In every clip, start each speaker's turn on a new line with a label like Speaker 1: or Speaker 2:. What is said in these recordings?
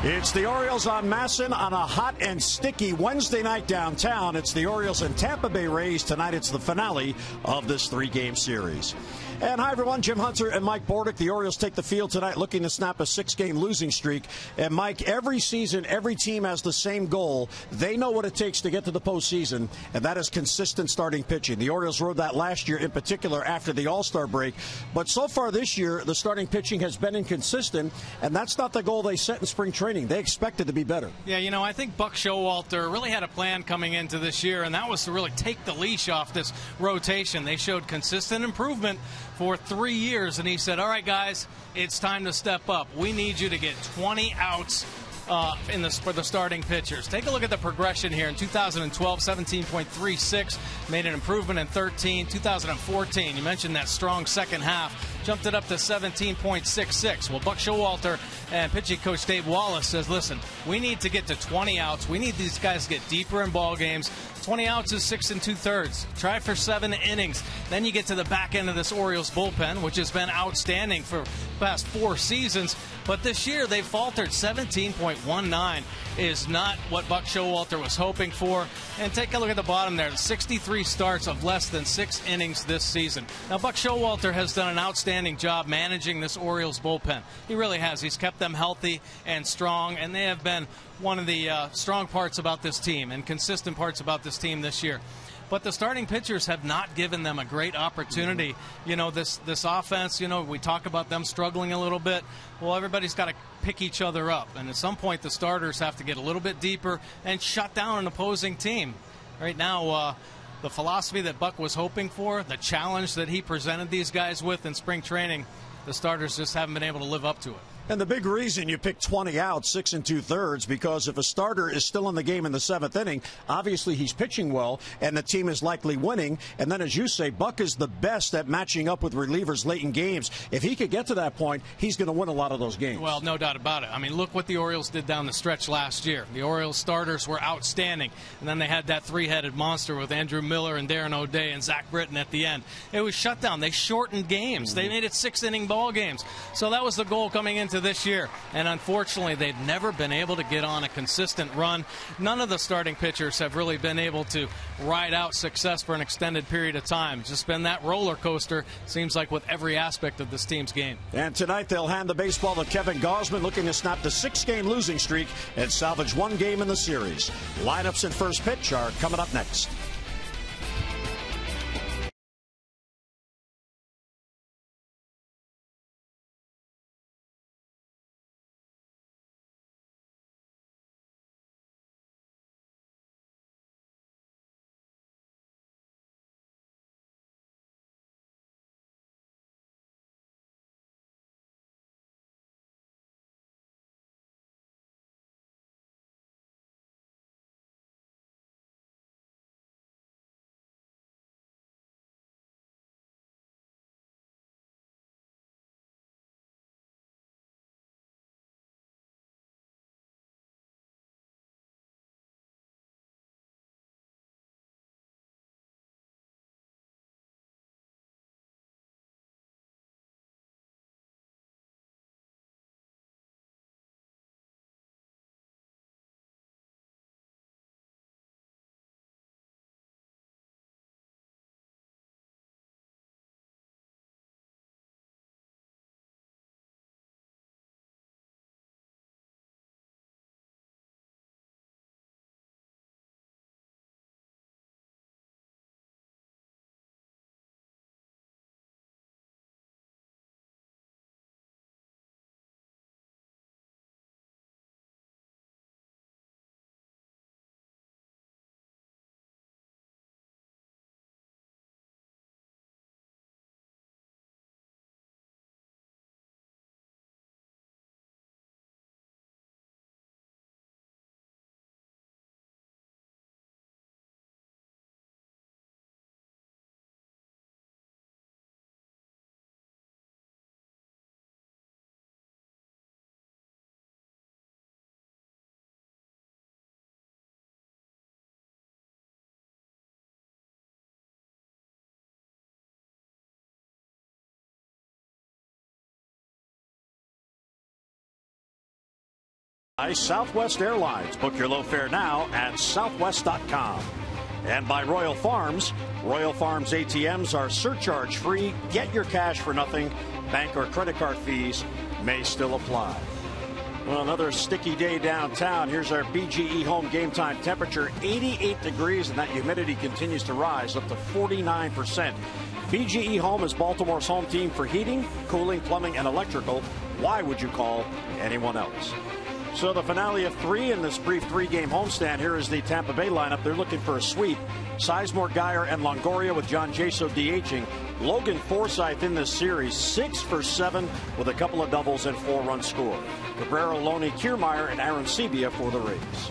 Speaker 1: It's the Orioles on Masson on a hot and sticky Wednesday night downtown. It's the Orioles and Tampa Bay Rays. Tonight it's the finale of this three-game series. And hi, everyone. Jim Hunter and Mike Bordick. The Orioles take the field tonight looking to snap a 6-game losing streak. And, Mike, every season, every team has the same goal. They know what it takes to get to the postseason, and that is consistent starting pitching. The Orioles rode that last year in particular after the All-Star break. But so far this year, the starting pitching has been inconsistent, and that's not the goal they set in spring training. They expected to be better.
Speaker 2: Yeah, you know, I think Buck Showalter really had a plan coming into this year, and that was to really take the leash off this rotation. They showed consistent improvement for 3 years, and he said, all right, guys, it's time to step up. We need you to get 20 outs for the starting pitchers. Take a look at the progression here. In 2012, 17.36, made an improvement in 13. 2014, you mentioned that strong second half, jumped it up to 17.66. Well, Buck Showalter and pitching coach Dave Wallace says, listen, we need to get to 20 outs. We need these guys to get deeper in ball games. 20 outs is 6 2/3. Try for 7 innings. Then you get to the back end of this Orioles bullpen, which has been outstanding for the past 4 seasons. But this year they've faltered. 17.19 is not what Buck Showalter was hoping for. And take a look at the bottom there. 63 starts of less than 6 innings this season. Now, Buck Showalter has done an outstanding job managing this Orioles bullpen. He really has. He's kept them healthy and strong, and they have been one of the strong parts about this team and consistent parts about this team this year. But the starting pitchers have not given them a great opportunity. You know, this offense, you know, we talk about them struggling a little bit. Well, everybody's got to pick each other up. And at some point, the starters have to get a little bit deeper and shut down an opposing team. Right now, the philosophy that Buck was hoping for, the challenge that he presented these guys with in spring training, the starters just haven't been able to live up to it.
Speaker 1: And the big reason you pick 20 outs, 6 2/3, because if a starter is still in the game in the 7th inning, obviously he's pitching well, and the team is likely winning. And then, as you say, Buck is the best at matching up with relievers late in games. If he could get to that point, he's going to win a lot of those games.
Speaker 2: Well, no doubt about it. I mean, look what the Orioles did down the stretch last year. The Orioles starters were outstanding, and then they had that 3-headed monster with Andrew Miller and Darren O'Day and Zach Britton at the end. It was shut down. They shortened games. They made it 6-inning ball games. So that was the goal coming into this year. And unfortunately, they've never been able to get on a consistent run. None of the starting pitchers have really been able to ride out success for an extended period of time. It's just been that roller coaster, seems like, with every aspect of this team's game.
Speaker 1: And tonight they'll hand the baseball to Kevin Gausman, looking to snap the 6-game losing streak and salvage 1 game in the series. Lineups and first pitch are coming up next. By Southwest Airlines. Book your low fare now at southwest.com. And by Royal Farms. Royal Farms ATMs are surcharge free. Get your cash for nothing. Bank or credit card fees may still apply. Well, another sticky day downtown. Here's our BGE home game time temperature. 88 degrees, and that humidity continues to rise up to 49%. BGE Home is Baltimore's home team for heating, cooling, plumbing, and electrical. Why would you call anyone else? So the finale of 3 in this brief 3-game homestand. Here is the Tampa Bay lineup. They're looking for a sweep. Sizemore, Geyer, and Longoria with John Jaso DHing. Logan Forsythe in this series, 6 for 7 with a couple of doubles and 4 runs scored. Cabrera, Loney, Kiermaier, and Aaron Sebia for the Rays.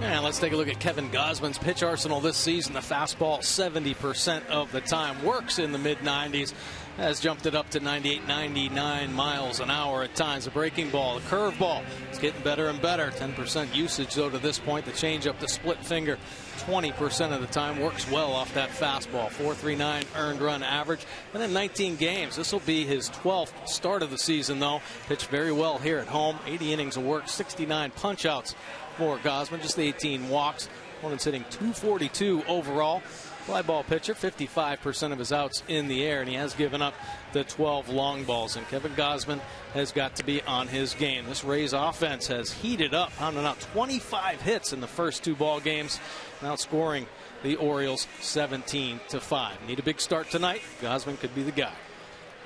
Speaker 2: And let's take a look at Kevin Gausman's pitch arsenal this season. The fastball 70% of the time works in the mid-90s. Has jumped it up to 98, 99 miles an hour at times. The breaking ball, the curveball, it's getting better and better. 10% usage, though, to this point. The changeup, the split finger, 20% of the time works well off that fastball. 4.39 earned run average. And in 19 games, this will be his 12th start of the season, though. Pitched very well here at home. 80 innings of work, 69 punch-outs for Gausman. Just the 18 walks. Opponent's hitting .242 overall. Fly ball pitcher, 55% of his outs in the air, and he has given up the 12 long balls. And Kevin Gausman has got to be on his game. This Rays offense has heated up, pounding out 25 hits in the first 2 ball games, outscoring the Orioles 17-5. Need a big start tonight. Gausman could be the guy.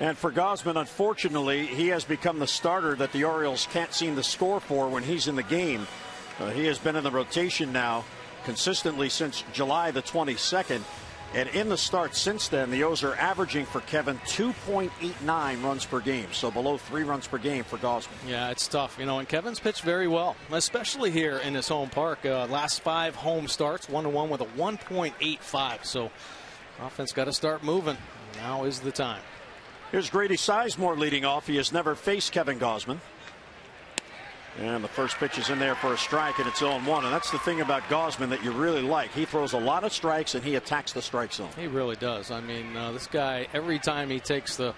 Speaker 1: And for Gausman, unfortunately, he has become the starter that the Orioles can't seem to score for when he's in the game. He has been in the rotation now consistently since July the 22nd. And in the start since then, the O's are averaging for Kevin 2.89 runs per game. So below 3 runs per game for Gausman.
Speaker 2: Yeah, it's tough. You know, and Kevin's pitched very well, especially here in his home park. Last 5 home starts, 1-1 with a 1.85. So offense got to start moving. Now is the time.
Speaker 1: Here's Grady Sizemore leading off. He has never faced Kevin Gausman. And the first pitch is in there for a strike, and it's 0-1. And that's the thing about Gausman that you really like. He throws a lot of strikes, and he attacks the strike zone.
Speaker 2: He really does. I mean, this guy, every time he takes the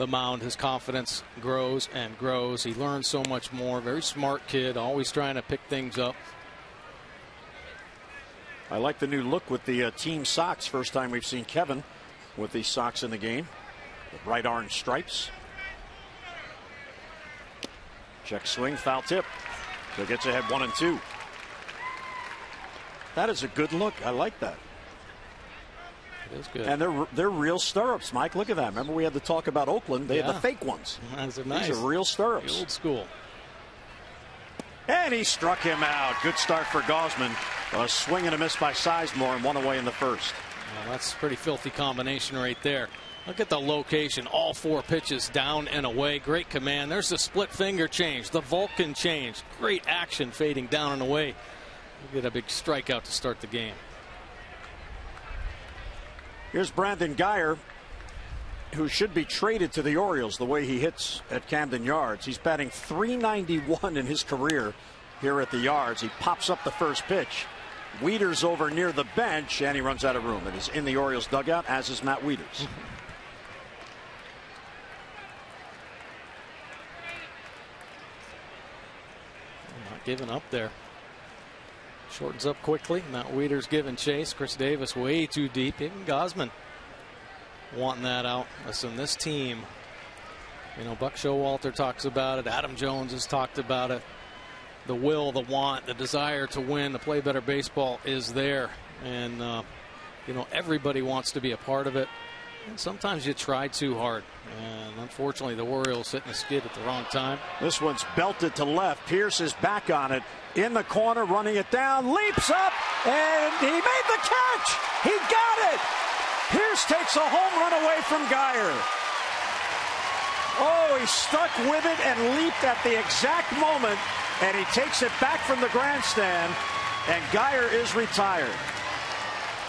Speaker 2: mound, his confidence grows and grows. He learns so much more. Very smart kid, always trying to pick things up.
Speaker 1: I like the new look with the team socks. First time we've seen Kevin with these socks in the game. The bright orange stripes. Check swing, foul tip. So gets ahead 1-2. That is a good look. I like that.
Speaker 2: It is good.
Speaker 1: And they're real stirrups, Mike. Look at that. Remember we had to talk about Oakland. They had the fake ones.
Speaker 2: Those are nice.
Speaker 1: These are real stirrups.
Speaker 2: The old school.
Speaker 1: And he struck him out. Good start for Gausman. A swing and a miss by Sizemore and 1 away in the first.
Speaker 2: Well, that's a pretty filthy combination right there. Look at the location. All 4 pitches down and away. Great command. There's the split finger change. The Vulcan change. Great action fading down and away. You get a big strikeout to start the game.
Speaker 1: Here's Brandon Geyer, who should be traded to the Orioles the way he hits at Camden Yards. He's batting .391 in his career here at the Yards. He pops up the first pitch. Wieters over near the bench, and he runs out of room. It is in the Orioles dugout, as is Matt Wieters.
Speaker 2: Not giving up there. Shortens up quickly. Matt Wieters giving chase. Chris Davis way too deep. Even Gausman wanting that out. Listen, this team, you know, Buck Showalter talks about it. Adam Jones has talked about it. The will, the want, the desire to win, to play better baseball is there. And, you know, everybody wants to be a part of it. And sometimes you try too hard. And unfortunately, the Orioles hitting the skid at the wrong time.
Speaker 1: This one's belted to left. Pierce is back on it. In the corner, running it down, leaps up, and he made the catch. He got it. Pierce takes a home run away from Geyer. Oh, he stuck with it and leaped at the exact moment, and he takes it back from the grandstand, and Geyer is retired.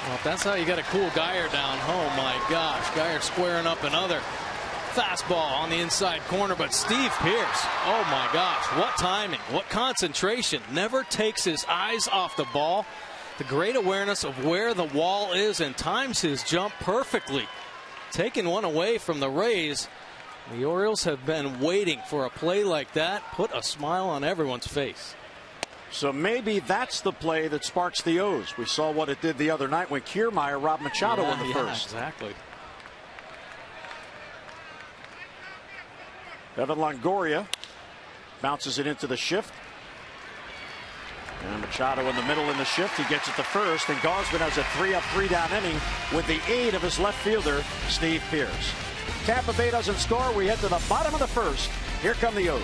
Speaker 2: Well, if that's how you got to cool Geyer down, oh my gosh, Geyer squaring up another fastball on the inside corner, but Steve Pierce, oh my gosh, what timing, what concentration, never takes his eyes off the ball. The great awareness of where the wall is and times his jump perfectly. Taking one away from the Rays. The Orioles have been waiting for a play like that. Put a smile on everyone's face.
Speaker 1: So maybe that's the play that sparks the O's. We saw what it did the other night when Kiermaier robbed Machado in the first.
Speaker 2: Exactly.
Speaker 1: Evan Longoria bounces it into the shift. And Machado in the middle in the shift. He gets it to first, and Gausman has a 3-up, 3-down inning with the aid of his left fielder, Steve Pearce. Tampa Bay doesn't score. We head to the bottom of the first. Here come the O's.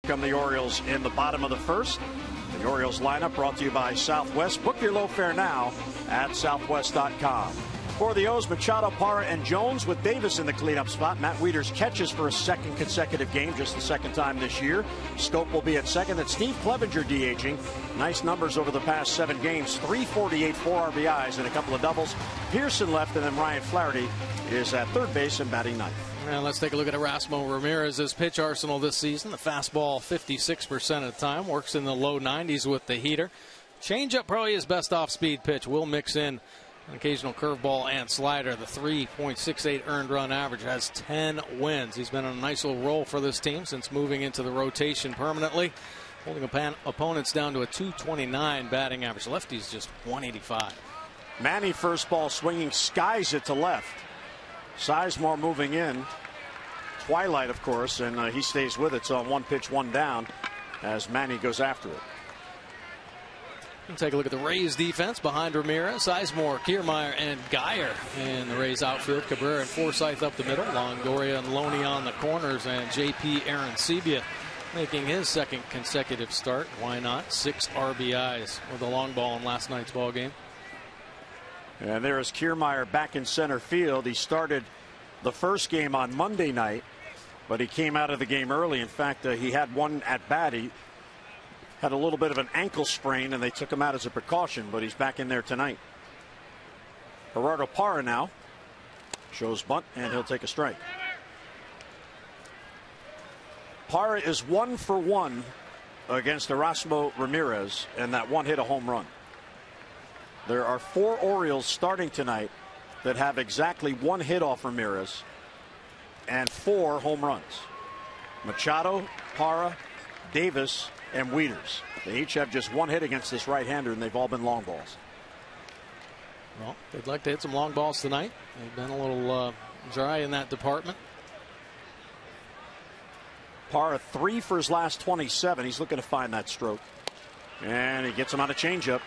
Speaker 1: Come the Orioles in the bottom of the first. The Orioles lineup brought to you by Southwest. Book your low fare now at southwest.com. For the O's, Machado, Parra, and Jones with Davis in the cleanup spot. Matt Wieters catches for a second consecutive game, just the second time this year. Scope will be at second. That's Steve Clevenger DHing. Nice numbers over the past 7 games. 348, 4 RBIs, and a couple of doubles. Pearson left, and then Ryan Flaherty is at third base and batting ninth.
Speaker 2: Now let's take a look at Erasmo Ramirez's pitch arsenal this season. The fastball 56% of the time, works in the low 90s with the heater. Changeup probably his best off-speed pitch. Will mix in an occasional curveball and slider. The 3.68 earned run average, has 10 wins. He's been on a nice little roll for this team since moving into the rotation permanently, holding opponents down to a 229 batting average. Lefty's just 185.
Speaker 1: Manny first ball swinging, skies it to left. Sizemore moving in. Twilight, of course, and he stays with it. So on 1 pitch, 1 down as Manny goes after it.
Speaker 2: And take a look at the Rays defense behind Ramirez, Sizemore, Kiermaier, and Geyer in the Rays outfield. Cabrera and Forsythe up the middle. Longoria and Loney on the corners, and J.P. Arancibia making his second consecutive start. Why not? 6 RBIs with a long ball in last night's ball game.
Speaker 1: And there is Kiermaier back in center field. He started the first game on Monday night, but he came out of the game early. In fact, he had one at bat. He had a little bit of an ankle sprain, and they took him out as a precaution, but he's back in there tonight. Gerardo Parra now shows bunt, and he'll take a strike. Parra is 1 for 1 against Erasmo Ramirez, and that one hit a home run. There are 4 Orioles starting tonight that have exactly 1 hit off Ramirez and 4 home runs. Machado, Parra, Davis, and Wieters. They each have just 1 hit against this right-hander, and they've all been long balls.
Speaker 2: Well, they'd like to hit some long balls tonight. They've been a little dry in that department.
Speaker 1: Parra 3 for his last 27. He's looking to find that stroke. And he gets him on a changeup.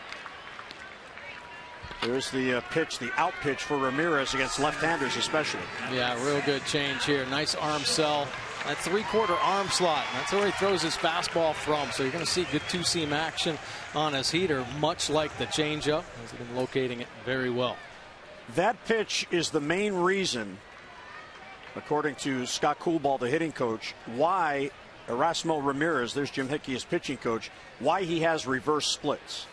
Speaker 1: There's the pitch, the out pitch for Ramirez against left-handers especially.
Speaker 2: Yeah, real good change here. Nice arm sell. That 3/4 arm slot. That's where he throws his fastball from. So you're going to see good two-seam action on his heater, much like the changeup. He's been locating it very well.
Speaker 1: That pitch is the main reason, according to Scott Coolball, the hitting coach, why Erasmo Ramirez, there's Jim Hickey, his pitching coach, why he has reverse splits.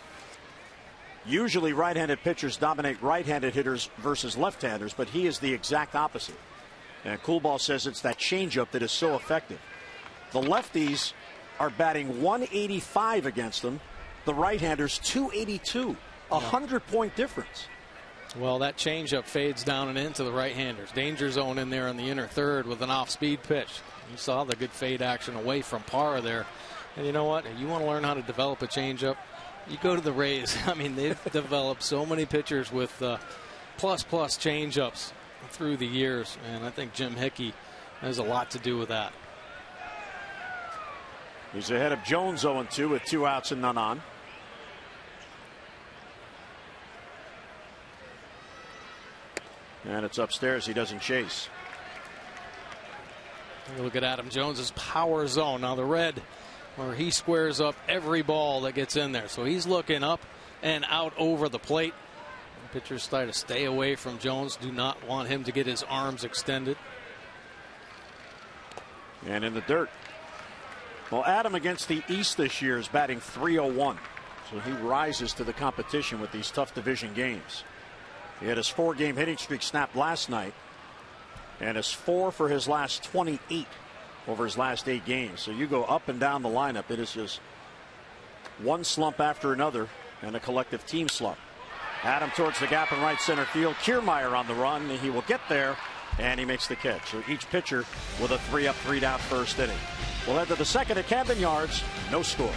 Speaker 1: Usually right-handed pitchers dominate right-handed hitters versus left-handers, but he is the exact opposite. And Coolball says it's that changeup that is so effective. The lefties are batting 185 against them. The right-handers 282. 100-point difference.
Speaker 3: Well, that changeup fades down and into the right-handers. Danger zone in there in the inner third with an off-speed pitch. You saw the good fade action away from Parra there. And you know what? You want to learn how to develop a changeup, you go to the Rays. I mean, they've developed so many pitchers with plus changeups through the years, and I think Jim Hickey has a lot to do with that.
Speaker 1: He's ahead of Jones 0-2 with 2 outs and none on. And it's upstairs. He doesn't chase.
Speaker 3: Look at Adam Jones's power zone. Now the red, where he squares up every ball that gets in there. So he's looking up and out over the plate. Pitchers try to stay away from Jones. Do not want him to get his arms extended.
Speaker 1: And in the dirt. Well, Adam against the East this year is batting .301. So he rises to the competition with these tough division games. He had his 4-game hitting streak snapped last night, and is 4 for his last 28 over his last 8 games. So you go up and down the lineup. It is just one slump after another and a collective team slump. Adam towards the gap in right center field. Kiermaier on the run. He will get there, and he makes the catch. So each pitcher with a 3-up, 3-down first inning. We'll head to the second at Camden Yards. No score.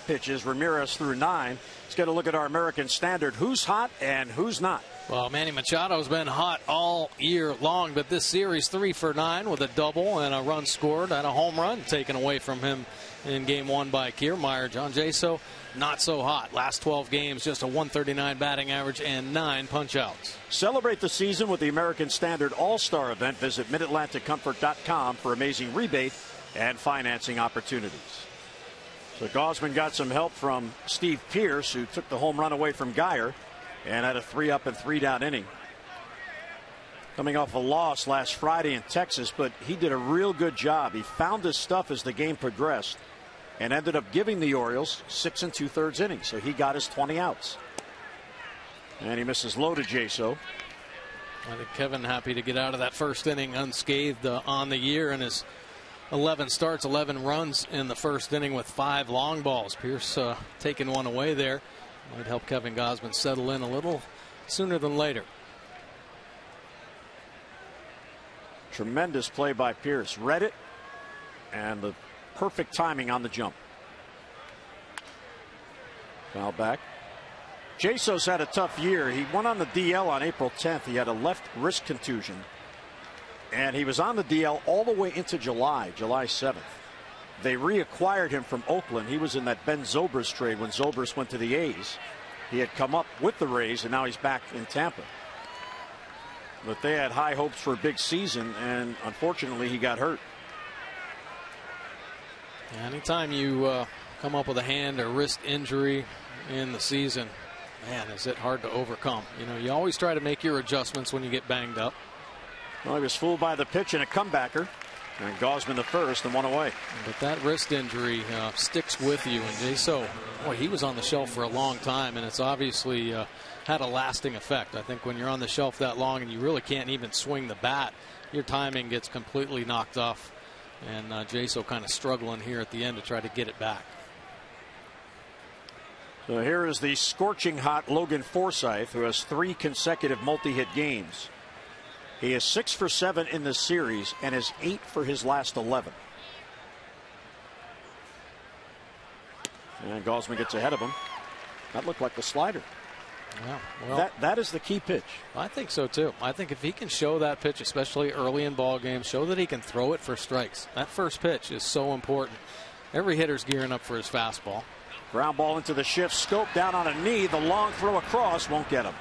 Speaker 1: Pitches. Ramirez through 9. Let's get a look at our American Standard. Who's hot and who's not?
Speaker 3: Well, Manny Machado's been hot all year long, but this series 3 for 9 with a double and a run scored and a home run taken away from him in game 1 by Kiermaier. John Jaso, not so hot. Last 12 games, just a 139 batting average and 9 punch-outs.
Speaker 1: Celebrate the season with the American Standard All-Star event. Visit MidAtlanticComfort.com for amazing rebate and financing opportunities. So Gausman got some help from Steve Pearce, who took the home run away from Geyer and had a 3-up and 3-down inning. Coming off a loss last Friday in Texas, but he did a real good job. He found his stuff as the game progressed and ended up giving the Orioles 6 2/3 innings. So he got his 20 outs. And he misses low to Jaso.
Speaker 3: I think Kevin happy to get out of that first inning unscathed on the year, and his 11 starts, 11 runs in the first inning with 5 long balls. Pearce taking one away there. Might help Kevin Gausman settle in a little sooner than later.
Speaker 1: Tremendous play by Pearce. Read it, and the perfect timing on the jump. Foul back. Jaso's had a tough year. He went on the DL on April 10th. He had a left wrist contusion. And he was on the DL all the way into July 7th. They reacquired him from Oakland. He was in that Ben Zobrist trade when Zobrist went to the A's. He had come up with the Rays, and now he's back in Tampa. but they had high hopes for a big season, and unfortunately he got hurt.
Speaker 3: Anytime you come up with a hand or wrist injury in the season, man, is it hard to overcome. You know, you always try to make your adjustments when you get banged up.
Speaker 1: Well, he was fooled by the pitch and a comebacker. And Gausman the first and one away.
Speaker 3: But that wrist injury sticks with you. And Jaso, boy, he was on the shelf for a long time, and it's obviously had a lasting effect. I think when you're on the shelf that long and you really can't even swing the bat, your timing gets completely knocked off. And Jaso kind of struggling here at the end to try to get it back.
Speaker 1: So here is the scorching hot Logan Forsythe, who has 3 consecutive multi-hit games. He is 6 for 7 in this series and is 8 for his last 11. And Gausman gets ahead of him. That looked like the slider.
Speaker 3: Yeah, well,
Speaker 1: that is the key pitch.
Speaker 3: I think so too. I think if he can show that pitch, especially early in ball games, show that he can throw it for strikes. That first pitch is so important. Every hitter's gearing up for his fastball.
Speaker 1: Ground ball into the shift. Schoop down on a knee. The long throw across won't get him.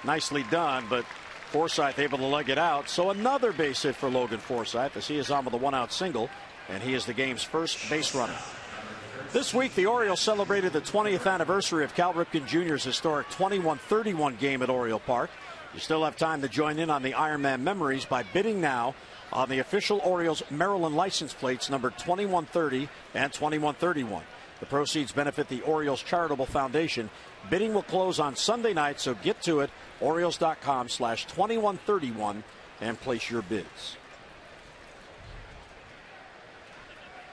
Speaker 1: Nicely done, but Forsythe able to leg it out. So another base hit for Logan Forsythe as he is on with a 1-out single, and he is the game's first base runner. This week, the Orioles celebrated the 20th anniversary of Cal Ripken Jr.'s historic 21-31 game at Oriole Park. You still have time to join in on the Ironman memories by bidding now on the official Orioles Maryland license plates numbered 2130 and 2131. The proceeds benefit the Orioles Charitable Foundation. Bidding will close on Sunday night, so get to it. Orioles.com/2131 and place your bids.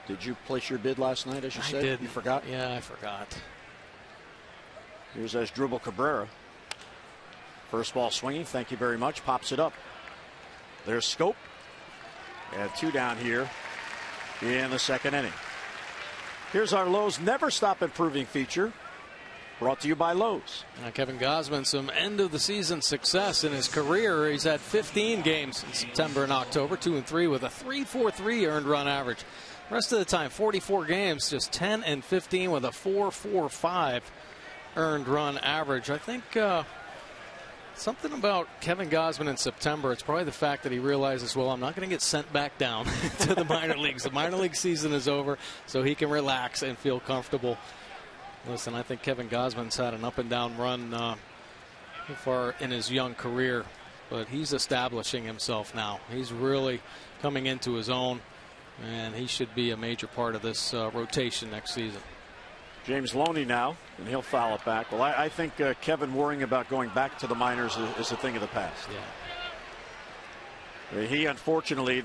Speaker 1: Did you place your bid last night, as you said?
Speaker 3: I did.
Speaker 1: You forgot?
Speaker 3: Yeah, I forgot.
Speaker 1: Here's Asdrubal Cabrera. First ball swinging. Thank you very much. Pops it up. There's Schoop. And 2 down here in the second inning. Here's our Lowe's Never Stop Improving feature, brought to you by Lowe's.
Speaker 3: Kevin Gausman, some end of the season success in his career. He's had 15 games in September and October, 2-3 with a 3.43 earned run average. Rest of the time, 44 games, just 10 and 15 with a 4.45 earned run average. I think something about Kevin Gausman in September, it's probably the fact that he realizes, well, I'm not going to get sent back down to the minor leagues. The minor league season is over, so he can relax and feel comfortable. Listen, I think Kevin Gausman's had an up and down run so far in his young career, but he's establishing himself now. He's really coming into his own, and he should be a major part of this rotation next season.
Speaker 1: James Loney now, and he'll foul it back. Well, I think Kevin worrying about going back to the minors is a thing of the past.
Speaker 3: Yeah.
Speaker 1: He, unfortunately,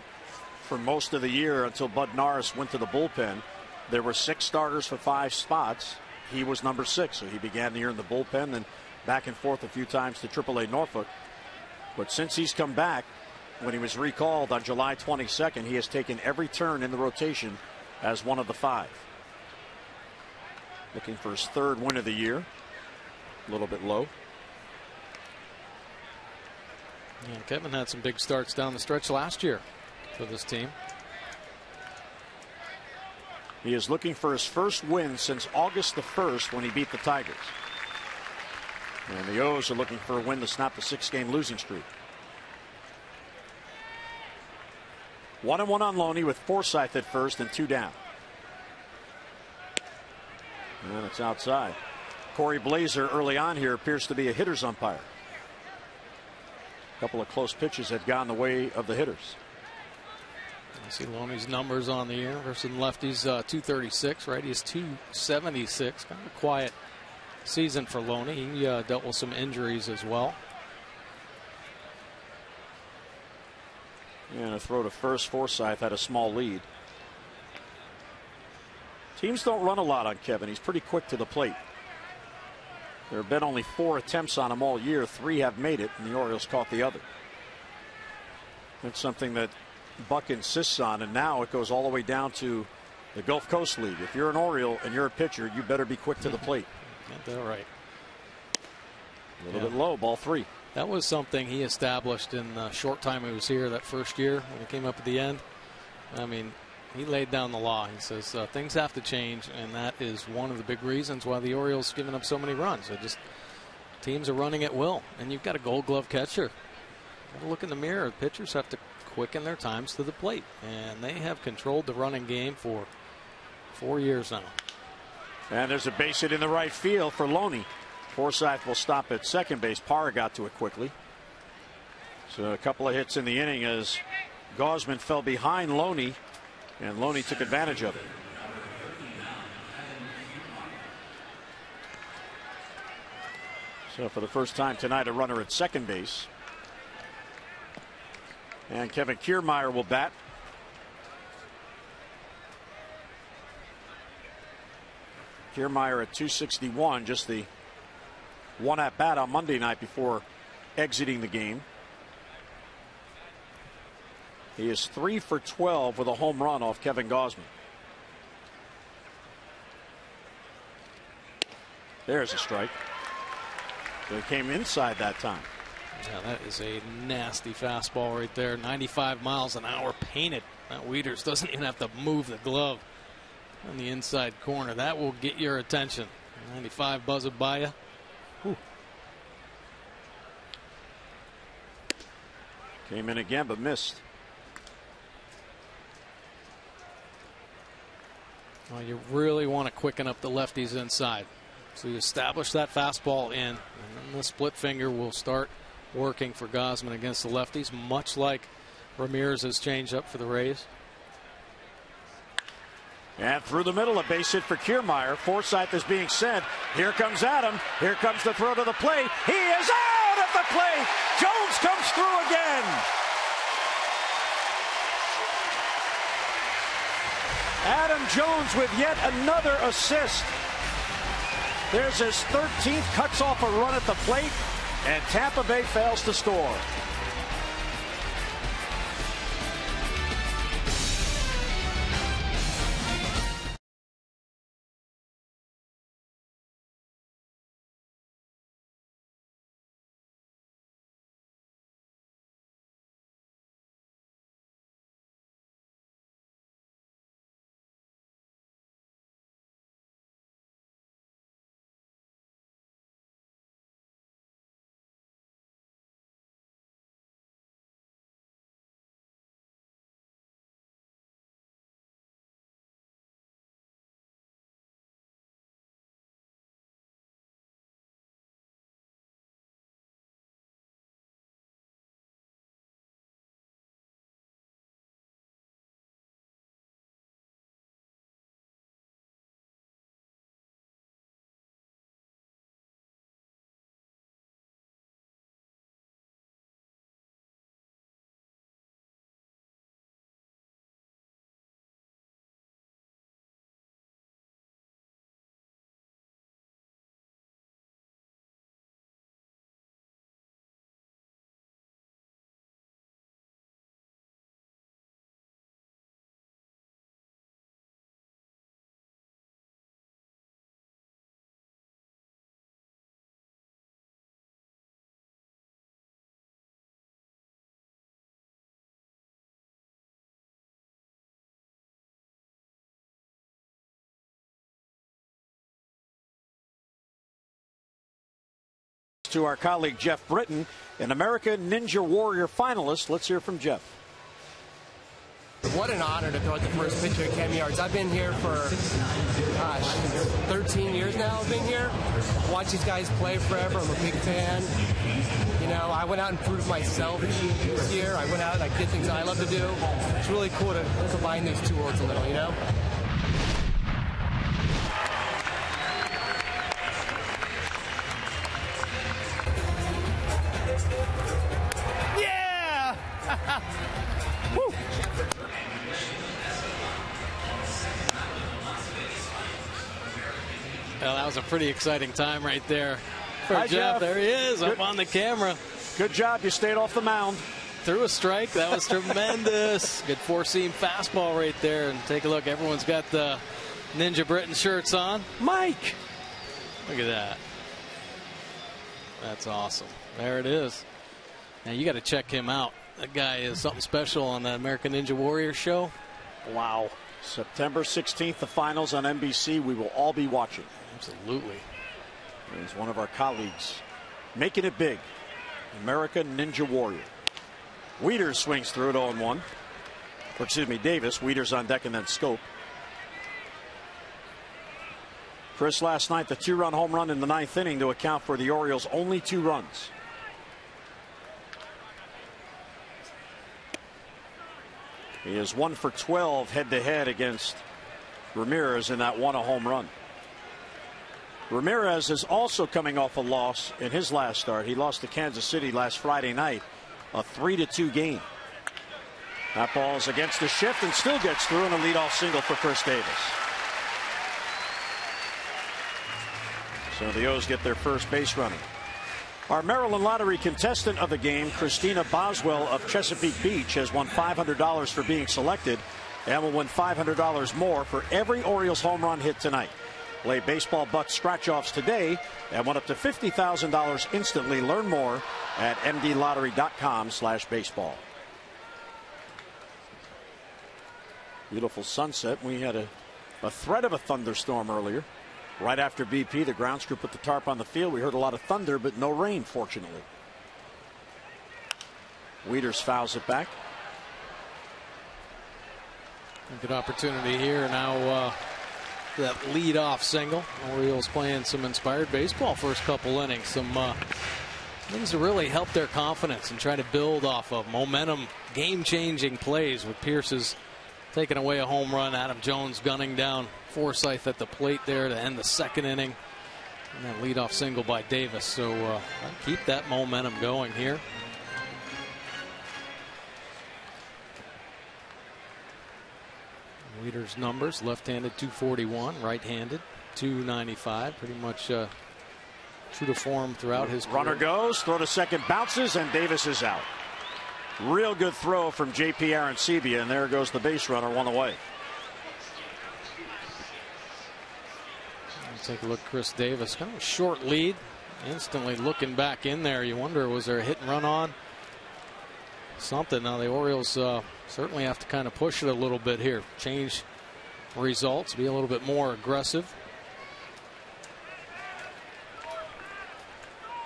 Speaker 1: for most of the year until Bud Norris went to the bullpen, there were 6 starters for 5 spots. He was number 6, so he began the year in the bullpen and back and forth a few times to AAA Norfolk. But since he's come back, when he was recalled on July 22nd, he has taken every turn in the rotation as one of the 5. Looking for his 3rd win of the year. A little bit low.
Speaker 3: Yeah, Kevin had some big starts down the stretch last year for this team.
Speaker 1: He is looking for his first win since August the 1st when he beat the Tigers. And the O's are looking for a win to snap the 6-game losing streak. 1-1 on Loney with Forsythe at first and 2 down. And it's outside. Corey Blazer early on here appears to be a hitter's umpire. A couple of close pitches had gone the way of the hitters.
Speaker 3: I see Loney's numbers on the year versus lefties, 236, right? He's 276. Kind of a quiet season for Loney. He dealt with some injuries as well.
Speaker 1: And a throw to first. Forsythe had a small lead. Teams don't run a lot on Kevin. He's pretty quick to the plate. There have been only 4 attempts on him all year. 3 have made it, and the Orioles caught the other. That's something that Buck insists on, and now it goes all the way down to the Gulf Coast League. If you're an Oriole and you're a pitcher, you better be quick to the plate.
Speaker 3: All right.
Speaker 1: A little bit low, ball 3.
Speaker 3: That was something he established in the short time he was here that first year when he came up at the end. I mean, he laid down the law. He says things have to change, and that is one of the big reasons why the Orioles giving up so many runs. Teams are running at will, and you've got a Gold Glove catcher. Gotta look in the mirror. Pitchers have to quicken their times to the plate, and they have controlled the running game for 4 years now.
Speaker 1: And there's a base hit in the right field for Loney. Forsythe will stop at second base. Parra got to it quickly. So a couple of hits in the inning as Gausman fell behind Loney, and Loney took advantage of it. So for the first time tonight, a runner at second base. And Kevin Kiermaier will bat. Kiermaier at 261, just the one at bat on Monday night before exiting the game. He is 3 for 12 with a home run off Kevin Gausman. There's a strike. So he came inside that time.
Speaker 3: Yeah, that is a nasty fastball right there. 95 miles an hour painted. Now Wieters doesn't even have to move the glove on the inside corner. That will get your attention. 95 buzzing by you. Whew.
Speaker 1: Came in again but missed.
Speaker 3: Well, you really want to quicken up the lefties inside. So you establish that fastball in, and then the split finger will start working for Gausman against the lefties, much like Ramirez's changeup for the Rays.
Speaker 1: And through the middle, a base hit for Kiermaier. Forsythe is being sent. Here comes Adam. Here comes the throw to the plate. He is out at the plate. Jones comes through again. Adam Jones with yet another assist. There's his 13th, cuts off a run at the plate, and Tampa Bay fails to score. To our colleague Jeff Britton, an American Ninja Warrior finalist. Let's hear from Jeff.
Speaker 4: What an honor to throw out the first pitch at Cam Yards. I've been here for, 13 years now I've been here. Watch these guys play forever. I'm a big fan. You know, I went out and proved myself this year. I went out and I did things I love to do. It's really cool to combine these two worlds a little, you know? Yeah! Woo!
Speaker 3: Well, that was a pretty exciting time right there for
Speaker 1: Hi,
Speaker 3: Jeff. There he is,
Speaker 1: Good.
Speaker 3: up on the camera.
Speaker 1: Good job. You stayed off the mound.
Speaker 3: Threw a strike. That was tremendous. Good four-seam fastball right there. And take a look. Everyone's got the Ninja Britton shirts on. Mike! Look at that. That's awesome. There it is. Now, you got to check him out. That guy is something special on that American Ninja Warrior show. Wow.
Speaker 1: September 16th, the finals on NBC. We will all be watching.
Speaker 3: Absolutely.
Speaker 1: There's one of our colleagues making it big. American Ninja Warrior. Wieters swings through it 0-1. Or excuse me, Davis. Wieters on deck and then Schoop. Chris, last night the 2-run home run in the 9th inning to account for the Orioles' only 2 runs. He is 1 for 12 head-to-head against Ramirez in that one a home run. Ramirez is also coming off a loss in his last start. He lost to Kansas City last Friday night, a 3-2 game. That ball's against the shift and still gets through in a leadoff single for Chris Davis. So the O's get their first base runner. Our Maryland Lottery contestant of the game, Christina Boswell of Chesapeake Beach, has won $500 for being selected and will win $500 more for every Orioles home run hit tonight. Play Baseball Bucks scratch-offs today and win up to $50,000 instantly. Learn more at mdlottery.com/baseball. Beautiful sunset. We had a threat of a thunderstorm earlier. Right after BP, the grounds crew put the tarp on the field. We heard a lot of thunder, but no rain, fortunately. Wieters fouls it back.
Speaker 3: Good opportunity here now. That lead-off single. Orioles playing some inspired baseball first couple innings. Some things to really help their confidence and try to build off of momentum, game-changing plays with Pierce's taking away a home run. Adam Jones gunning down Forsythe at the plate there to end the second inning. And that leadoff single by Davis. So keep that momentum going here. Wieters' numbers: left-handed 241, right-handed 295. Pretty much true to form throughout his career.
Speaker 1: Runner goes, throw to second, bounces, and Davis is out. Real good throw from J.P. Arancibia, and there goes the base runner, one away.
Speaker 3: Let's take a look. Chris Davis, kind of a short lead. Instantly looking back in there, you wonder, was there a hit and run on? Something. Now the Orioles certainly have to kind of push it a little bit here, change results, be a little bit more aggressive.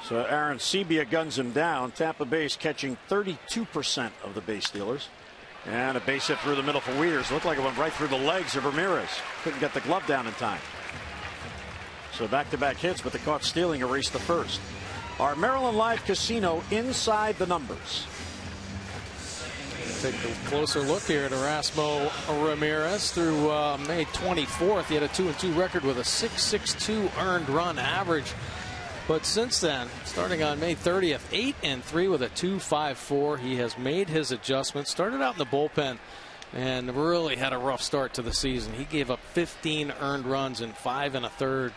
Speaker 1: So Arancibia guns him down. Tampa Bay's catching 32% of the base stealers. And a base hit through the middle for Wieters. Looked like it went right through the legs of Ramirez. Couldn't get the glove down in time. So back-to-back hits, but the caught stealing erased the first. Our Maryland Live Casino inside the numbers.
Speaker 3: Take a closer look here at Erasmo Ramirez through May 24th. He had a 2-2 record with a .662 earned run average. But since then, starting on May 30th, 8-3 with a .254. He has made his adjustments. Started out in the bullpen and really had a rough start to the season. He gave up 15 earned runs in 5 1/3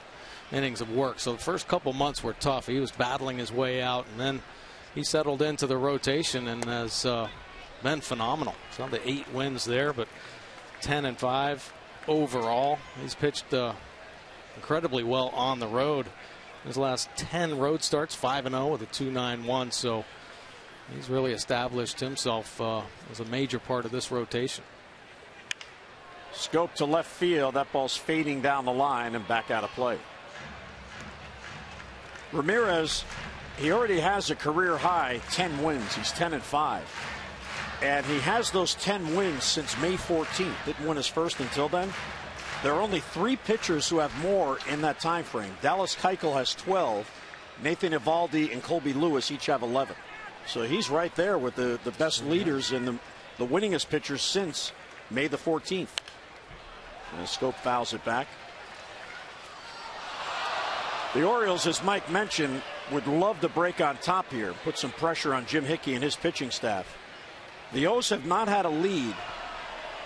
Speaker 3: innings of work. So the first couple months were tough. He was battling his way out, and then he settled into the rotation and has been phenomenal. It's on the 8 wins there, but 10-5 overall. He's pitched incredibly well on the road. His last 10 road starts, 5-0 with a 2.91. So he's really established himself as a major part of this rotation.
Speaker 1: Scope to left field. That ball's fading down the line and back out of play. Ramirez, he already has a career high 10 wins. He's 10-5. And he has those 10 wins since May 14th. Didn't win his first until then. There are only 3 pitchers who have more in that time frame. Dallas Keuchel has 12. Nathan Eovaldi and Colby Lewis each have 11. So he's right there with the best leaders and the winningest pitchers since May the 14th. And Scope fouls it back. The Orioles, as Mike mentioned, would love to break on top here, put some pressure on Jim Hickey and his pitching staff. The O's have not had a lead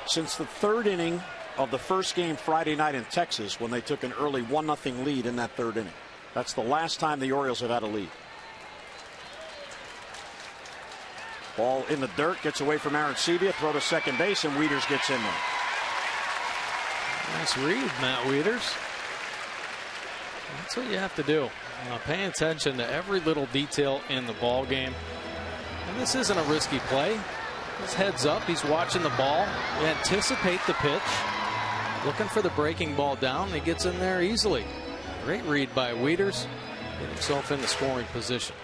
Speaker 1: since the 3rd inning of the first game Friday night in Texas, when they took an early 1-0 lead in that 3rd inning. That's the last time the Orioles have had a lead. Ball in the dirt, gets away from Arancibia, throw to second base, and Wieters gets in there.
Speaker 3: Nice read, Matt Wieters. That's what you have to do. Paying attention to every little detail in the ball game. And this isn't a risky play. His head's up. He's watching the ball. We anticipate the pitch. Looking for the breaking ball down. He gets in there easily. Great read by Wieters. Get himself in the scoring position.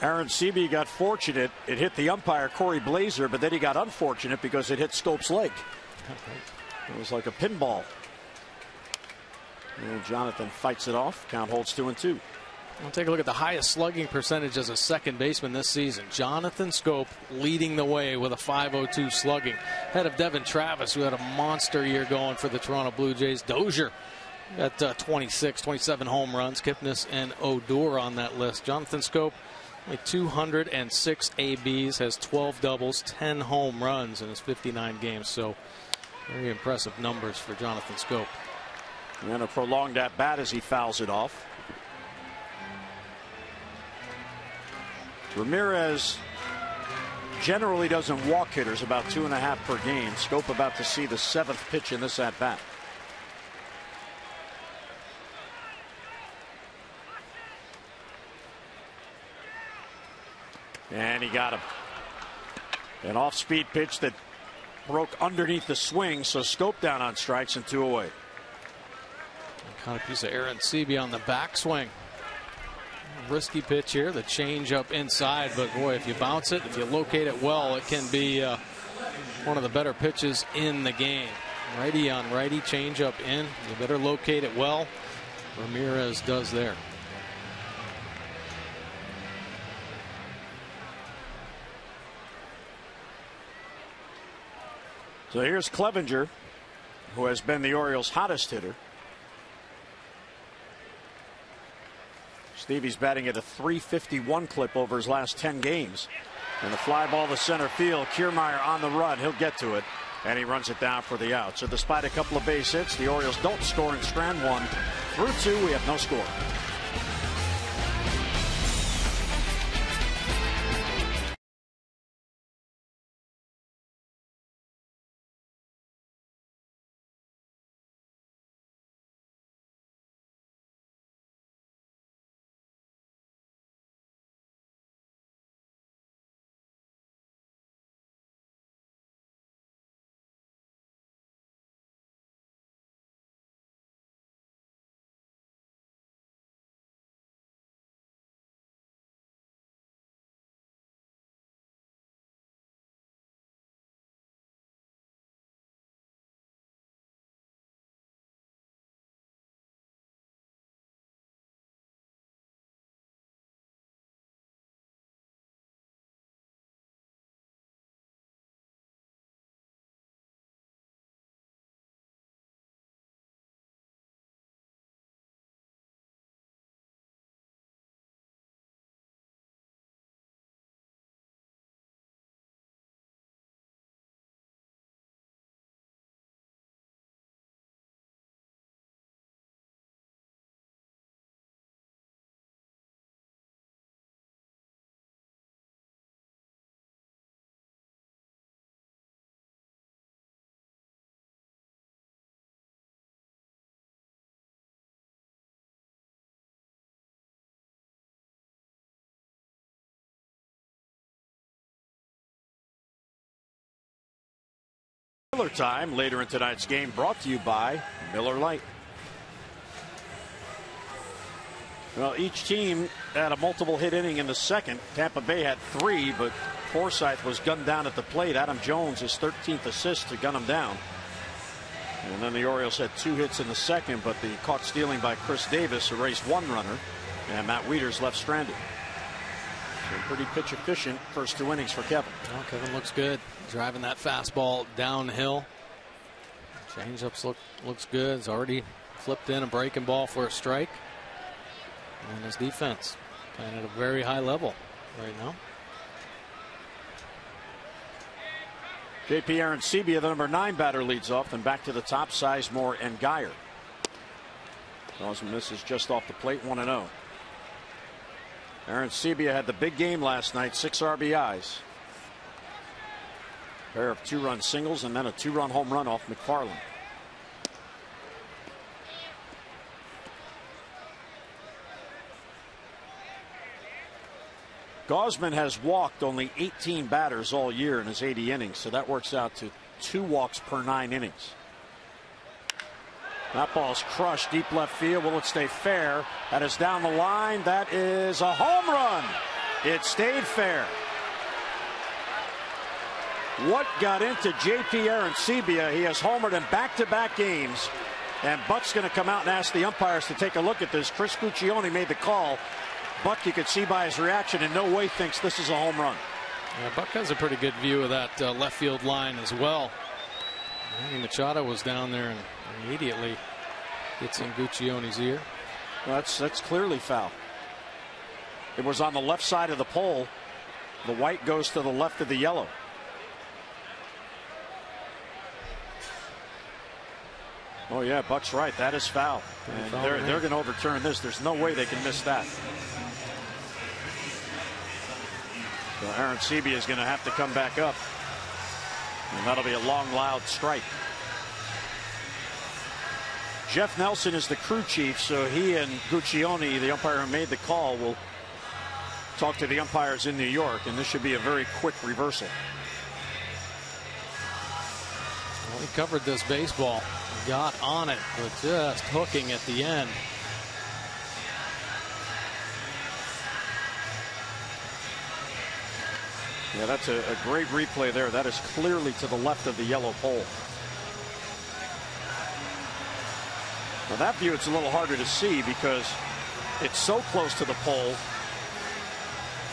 Speaker 1: Aronsebi got fortunate. It hit the umpire, Corey Blazer, but then he got unfortunate because it hit Schoop's leg. It was like a pinball. And Jonathan fights it off. Count holds 2-2.
Speaker 3: We'll take a look at the highest slugging percentage as a second baseman this season. Jonathan Schoop leading the way with a .502 slugging. Ahead of Devin Travis, who had a monster year going for the Toronto Blue Jays. Dozier at 27 home runs. Kipnis and Odor on that list. Jonathan Schoop, like 206 ABs, has 12 doubles, 10 home runs in his 59 games. So very impressive numbers for Jonathan Schoop.
Speaker 1: And a prolonged at bat as he fouls it off. Ramirez generally doesn't walk hitters, about 2.5 per game. Schoop about to see the 7th pitch in this at bat. And he got him. An off-speed pitch that broke underneath the swing, so Schoop down on strikes and 2 away.
Speaker 3: Kind of piece of Aronsebi on the backswing. Risky pitch here, the change up inside, but boy, if you bounce it, if you locate it well, it can be one of the better pitches in the game. Righty on righty, change up in. You better locate it well. Ramirez does there.
Speaker 1: So here's Clevenger, who has been the Orioles' hottest hitter. Stevie's batting at a .351 clip over his last 10 games. And the fly ball to center field. Kiermaier on the run. He'll get to it. And he runs it down for the out. So despite a couple of base hits, the Orioles don't score in strand 1. Through 2, we have no score. Miller time later in tonight's game, brought to you by Miller Lite. Well, each team had a multiple hit inning in the second. Tampa Bay had 3, but Forsythe was gunned down at the plate. Adam Jones, his 13th assist to gun him down. And then the Orioles had 2 hits in the second, but the caught stealing by Chris Davis erased 1 runner, and Matt Wieters left stranded. So pretty pitch efficient first 2 innings for Kevin.
Speaker 3: Well, Kevin looks good, driving that fastball downhill. Changeups looks good. He's already flipped in a breaking ball for a strike. And his defense playing at a very high level right now.
Speaker 1: J.P. Aronsebi, the number 9 batter, leads off. Then back to the top, Sizemore and Geyer. Dawson misses just off the plate, 1-0. Aronsebi had the big game last night, 6 RBIs. A pair of 2-run singles and then a 2-run home run off McFarland. Gausman has walked only 18 batters all year in his 80 innings, so that works out to 2 walks per 9 innings. That ball's crushed deep left field. Will it stay fair? That is down the line. That is a home run. It stayed fair. What got into J.P. Arencibia? He has homered in back-to-back games. And Buck's going to come out and ask the umpires to take a look at this. Chris Guccione made the call. Buck, you could see by his reaction, in no way thinks this is a home run.
Speaker 3: Yeah, Buck has a pretty good view of that left field line as well. Manny Machado was down there and immediately gets in Guccione's ear.
Speaker 1: Well, that's clearly foul. It was on the left side of the pole. The white goes to the left of the yellow. Oh yeah, Buck's right. That is foul. And they're going to overturn this. There's no way they can miss that. So Arencibia is going to have to come back up. And that'll be a long, loud strike. Jeff Nelson is the crew chief, so he and Guccione, the umpire who made the call, will talk to the umpires in New York, and this should be a very quick reversal.
Speaker 3: Well, he covered this baseball, got on it, but just hooking at the end.
Speaker 1: Yeah, that's a great replay there. That is clearly to the left of the yellow pole. Now that view, it's a little harder to see because it's so close to the pole.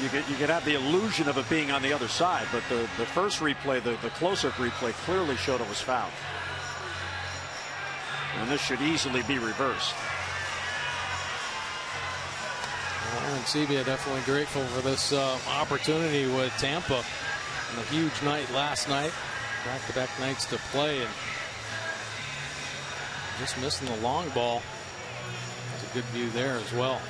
Speaker 1: You could have the illusion of it being on the other side, but the first replay, the close-up replay, clearly showed it was foul. And this should easily be reversed.
Speaker 3: Arencibia definitely grateful for this opportunity with Tampa. And a huge night last night. Back-to-back nights to play, and just missing the long ball. There's a good view there as well.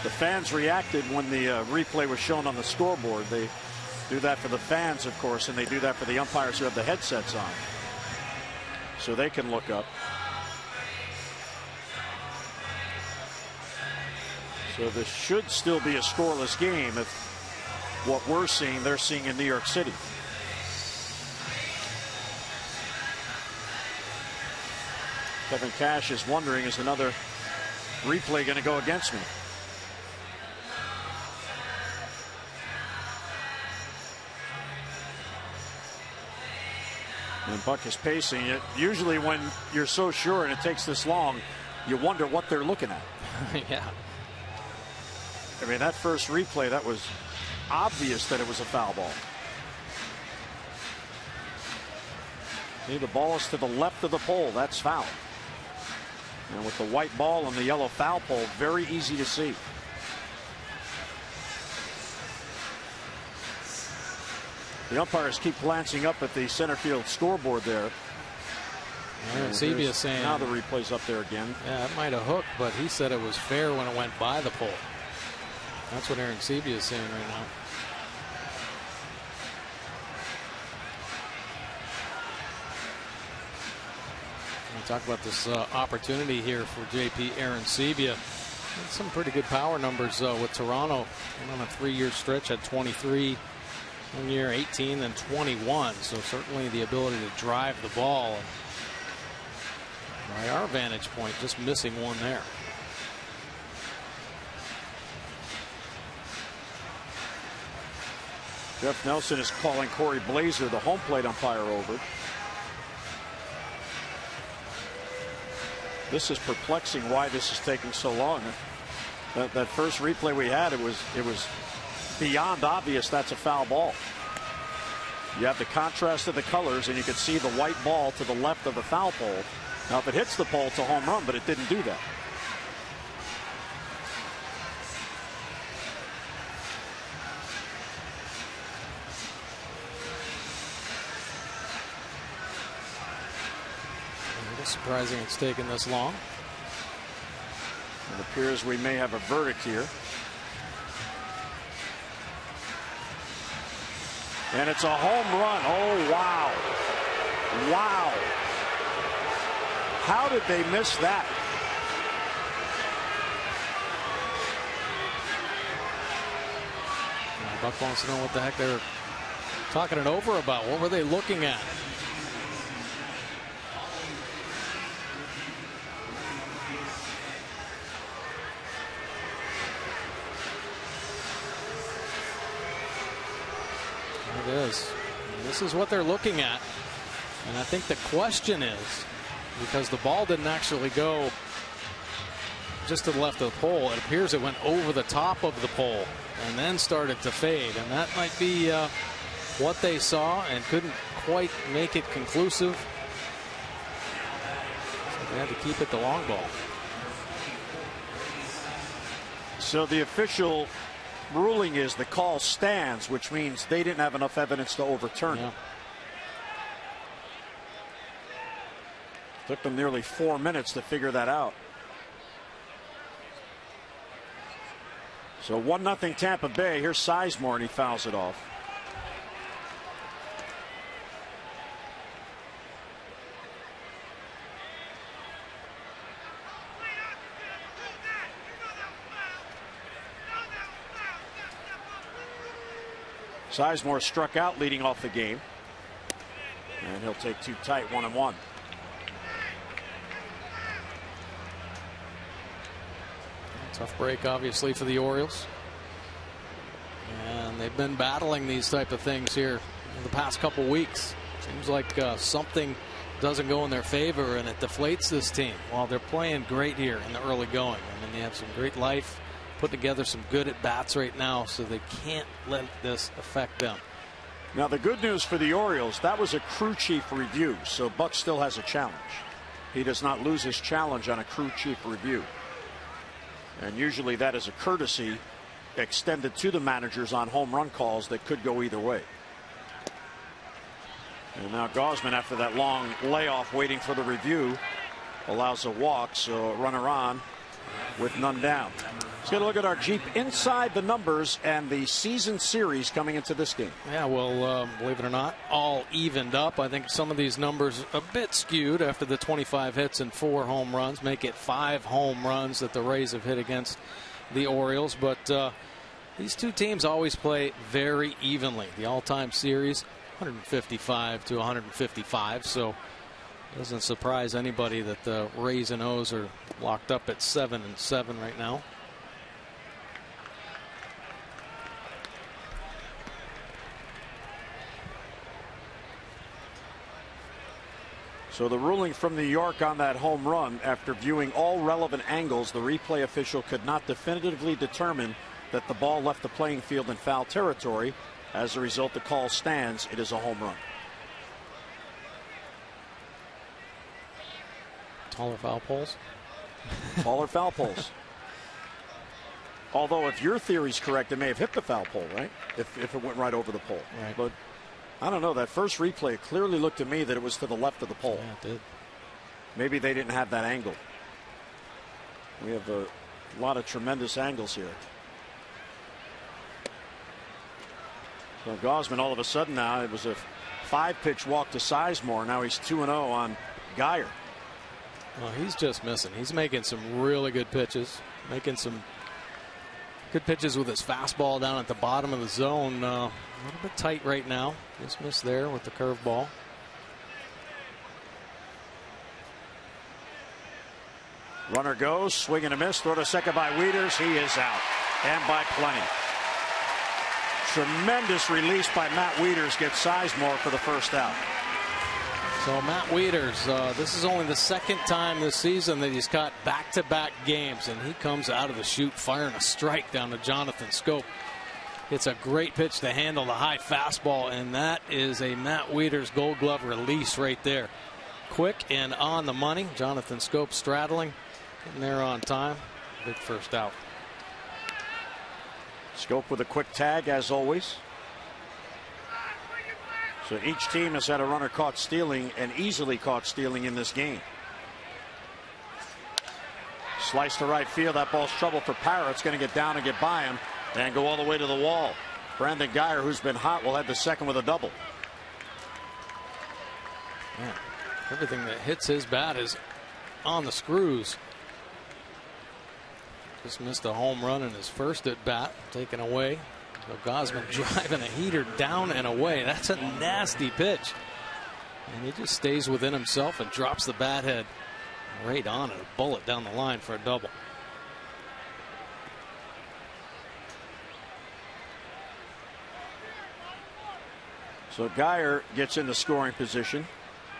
Speaker 1: The fans reacted when the replay was shown on the scoreboard. They do that for the fans, of course, and they do that for the umpires who have the headsets on, so they can look up. So this should still be a scoreless game if what we're seeing, they're seeing in New York City. Kevin Cash is wondering, is another replay going to go against me? And Buck is pacing it. Usually when you're so sure and it takes this long, you wonder what they're looking at.
Speaker 3: Yeah.
Speaker 1: I mean, that first replay, that was obvious that it was a foul ball. See, the ball is to the left of the pole. That's foul. And with the white ball and the yellow foul pole, very easy to see. The umpires keep glancing up at the center field scoreboard there.
Speaker 3: Arencibia saying
Speaker 1: now the replay's up there again.
Speaker 3: Yeah, it might have hooked, but he said it was fair when it went by the pole. That's what Arencibia is saying right now. We'll talk about this opportunity here for J.P. Arencibia. Some pretty good power numbers with Toronto. And on a 3-year stretch, had 23, 1 year 18, then 21. So certainly the ability to drive the ball. By our vantage point, just missing one there.
Speaker 1: Jeff Nelson is calling Corey Blazer, the home plate umpire, over. This is perplexing why this is taking so long. That first replay we had, it was beyond obvious that's a foul ball. You have the contrast of the colors, and you can see the white ball to the left of the foul pole. Now, if it hits the pole, it's a home run, but it didn't do that.
Speaker 3: Surprising it's taken this long.
Speaker 1: It appears we may have a verdict here. And it's a home run. Oh, wow. Wow. How did they miss that?
Speaker 3: Buck wants to know what the heck they're talking it over about. What were they looking at? It is. And this is what they're looking at. And I think the question is, because the ball didn't actually go just to the left of the pole, it appears it went over the top of the pole and then started to fade. And that might be what they saw and couldn't quite make it conclusive. So they had to keep it the long ball.
Speaker 1: So the official ruling is the call stands, which means they didn't have enough evidence to overturn it. Took them nearly 4 minutes to figure that out. So 1-0 Tampa Bay. Here's Sizemore, and he fouls it off. Sizemore struck out leading off the game. And he'll take two tight, 1-1.
Speaker 3: Tough break, obviously, for the Orioles. And they've been battling these type of things here in the past couple weeks. Seems like something doesn't go in their favor, and it deflates this team. Well, they're playing great here in the early going. I mean, they have some great life, put together some good at-bats right now, so they can't let this affect them.
Speaker 1: Now, the good news for the Orioles, that was a crew chief review, so Buck still has a challenge. He does not lose his challenge on a crew chief review. And usually that is a courtesy extended to the managers on home run calls that could go either way. And now Gausman, after that long layoff waiting for the review, allows a walk, so a runner on with none down. Let's get a look at our Jeep inside the numbers and the season series coming into this game.
Speaker 3: Yeah, well, believe it or not, all evened up. I think some of these numbers a bit skewed after the 25 hits and 4 home runs, make it 5 home runs that the Rays have hit against the Orioles. But these two teams always play very evenly. The all-time series, 155 to 155. So it doesn't surprise anybody that the Rays and O's are locked up at 7-7 right now.
Speaker 1: So the ruling from New York on that home run, after viewing all relevant angles, the replay official could not definitively determine that the ball left the playing field in foul territory. As a result, the call stands. It is a home run.
Speaker 3: Taller foul poles.
Speaker 1: Taller foul poles. Although if your theory's correct, it may have hit the foul pole, right? If it went right over the pole.
Speaker 3: Right.
Speaker 1: But I don't know. That first replay clearly looked to me that it was to the left of the pole.
Speaker 3: Yeah, it did.
Speaker 1: Maybe they didn't have that angle. We have a lot of tremendous angles here. So Gausman, all of a sudden now, it was a 5-pitch walk to Sizemore. Now he's 2-0 on Geyer.
Speaker 3: Well, he's just missing. He's making some really good pitches. Making some good pitches with his fastball down at the bottom of the zone. A little bit tight right now. Just missed there with the curveball.
Speaker 1: Runner goes, swing and a miss, throw to second by Wieters. He is out, and by plenty. Tremendous release by Matt Wieters gets Sizemore for the first out.
Speaker 3: So Matt Wieters, this is only the second time this season that he's caught back-to-back games, and he comes out of the chute firing a strike down to Jonathan Schoop. It's a great pitch to handle the high fastball, and that is a Matt Wieters Gold Glove release right there. Quick and on the money. Jonathan Schoop straddling, getting there on time. Big first out.
Speaker 1: Schoop with a quick tag as always. So each team has had a runner caught stealing and easily caught stealing in this game. Slice to right field. That ball's trouble for Parra. It's going to get down and get by him and go all the way to the wall. Brandon Geyer, who's been hot, will head to second with a double.
Speaker 3: Man, everything that hits his bat is on the screws. Just missed a home run in his first at bat, taken away. So Gausman driving a heater down and away. That's a nasty pitch. And he just stays within himself and drops the bat head right on it. A bullet down the line for a double.
Speaker 1: So Geyer gets into scoring position.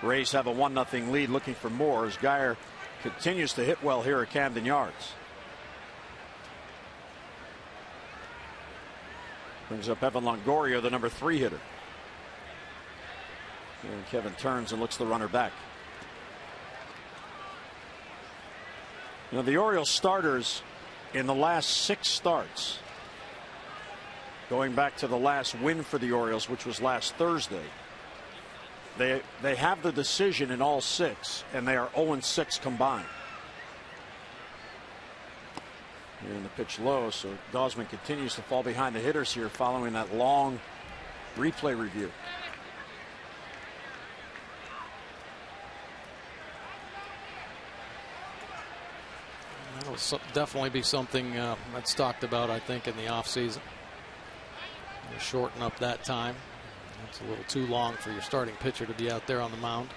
Speaker 1: Rays have a 1-0 lead, looking for more as Geyer continues to hit well here at Camden Yards. Brings up Evan Longoria, the number 3 hitter. And Kevin turns and looks the runner back. You know, the Orioles starters in the last 6 starts, going back to the last win for the Orioles, which was last Thursday, they have the decision in all 6, and they are 0-6 combined. And the pitch low, so Gausman continues to fall behind the hitters here following that long replay review.
Speaker 3: That'll definitely be something that's talked about, I think, in the offseason. Shorten up that time. It's a little too long for your starting pitcher to be out there on the mound.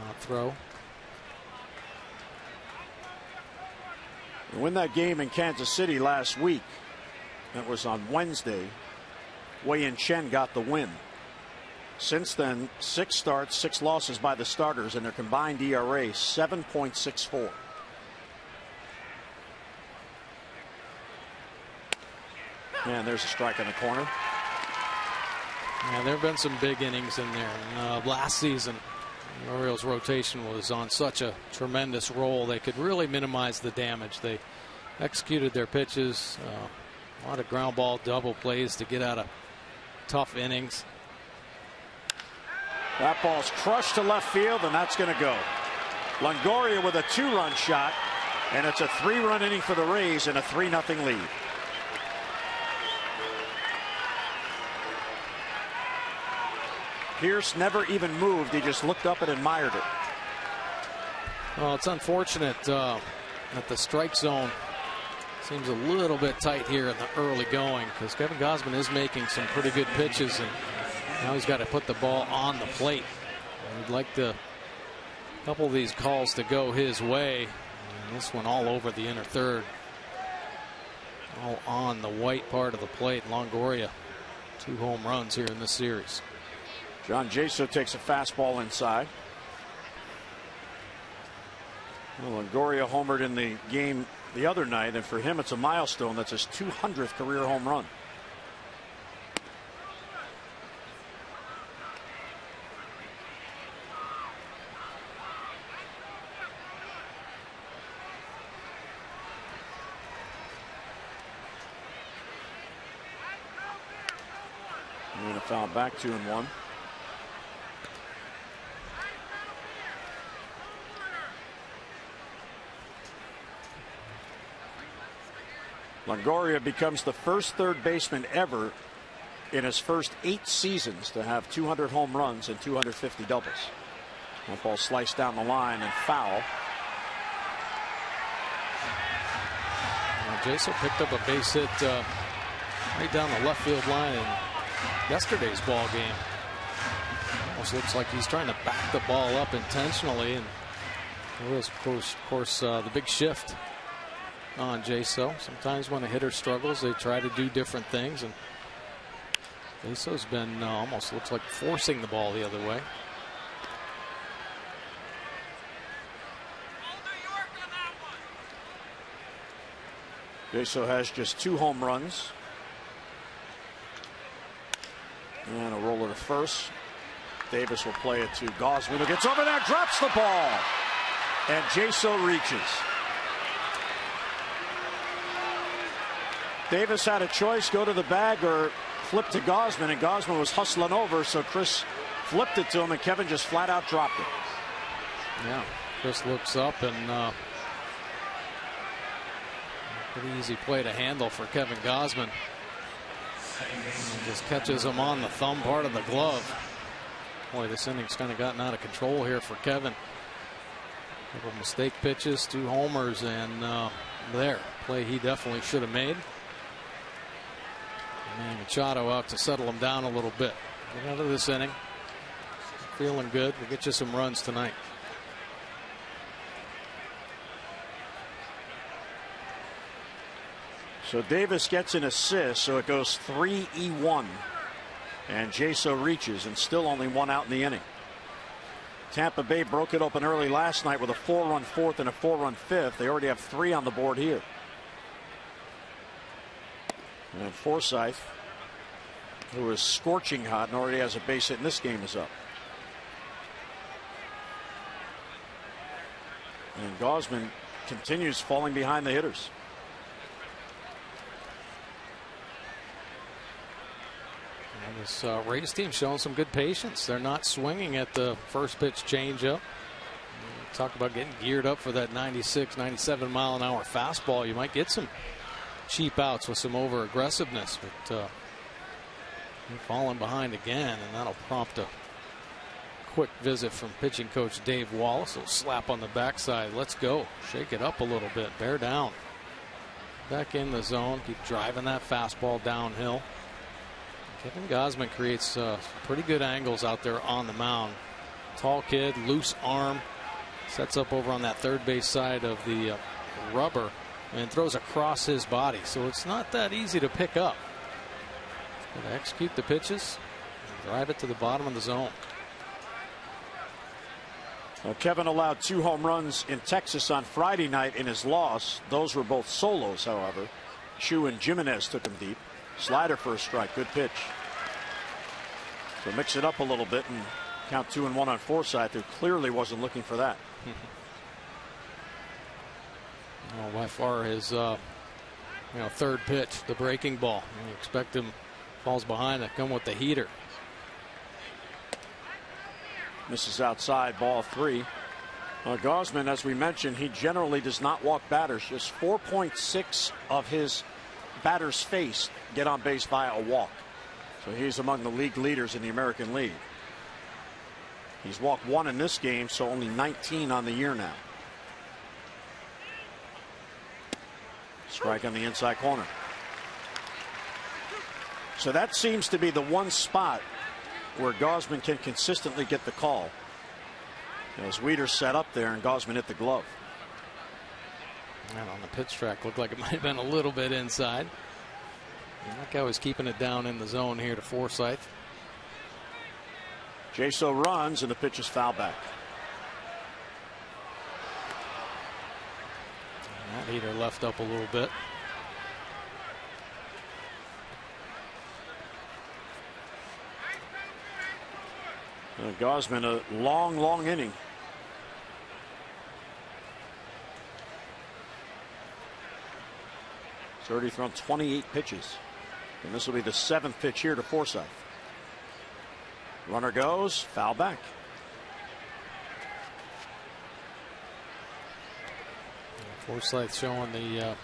Speaker 3: Not throw.
Speaker 1: Win that game in Kansas City last week. That was on Wednesday. Wei-Yin Chen got the win. Since then, 6 starts, 6 losses by the starters, and their combined ERA 7.64. And there's a strike in the corner.
Speaker 3: Yeah, there have been some big innings in there. And, last season, the Orioles rotation was on such a tremendous roll. They could really minimize the damage. They executed their pitches. A lot of ground ball double plays to get out of tough innings.
Speaker 1: That ball's crushed to left field, and that's going to go. Longoria with a 2-run shot, and it's a 3-run inning for the Rays and a 3-0 lead. Pierce never even moved. He just looked up and admired it.
Speaker 3: Well, it's unfortunate that the strike zone seems a little bit tight here in the early going, because Kevin Gausman is making some pretty good pitches, and now he's got to put the ball on the plate. We'd like a couple of these calls to go his way. And this one all over the inner third. All on the white part of the plate. Longoria, 2 home runs here in this series.
Speaker 1: John Jaso takes a fastball inside. Well, Longoria homered in the game the other night, and for him it's a milestone. That's his 200th career home run. And going to foul back 2-1. Longoria becomes the first third baseman ever in his first 8 seasons to have 200 home runs and 250 doubles. That ball sliced down the line and foul.
Speaker 3: Jaso picked up a base hit right down the left field line in yesterday's ball game. Almost looks like he's trying to back the ball up intentionally, and there was, of course, the big shift on Jaso. Sometimes when a hitter struggles, they try to do different things, and Jaso's been almost looks like forcing the ball the other way.
Speaker 1: Jaso has just 2 home runs. And a roller to first. Davis will play it to Gausman, who gets over there, drops the ball, and Jaso reaches. Davis had a choice, go to the bag or flip to Gausman, and Gausman was hustling over, so Chris flipped it to him, and Kevin just flat out dropped it.
Speaker 3: Yeah, Chris looks up, and pretty easy play to handle for Kevin Gausman. And just catches him on the thumb part of the glove. Boy, this inning's kind of gotten out of control here for Kevin. Couple mistake pitches, 2 homers, and there, play he definitely should have made. And Machado out to settle him down a little bit. Get out of this inning. Feeling good. We'll get you some runs tonight.
Speaker 1: So Davis gets an assist, so it goes 3-1 And Jaso reaches, and still only 1 out in the inning. Tampa Bay broke it open early last night with a 4-run fourth and a 4-run fifth. They already have 3 on the board here. And Forsythe, who is scorching hot and already has a base hit in this game, is up. And Gausman continues falling behind the hitters.
Speaker 3: And this Rays team showing some good patience. They're not swinging at the first pitch changeup. Talk about getting geared up for that 96, 97 mile an hour fastball. You might get some cheap outs with some over aggressiveness, but you're falling behind again, and that'll prompt a quick visit from pitching coach Dave Wallace. He'll slap on the backside. Let's go. Shake it up a little bit. Bear down. Back in the zone. Keep driving that fastball downhill. Kevin Gausman creates pretty good angles out there on the mound. Tall kid, loose arm. Sets up over on that third base side of the rubber and throws across his body. So it's not that easy to pick up. Going to execute the pitches and drive it to the bottom of the zone.
Speaker 1: Well, Kevin allowed 2 home runs in Texas on Friday night in his loss. Those were both solos, however. Chu and Jimenez took him deep. Slider for a strike. Good pitch. So mix it up a little bit and count 2-1 on Forsythe, who clearly wasn't looking for that.
Speaker 3: Well, by far his third pitch, the breaking ball. You expect him falls behind to come with the heater.
Speaker 1: Misses outside, ball 3. Gausman, as we mentioned, he generally does not walk batters. Just 4.6 of his batters faced get on base via a walk. So he's among the league leaders in the American League. He's walked 1 in this game, so only 19 on the year now. Strike on the inside corner. So that seems to be the one spot where Gausman can consistently get the call. As Wieters set up there and Gausman hit the glove.
Speaker 3: And on the pitch track, looked like it might have been a little bit inside. And that guy was keeping it down in the zone here to Forsythe.
Speaker 1: Jaso runs and the pitch is foul back.
Speaker 3: And that heater left up a little bit.
Speaker 1: Gausman, a long inning. He's already thrown 28 pitches. And this will be the 7th pitch here to Forsythe. Runner goes, foul back.
Speaker 3: Forsythe showing the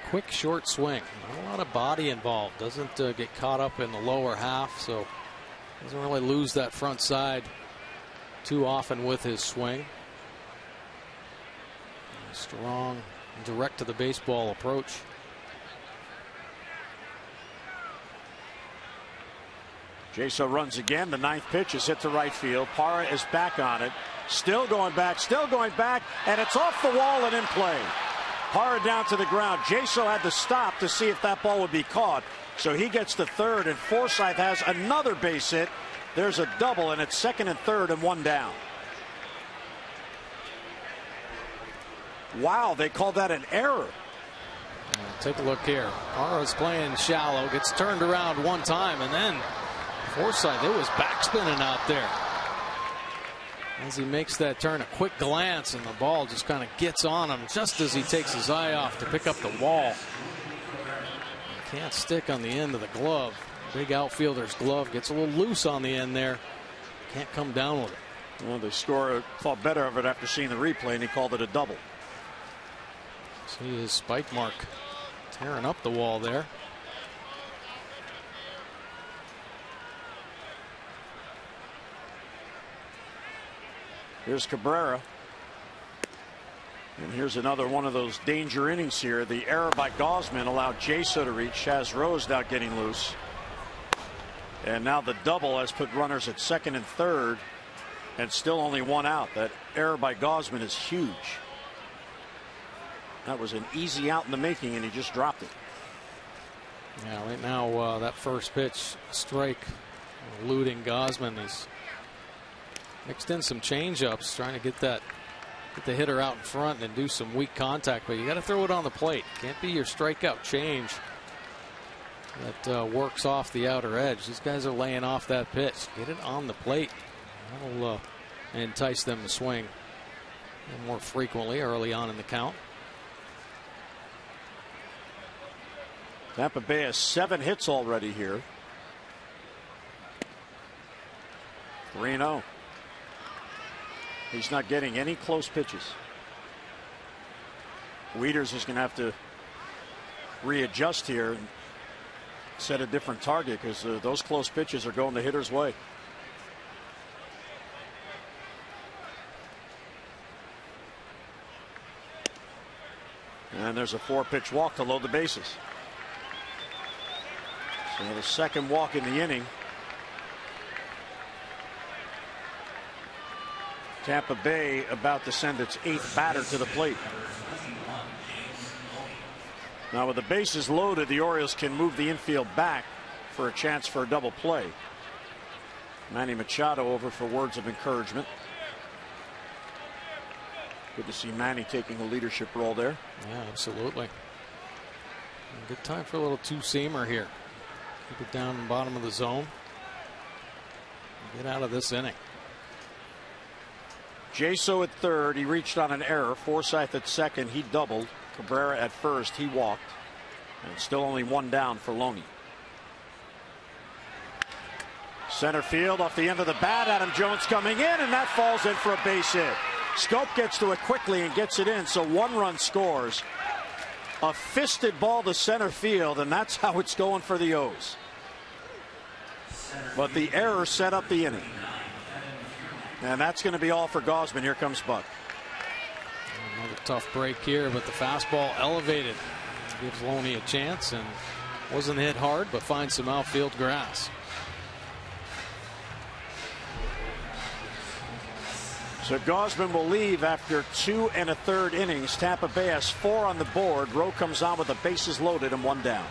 Speaker 3: quick short swing. Not a lot of body involved. Doesn't get caught up in the lower half, so doesn't really lose that front side too often with his swing. Strong, direct to the baseball approach.
Speaker 1: Jaso runs again. The 9th pitch is hit to right field. Parra is back on it. Still going back, and it's off the wall and in play. Parra down to the ground. Jaso had to stop to see if that ball would be caught. So he gets to third, and Forsythe has another base hit. There's a double, and it's 2nd and 3rd and 1 down. Wow, they called that an error.
Speaker 3: Take a look here. Parra's playing shallow, gets turned around one time, and then Forsythe, it was backspinning out there. As he makes that turn, a quick glance, and the ball just kind of gets on him just as he takes his eye off to pick up the wall. Can't stick on the end of the glove. Big outfielder's glove gets a little loose on the end there. Can't come down with it.
Speaker 1: Well, the scorer thought better of it after seeing the replay, and he called it a double.
Speaker 3: See his spike mark tearing up the wall there.
Speaker 1: Here's Cabrera. And here's another one of those danger innings here. The error by Gausman allowed Jaso to reach. Chaz Rose now getting loose. And now the double has put runners at 2nd and 3rd. And still only 1 out. That error by Gausman is huge. That was an easy out in the making, and he just dropped it.
Speaker 3: Yeah, right now that first pitch strike eluding Gausman. He's mixed in some changeups, trying to get the hitter out in front and do some weak contact. But you got to throw it on the plate. Can't be your strikeout change that works off the outer edge. These guys are laying off that pitch. Get it on the plate. That'll entice them to swing more frequently early on in the count.
Speaker 1: Tampa Bay has 7 hits already here. 3-0. He's not getting any close pitches. Wieters is going to have to readjust here and set a different target, because those close pitches are going the hitter's way. And there's a 4-pitch walk to load the bases. So the second walk in the inning. Tampa Bay about to send its 8th batter to the plate. Now with the bases loaded, the Orioles can move the infield back for a chance for a double play. Manny Machado over for words of encouragement. Good to see Manny taking a leadership role there.
Speaker 3: Yeah, absolutely. Good time for a little two-seamer here. Keep it down in the bottom of the zone. Get out of this inning.
Speaker 1: Jaso at third. He reached on an error. Forsythe at second. He doubled. Cabrera at first. He walked. And still only 1 down for Loney. Center field off the end of the bat. Adam Jones coming in, and that falls in for a base hit. Scope gets to it quickly and gets it in. So 1 run scores. A fisted ball to center field, and that's how it's going for the O's. But the error set up the inning. And that's going to be all for Gausman. Here comes Buck.
Speaker 3: Another tough break here, but the fastball elevated. Gives Loney a chance, and wasn't hit hard, but finds some outfield grass.
Speaker 1: So Gausman will leave after 2 1/3 innings. Tampa Bay has 4 on the board. Rowe comes on with the bases loaded and 1 down.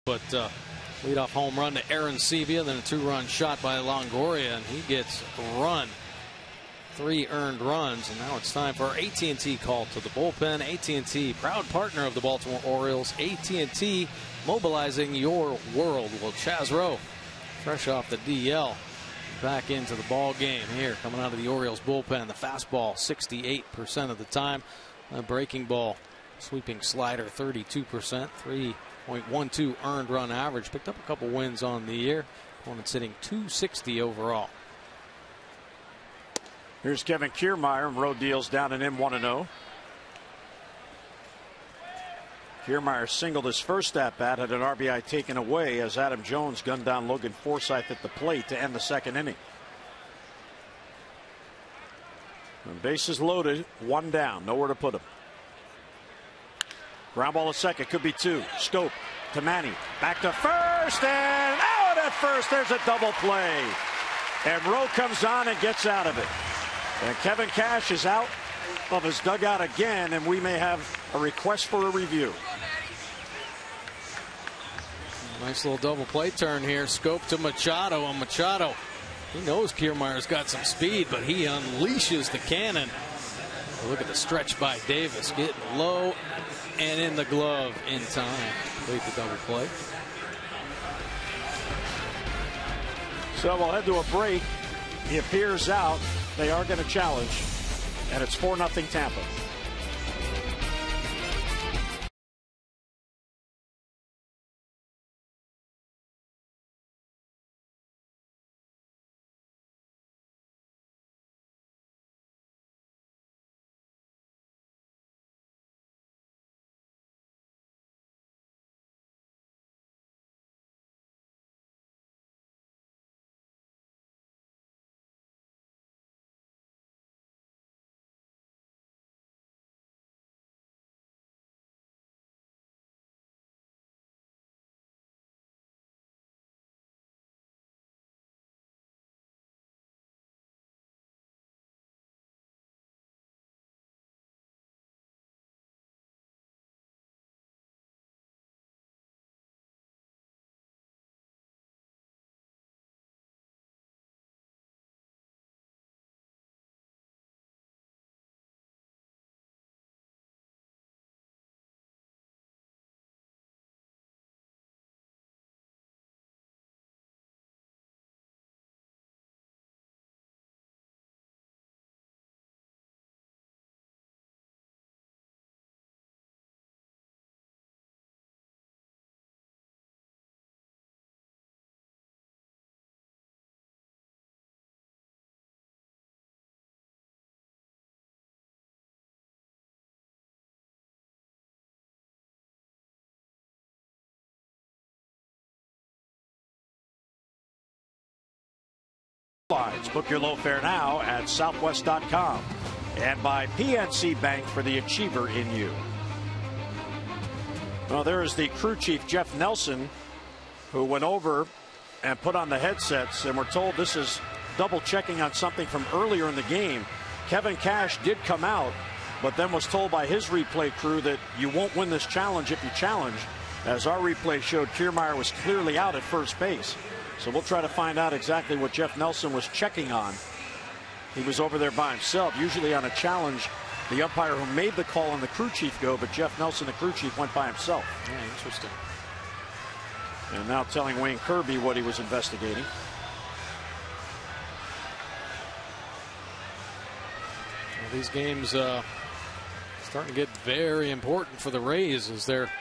Speaker 3: But leadoff home run to Aaron Sevilla, then a 2-run shot by Longoria, and he gets run. 3 earned runs, and now it's time for our AT&T call to the bullpen. AT&T, proud partner of the Baltimore Orioles. AT&T, mobilizing your world. Well, Chaz Rowe, fresh off the DL, back into the ball game here, coming out of the Orioles bullpen. The fastball 68% of the time. A breaking ball, sweeping slider 32%. 3.12 earned run average. Picked up a couple wins on the year. Opponent sitting 260 overall.
Speaker 1: Here's Kevin Kiermaier. Rowe deals down and in 1-0. Kiermaier singled his first at bat, had an RBI taken away as Adam Jones gunned down Logan Forsythe at the plate to end the second inning. And bases loaded, one down, nowhere to put him. Ground ball to second, could be two. Schoop to Manny, back to first, and out at first. There's a double play, and Rowe comes on and gets out of it. And Kevin Cash is out of his dugout again, and we may have a request for a review.
Speaker 3: Nice little double play turn here. Schoop to Machado, and Machado, he knows Kiermaier's got some speed, but he unleashes the cannon. Look at the stretch by Davis, getting low and in the glove in time to complete the double play.
Speaker 1: So we'll head to a break. He appears out. They are going to challenge, and it's 4-0 Tampa. Book your low fare now at southwest.com and by PNC Bank for the achiever in you. Well, there is the crew chief, Jeff Nelson, who went over and put on the headsets, and we're told this is double checking on something from earlier in the game. Kevin Cash did come out, but then was told by his replay crew that you won't win this challenge if you challenge, as our replay showed Kiermaier was clearly out at first base. So we'll try to find out exactly what Jeff Nelson was checking on. He was over there by himself. Usually on a challenge, the umpire who made the call and the crew chief go, but Jeff Nelson, the crew chief, went by himself.
Speaker 3: Yeah, interesting.
Speaker 1: And now telling Wayne Kirby what he was investigating.
Speaker 3: Well, these games starting to get very important for the Rays as they're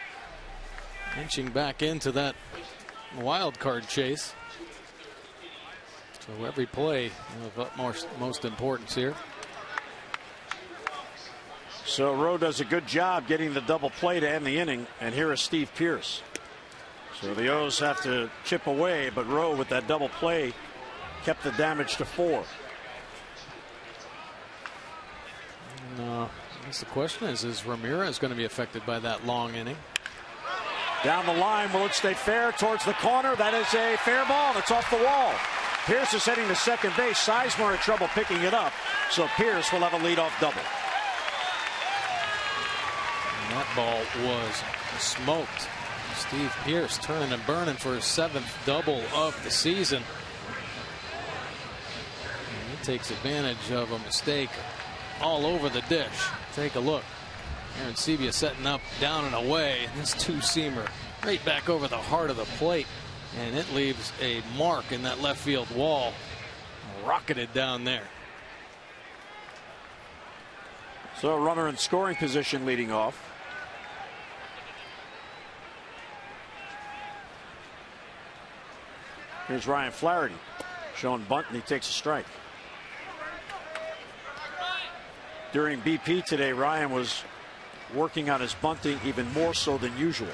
Speaker 3: inching back into that wild card chase. So every play of utmost importance here.
Speaker 1: So Rowe does a good job getting the double play to end the inning, and here is Steve Pearce. So the O's have to chip away, but Rowe with that double play kept the damage to 4.
Speaker 3: And, I guess the question is Ramirez going to be affected by that long inning?
Speaker 1: Down the line, will it stay fair towards the corner? That is a fair ball. It's off the wall. Pearce is heading to second base. Sizemore had trouble picking it up, so Pearce will have a leadoff double.
Speaker 3: And that ball was smoked. Steve Pearce turning and burning for his 7th double of the season. And he takes advantage of a mistake all over the dish. Take a look. Aaron Sebia setting up down and away, and this two-seamer right back over the heart of the plate, and it leaves a mark in that left field wall. Rocketed down there.
Speaker 1: So a runner in scoring position leading off. Here's Ryan Flaherty showing bunt, and he takes a strike. During BP today, Ryan was working on his bunting even more so than usual.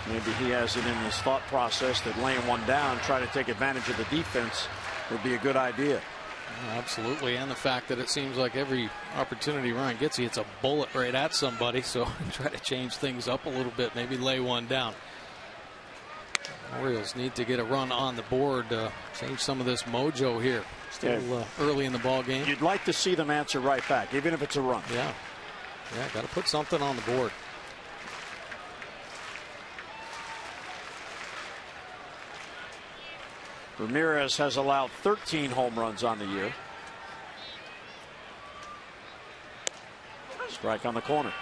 Speaker 1: Maybe he has it in his thought process that laying one down, try to take advantage of the defense would be a good idea.
Speaker 3: Absolutely, and the fact that it seems like every opportunity Ryan gets, he hits a bullet right at somebody, so try to change things up a little bit, maybe lay one down. Orioles need to get a run on the board, change some of this mojo here. Still early in the ball game.
Speaker 1: You'd like to see them answer right back, even if it's a run.
Speaker 3: Yeah, got to put something on the board.
Speaker 1: Ramirez has allowed 13 home runs on the year. Strike on the corner.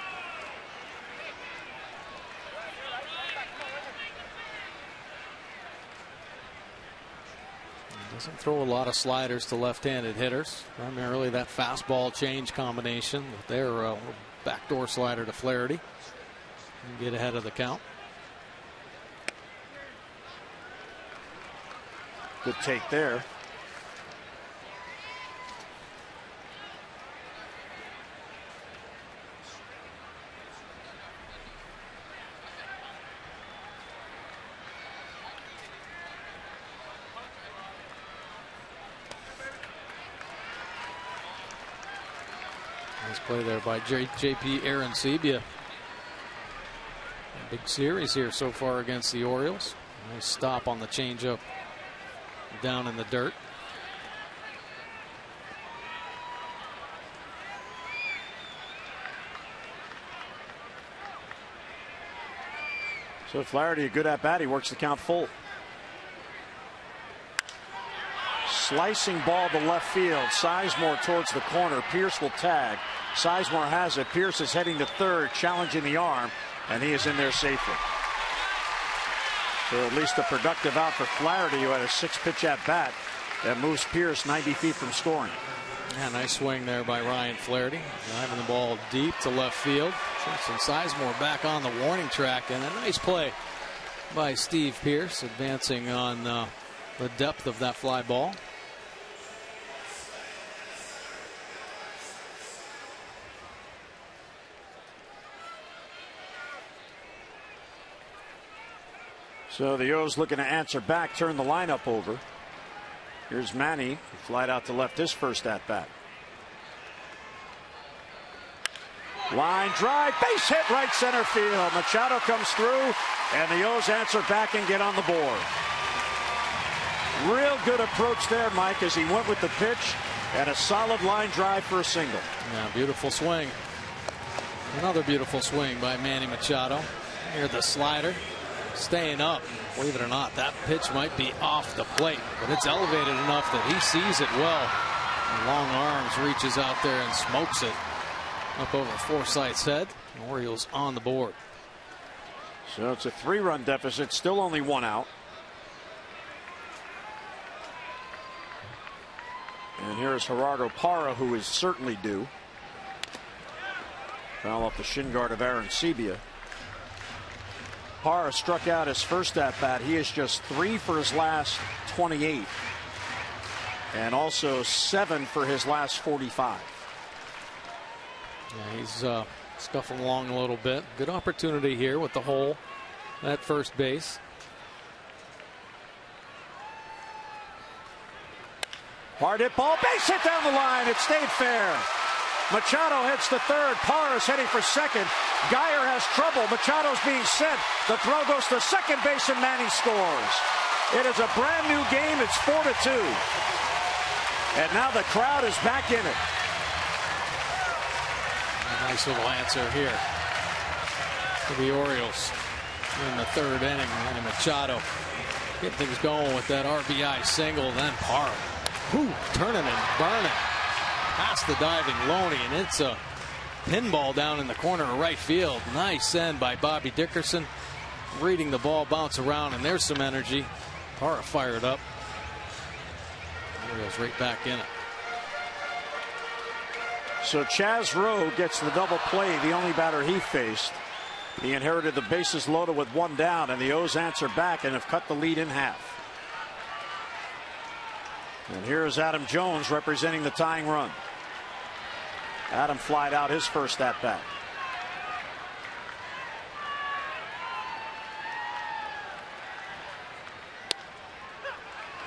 Speaker 3: Doesn't throw a lot of sliders to left-handed hitters. Primarily that fastball change combination with their backdoor slider to Flaherty. And get ahead of the count.
Speaker 1: Good take there.
Speaker 3: Nice play there by JP Arencibia. Big series here so far against the Orioles. Nice stop on the changeup down in the dirt.
Speaker 1: So Flaherty, a good at bat. He works the count full. Slicing ball to left field. Sizemore towards the corner. Pierce will tag. Sizemore has it. Pierce is heading to third, challenging the arm, and he is in there safely. So at least a productive out for Flaherty, who had a 6-pitch at bat that moves Pierce 90 feet from scoring.
Speaker 3: Yeah, nice swing there by Ryan Flaherty. Driving the ball deep to left field. Jason Sizemore back on the warning track, and a nice play by Steve Pierce, advancing on the depth of that fly ball.
Speaker 1: So the O's looking to answer back, turn the lineup over. Here's Manny, who flied out to left his first at bat. Line drive, base hit right center field. Machado comes through, and the O's answer back and get on the board. Real good approach there, Mike, as he went with the pitch and a solid line drive for a single.
Speaker 3: Yeah, beautiful swing. Another beautiful swing by Manny Machado. Here the slider. Staying up. Believe it or not, that pitch might be off the plate, but it's elevated enough that he sees it well. And long arms reaches out there and smokes it up over Forsythe's head. Orioles on the board.
Speaker 1: So it's a 3-run deficit, still only 1 out. And here's Gerardo Parra, who is certainly due. Foul off the shin guard of Arencibia. Parra struck out his first at bat. He is just 3 for his last 28, and also 7 for his last 45.
Speaker 3: Yeah, he's scuffling along a little bit. Good opportunity here with the hole at first base.
Speaker 1: Hard hit ball, base hit down the line. It stayed fair. Machado heads to third. Parra's heading for second. Geyer has trouble. Machado's being sent. The throw goes to second base, and Manny scores. It is a brand new game. It's 4-2. And now the crowd is back in it.
Speaker 3: A nice little answer here for the Orioles in the third inning. Manny Machado get things going with that RBI single. Then Parra, turning and burning past the diving Loney, and it's a pinball down in the corner of right field. Nice send by Bobby Dickerson, reading the ball bounce around, and there's some energy. Parra fired up. Orioles right back in it.
Speaker 1: So Chaz Rowe gets the double play, the only batter he faced. He inherited the bases loaded with 1 down, and the O's answer back and have cut the lead in half. And here's Adam Jones representing the tying run. Adam flied out his first at bat.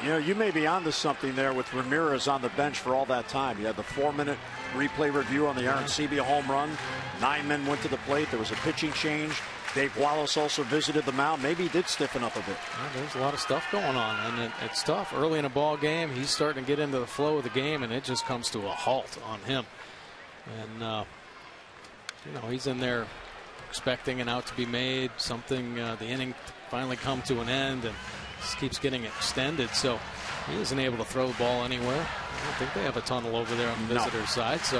Speaker 1: You know, you may be onto something there with Ramirez on the bench for all that time. You had the 4-minute replay review on the Aaron Sebia home run. 9 men went to the plate. There was a pitching change. Dave Wallace also visited the mound. Maybe he did stiffen up a bit.
Speaker 3: Well, there's a lot of stuff going on, and it's tough. Early in a ball game, he's starting to get into the flow of the game, and it just comes to a halt on him. And, you know, he's in there expecting an out to be made, something, the inning finally come to an end, and just keeps getting extended. So he isn't able to throw the ball anywhere. I don't think they have a tunnel over there on the visitor's side. So,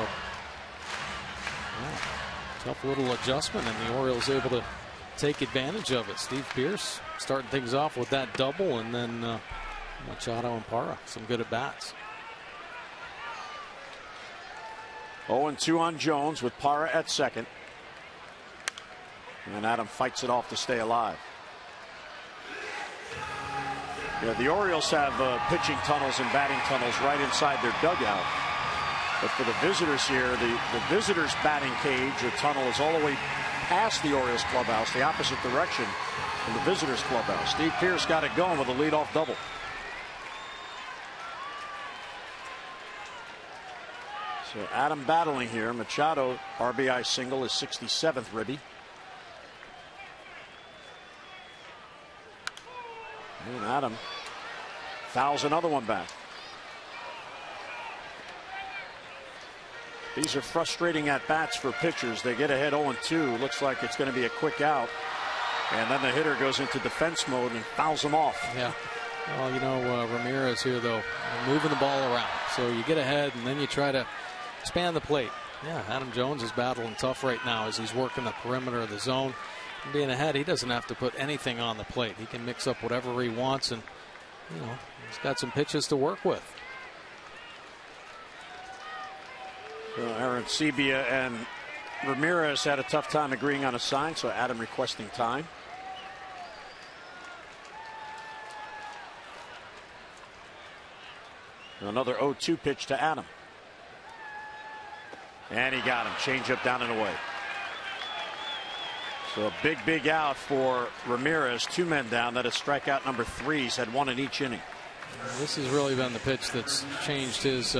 Speaker 3: yeah, tough little adjustment, and the Orioles able to take advantage of it. Steve Pearce starting things off with that double, and then Machado and Parra, some good at bats.
Speaker 1: 0-2 on Jones with Parra at second. And Adam fights it off to stay alive. Yeah, the Orioles have pitching tunnels and batting tunnels right inside their dugout. But for the visitors here, the visitors' batting cage or tunnel is all the way past the Orioles clubhouse, the opposite direction from the visitors' clubhouse. Steve Pearce got it going with a leadoff double. So Adam battling here. Machado, RBI single, his 67th ribby. And Adam fouls another one back. These are frustrating at bats for pitchers. They get ahead 0-2. Looks like it's going to be a quick out. And then the hitter goes into defense mode and fouls them off.
Speaker 3: Yeah. Well, you know, Ramirez here, though, moving the ball around. So you get ahead and then you try to expand the plate. Yeah, Adam Jones is battling tough right now as he's working the perimeter of the zone. And being ahead, he doesn't have to put anything on the plate. He can mix up whatever he wants, and, you know, he's got some pitches to work with.
Speaker 1: Aaron Sebia and Ramirez had a tough time agreeing on a sign, so Adam requesting time. Another 0-2 pitch to Adam. And he got him. Change up down and away. So a big out for Ramirez. 2 men down. That is strikeout number 3. He's had 1 in each inning.
Speaker 3: This has really been the pitch that's changed his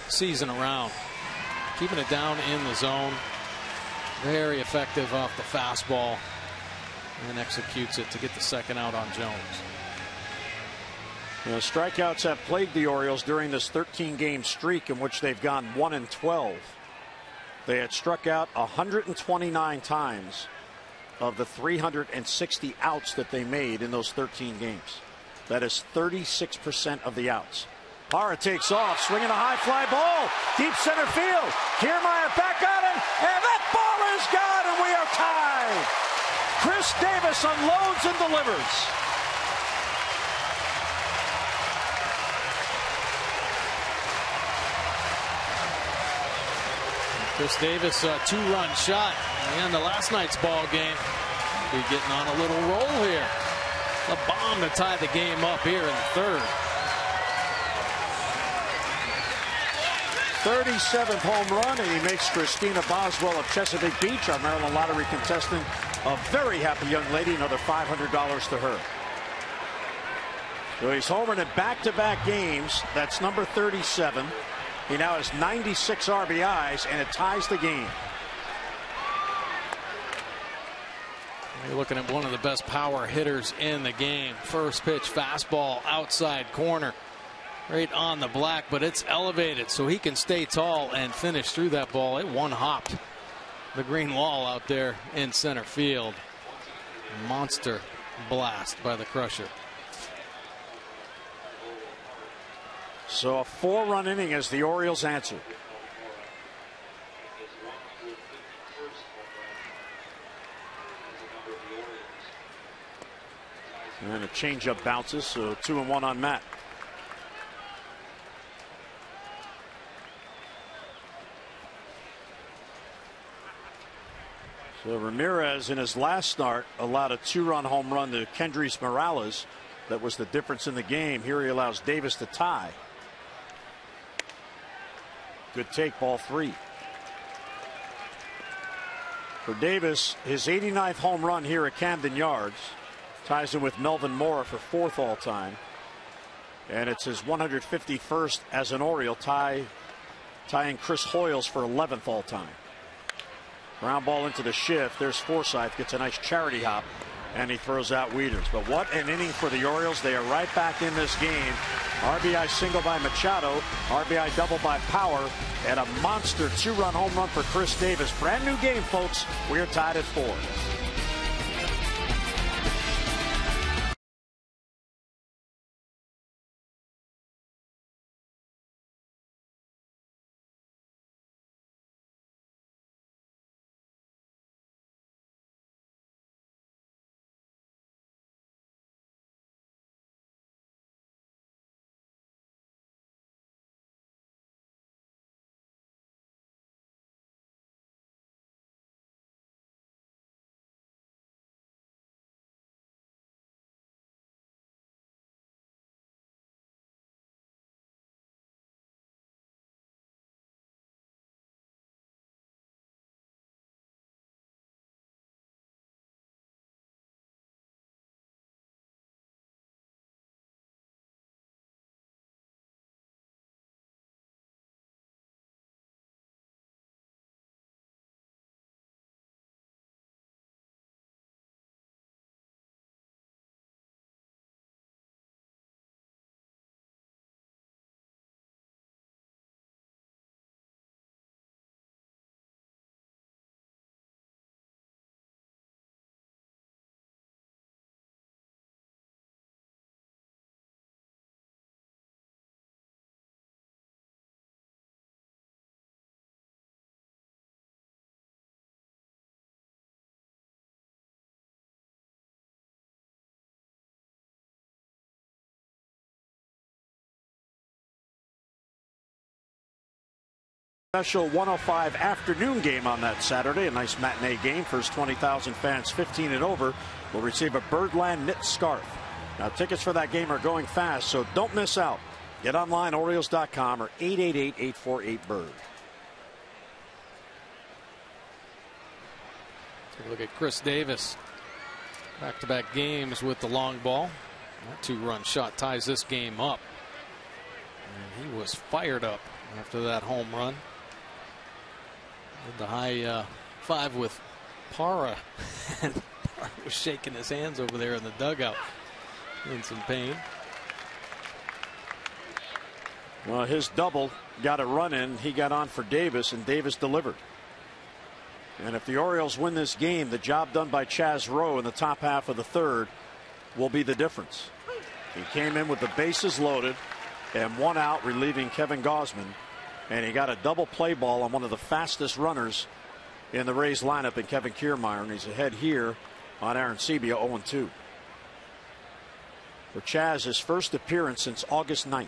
Speaker 3: season around. Keeping it down in the zone. Very effective off the fastball. And executes it to get the second out on Jones.
Speaker 1: You know, strikeouts have plagued the Orioles during this 13-game streak in which they've gone 1-12. They had struck out 129 times of the 360 outs that they made in those 13 games. That is 36% of the outs. Parra takes off, swinging a high fly ball, deep center field. Kiermaier back on him, and that ball is gone, and we are tied. Chris Davis unloads and delivers.
Speaker 3: Chris Davis, a 2-run shot at the end of last night's ball game. Be getting on a little roll here. A bomb to tie the game up here in the third.
Speaker 1: 37th home run, and he makes Christina Boswell of Chesapeake Beach, our Maryland Lottery contestant, a very happy young lady. Another $500 to her. So he's homered in back-to-back games. That's number 37. He now has 96 RBIs, and it ties the game.
Speaker 3: You're looking at one of the best power hitters in the game. First pitch, fastball, outside corner. Right on the black, but it's elevated so he can stay tall and finish through that ball. It one-hopped the green wall out there in center field. Monster blast by the Crusher.
Speaker 1: So a 4-run inning as the Orioles answer. And a changeup bounces, so 2-1 on Matt. So Ramirez in his last start allowed a 2-run home run to Kendrys Morales. That was the difference in the game. Here he allows Davis to tie. Good take, ball 3. For Davis, his 89th home run here at Camden Yards ties him with Melvin Mora for 4th all time. And it's his 151st as an Oriole, tying Chris Hoyles for 11th all time. Ground ball into the shift. There's Forsythe, gets a nice charity hop, and he throws out Wieters. But what an inning for the Orioles. They are right back in this game. RBI single by Machado, RBI double by Power, and a monster 2-run home run for Chris Davis. Brand new game, folks. We're tied at 4. Special 105 afternoon game on that Saturday. A nice matinee game. First 20,000 fans 15 and over will receive a Birdland knit scarf. Now tickets for that game are going fast, so don't miss out. Get online, Orioles.com or 888-848-BIRD.
Speaker 3: Take a look at Chris Davis. Back-to-back games with the long ball. That 2-run shot ties this game up. And he was fired up after that home run. Did the high 5 with Parra. And Parra was shaking his hands over there in the dugout in some pain.
Speaker 1: Well, his double got a run in. He got on for Davis, and Davis delivered. And if the Orioles win this game, the job done by Chaz Rowe in the top half of the third will be the difference. He came in with the bases loaded and 1 out, relieving Kevin Gausman. And he got a double play ball on one of the fastest runners in the Rays lineup in Kevin Kiermaier. And he's ahead here on Aaron Sebia, 0-2. For Chaz, his first appearance since August 9th.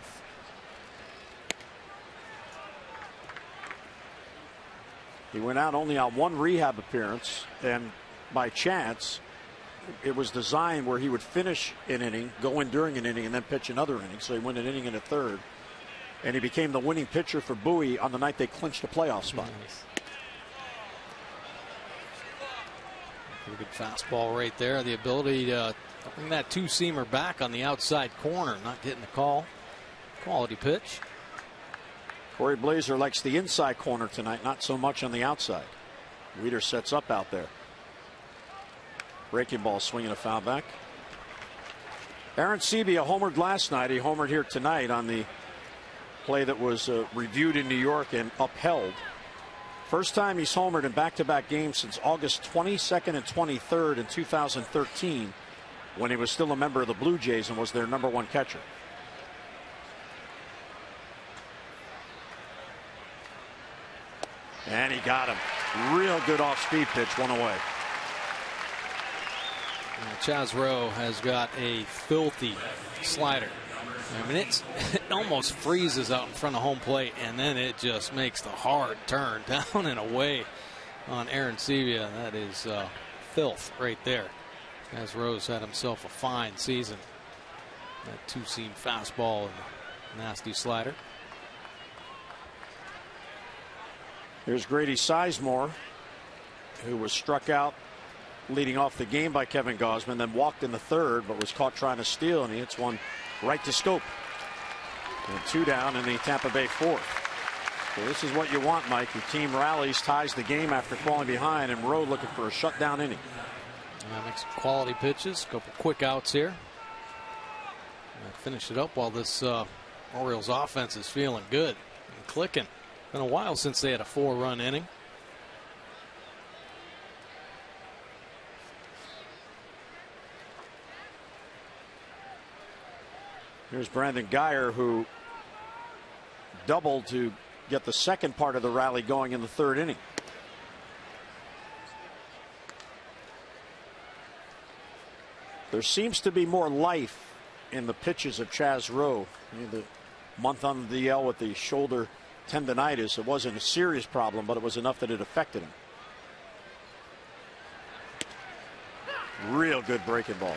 Speaker 1: He went out only on 1 rehab appearance, and by chance, it was designed where he would finish an inning, go in during an inning, and then pitch another inning. So he went an inning and a third. And he became the winning pitcher for Bowie on the night they clinched a playoff spot.
Speaker 3: Nice. Pretty good fastball right there. The ability to bring that 2-seamer back on the outside corner, not getting the call. Quality pitch.
Speaker 1: Corey Blazer likes the inside corner tonight, not so much on the outside. Wieters sets up out there. Breaking ball, swinging a foul back. Aaron Sebia homered last night. He homered here tonight on the play that was reviewed in New York and upheld. First time he's homered in back-to-back games since August 22nd and 23rd in 2013, when he was still a member of the Blue Jays and was their #1 catcher. And he got him. Real good off-speed pitch, 1 away.
Speaker 3: Chaz Rowe has got a filthy slider. I mean, it almost freezes out in front of home plate, and then it just makes the hard turn down and away on Aaron Sebia. That is filth right there. Chaz Rowe's had himself a fine season. That 2-seam fastball and a nasty slider.
Speaker 1: Here's Grady Sizemore. who was struck out leading off the game by Kevin Gausman, then walked in the third, but was caught trying to steal, and he hits one right to Schoop. And 2 down in the Tampa Bay fourth. So this is what you want, Mike. Your team rallies, ties the game after falling behind, and Rowe looking for a shutdown inning.
Speaker 3: Makes quality pitches, a couple quick outs here. Finish it up while this Orioles offense is feeling good and clicking. Been a while since they had a 4-run inning.
Speaker 1: Here's Brandon Guyer, who doubled to get the second part of the rally going in the third inning. There seems to be more life in the pitches of Chaz Rowe. The month on the DL with the shoulder tendonitis. It wasn't a serious problem, but it was enough that it affected him. Real good breaking ball.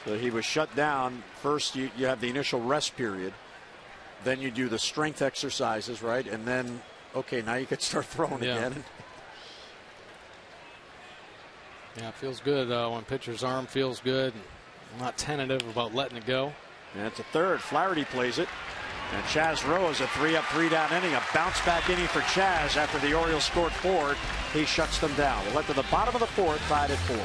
Speaker 1: So he was shut down. First, you have the initial rest period. Then you do the strength exercises, right? And then, okay, now you could start throwing again.
Speaker 3: Yeah, it feels good when pitcher's arm feels good. Not tentative about letting it go.
Speaker 1: And it's a third. Flaherty plays it. And Chaz Rowe is a 3-up, 3-down inning. A bounce back inning for Chaz after the Orioles scored 4. He shuts them down. We'll head to the bottom of the fourth, tied at 4.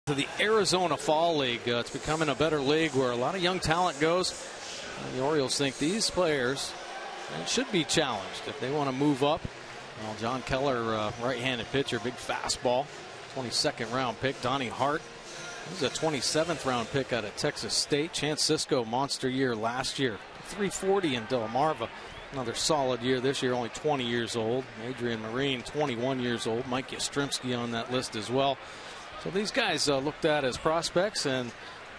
Speaker 3: To the Arizona Fall League. It's becoming a better league where a lot of young talent goes. And the Orioles think these players should be challenged if they want to move up. Well, John Keller, right-handed pitcher, big fastball. 22nd round pick. Donnie Hart. This is a 27th round pick out of Texas State. Chance Cisco, monster year last year. 340 in Delmarva. Another solid year this year, only 20 years old. Adrian Marine, 21 years old. Mike Yastrzemski on that list as well. So these guys looked at as prospects and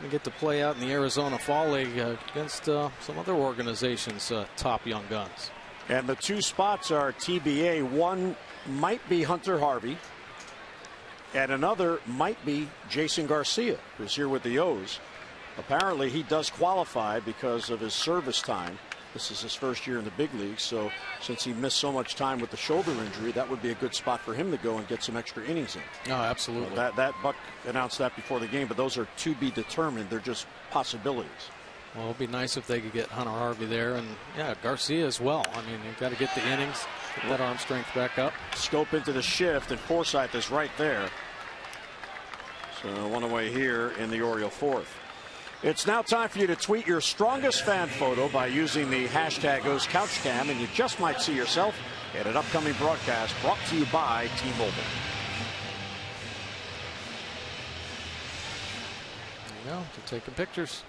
Speaker 3: get to play out in the Arizona Fall League against some other organizations' top young guns.
Speaker 1: And the 2 spots are TBA. One might be Hunter Harvey, and another might be Jason Garcia, who's here with the O's. Apparently, he does qualify because of his service time. This is his first year in the big leagues, so since he missed so much time with the shoulder injury, that would be a good spot for him to go and get some extra innings in.
Speaker 3: Oh, absolutely.
Speaker 1: That Buck announced that before the game, but those are to be determined. They're just possibilities.
Speaker 3: Well, it'd be nice if they could get Hunter Harvey there, and yeah, Garcia as well. I mean, you've got to get the innings, get that arm strength back up.
Speaker 1: Scope into the shift, and Forsythe is right there. So one away here in the Oriole fourth. It's now time for you to tweet your strongest fan photo by using the hashtag OzCouchCam, and you just might see yourself in an upcoming broadcast brought to you by T-Mobile.
Speaker 3: There you go, to taking pictures.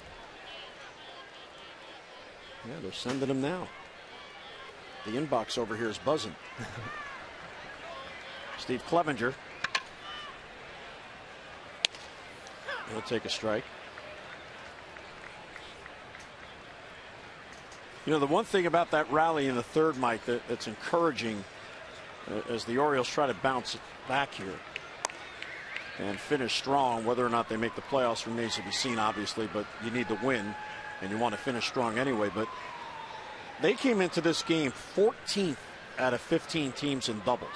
Speaker 1: Yeah, they're sending them now. The inbox over here is buzzing. Steve Clevenger. He'll take a strike. You know, the one thing about that rally in the third, Mike, that's encouraging as the Orioles try to bounce back here and finish strong. Whether or not they make the playoffs remains to be seen, obviously, but you need to win and you want to finish strong anyway. But they came into this game 14th out of 15 teams in doubles.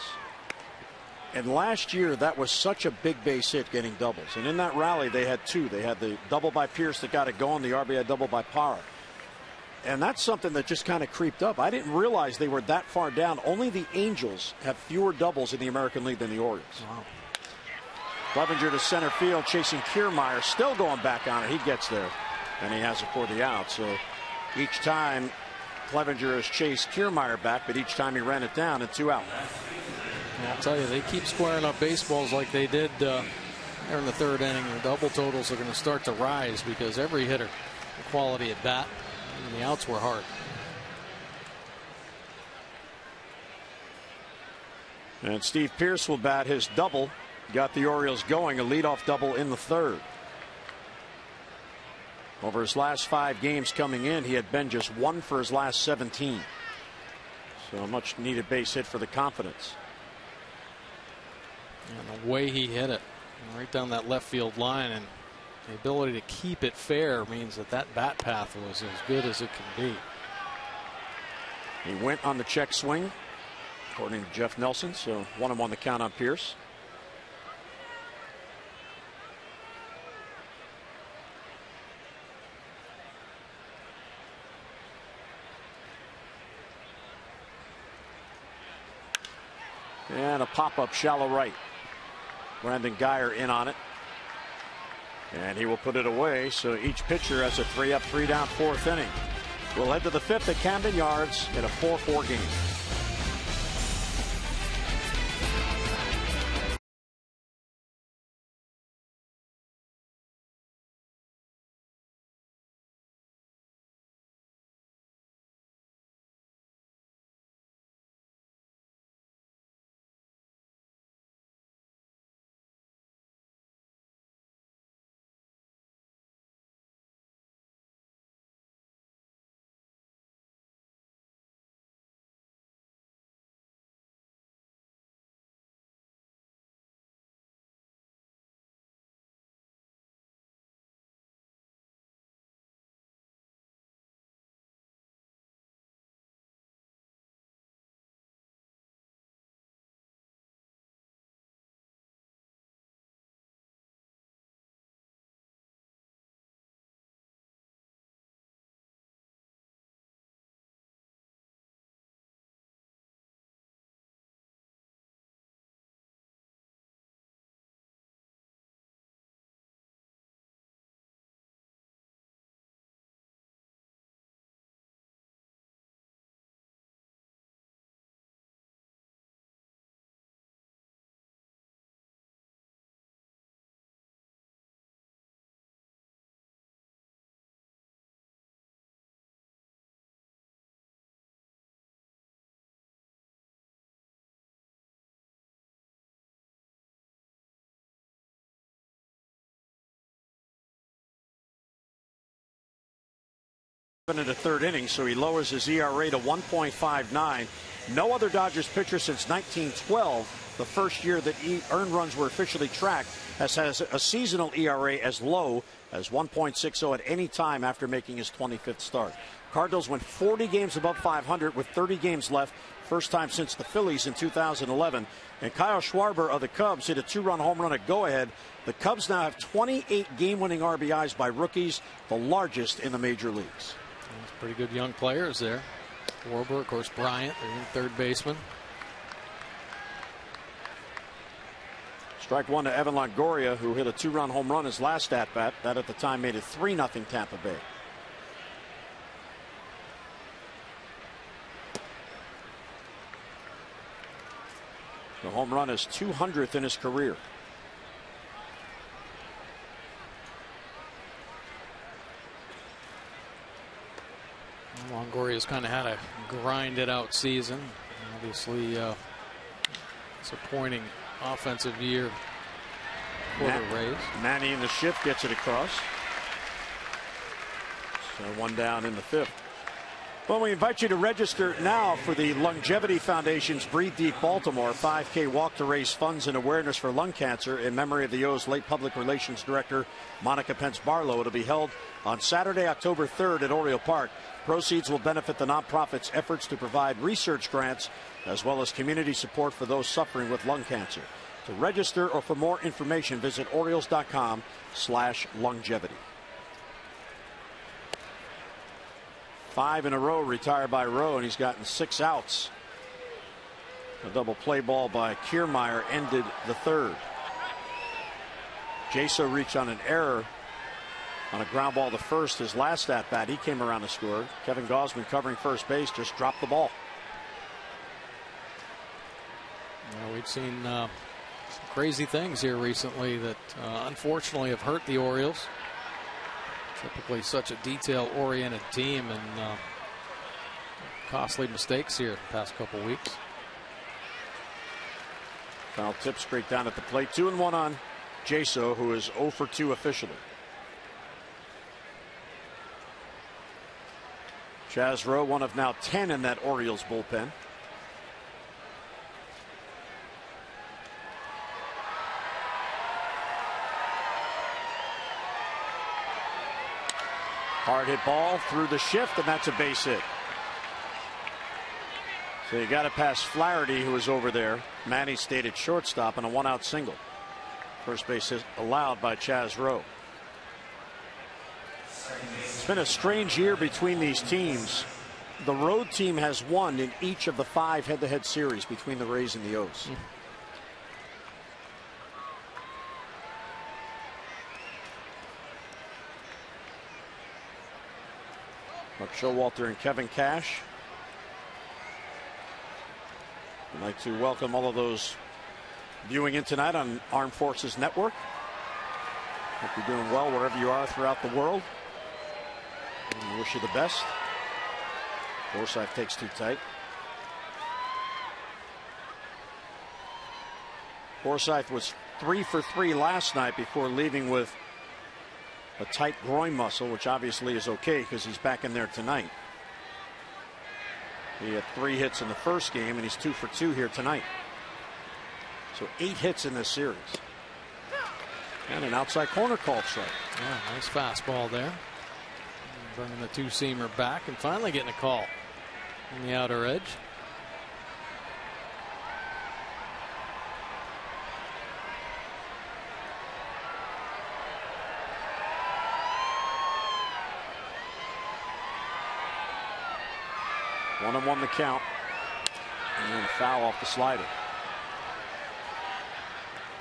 Speaker 1: And last year, that was such a big base hit, getting doubles. And in that rally, they had two. They had the double by Pierce that got it going, the RBI double by Parra. And that's something that just kind of creeped up. I didn't realize they were that far down. Only the Angels have fewer doubles in the American League than the Orioles. Wow. Clevenger to center field, chasing Kiermaier, still going back on it. He gets there, and he has it for the out. So each time Clevenger has chased Kiermaier back, but each time he ran it down and 2 out.
Speaker 3: I'll tell you, they keep squaring up baseballs like they did there in the third inning. The double totals are going to start to rise because every hitter, quality at bat, and the outs were hard.
Speaker 1: And Steve Pearce will bat his double. Got the Orioles going, a leadoff double in the third. Over his last 5 games coming in, he had been just 1 for his last 17. So a much needed base hit for the confidence.
Speaker 3: And the way he hit it, right down that left field line, and the ability to keep it fair means that that bat path was as good as it can be.
Speaker 1: He went on the check swing, according to Jeff Nelson, so 1-1 the count on Pearce. And a pop-up shallow right. Brandon Guyer in on it. And he will put it away. So each pitcher has a 3-up, 3-down, 4th inning. We'll head to the 5th at Camden Yards in a 4-4 game. Into third inning, so he lowers his ERA to 1.59. No other Dodgers pitcher since 1912, the first year that earned runs were officially tracked, has a seasonal ERA as low as 1.60 at any time after making his 25th start. Cardinals went 40 games above 500 with 30 games left, first time since the Phillies in 2011. And Kyle Schwarber of the Cubs hit a 2-run home run at go-ahead. The Cubs now have 28 game-winning RBIs by rookies, the largest in the major leagues.
Speaker 3: Pretty good young players there. Schwarber, of course, Bryant, the third baseman.
Speaker 1: Strike one to Evan Longoria, who hit a 2-run home run his last at-bat. That at the time made it 3-0 Tampa Bay. The home run is 200th in his career.
Speaker 3: Longoria's kind of had a grinded out season. Obviously, disappointing offensive year for the Rays.
Speaker 1: Manny in the shift gets it across. So one down in the 5th. Well, we invite you to register now for the Longevity Foundation's Breathe Deep Baltimore 5K walk to raise funds and awareness for lung cancer in memory of the O's late public relations director, Monica Pence Barlow. It'll be held on Saturday, October 3rd at Oriole Park. Proceeds will benefit the nonprofit's efforts to provide research grants as well as community support for those suffering with lung cancer. To register or for more information, visit Orioles.com/longevity. 5 in a row retired by Rowe, and he's gotten 6 outs. A double play ball by Kiermaier ended the 3rd. Jaso reached on an error on a ground ball to first his last at bat. He came around and scored. Kevin Gausman covering first base just dropped the ball.
Speaker 3: Well, we've seen some crazy things here recently that unfortunately have hurt the Orioles. Typically such a detail-oriented team, and costly mistakes here the past couple weeks.
Speaker 1: Foul tip straight down at the plate. 2-1 on Jaso, who is 0 for 2 officially. Chaz Rowe, one of now 10 in that Orioles bullpen. Hard hit ball through the shift, and that's a base hit. So you got to pass Flaherty, who was over there. Manny stayed at shortstop on a 1-out single. First base hit allowed by Chaz Rowe. It's been a strange year between these teams. The road team has won in each of the 5 head-to-head series between the Rays and the O's. Mark Showalter and Kevin Cash. I'd like to welcome all of those viewing in tonight on Armed Forces Network. Hope you're doing well wherever you are throughout the world. And wish you the best. Forsythe takes too tight. Forsythe was 3 for 3 last night before leaving with a tight groin muscle, which obviously is okay because he's back in there tonight. He had 3 hits in the first game, and he's 2 for 2 here tonight. So 8 hits in this series. And an outside corner called strike.
Speaker 3: Yeah, nice fastball there. Bringing the 2-seamer back and finally getting a call on the outer edge.
Speaker 1: One and one the count. And then a foul off the slider.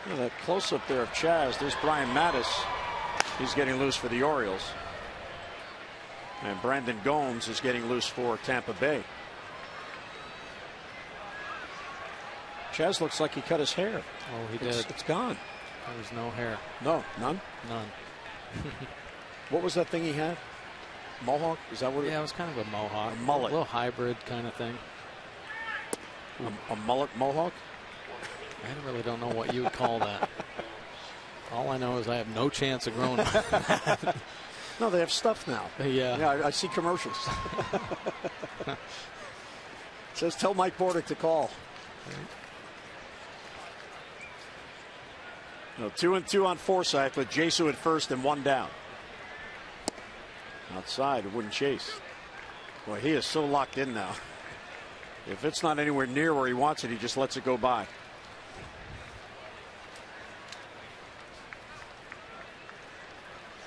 Speaker 1: Look at that close up there of Chaz. There's Brian Mattis. He's getting loose for the Orioles. And Brandon Gomes is getting loose for Tampa Bay. Chaz looks like he cut his hair.
Speaker 3: Oh, he did.
Speaker 1: It's gone.
Speaker 3: There was no hair.
Speaker 1: No, none?
Speaker 3: None.
Speaker 1: What was that thing he had? Mohawk? Is that what?
Speaker 3: Yeah, it was kind of a mohawk.
Speaker 1: A mullet.
Speaker 3: A little hybrid kind of thing.
Speaker 1: A mullet mohawk?
Speaker 3: I really don't know what you would call that. All I know is I have no chance of growing up.
Speaker 1: No, they have stuff now.
Speaker 3: Yeah,
Speaker 1: I see commercials. It says tell Mike Bordick to call. No, 2-2 on Forsythe with Jaso at first and 1 down. Outside, it wouldn't chase. Boy, he is so locked in now. If it's not anywhere near where he wants it, he just lets it go by.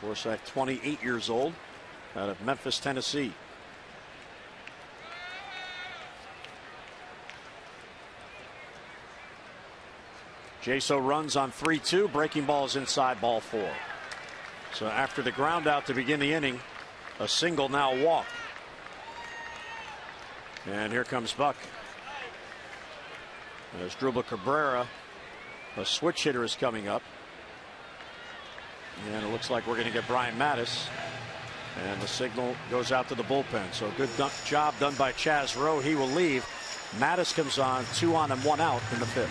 Speaker 1: Forsythe, 28 years old, out of Memphis, Tennessee. Jaso runs on 3-2. Breaking ball is inside, ball 4. So after the ground out to begin the inning, a single, now a walk. And here comes Buck. There's Drupal Cabrera. A switch hitter is coming up. And it looks like we're going to get Brian Mattis. And the signal goes out to the bullpen. So good job done by Chaz Rowe. He will leave. Mattis comes on, 2 on and 1 out in the 5th.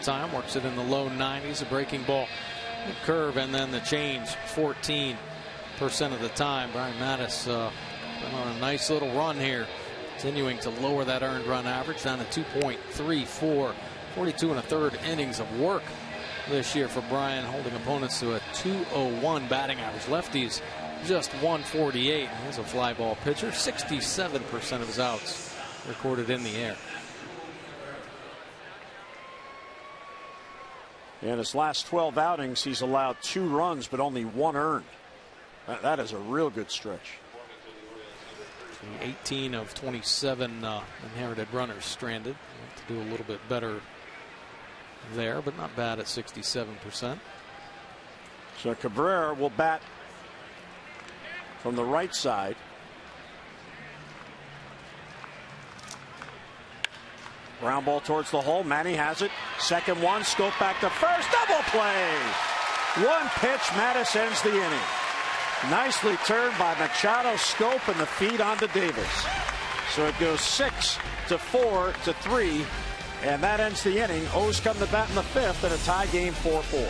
Speaker 3: time. Works it in the low 90s. A breaking ball, the curve, and then the change 14% of the time. Brian Matusz been on a nice little run here, continuing to lower that earned run average down to 2.34. 42 1/3 innings of work this year for Brian, holding opponents to a 201 batting average. Lefties just 148. He's a fly ball pitcher. 67% of his outs recorded in the air.
Speaker 1: In his last 12 outings, he's allowed 2 runs, but only 1 earned. That is a real good stretch.
Speaker 3: 18 of 27 inherited runners stranded. Have to do a little bit better there, but not bad at 67%.
Speaker 1: So Cabrera will bat from the right side. Ground ball towards the hole. Manny has it. Second one. Schoop back to first. Double play. 1 pitch. Matusz ends the inning. Nicely turned by Machado, Schoop, and the feed onto Davis. So it goes 6-4-3, and that ends the inning. O's come to bat in the 5th in a tie game 4-4.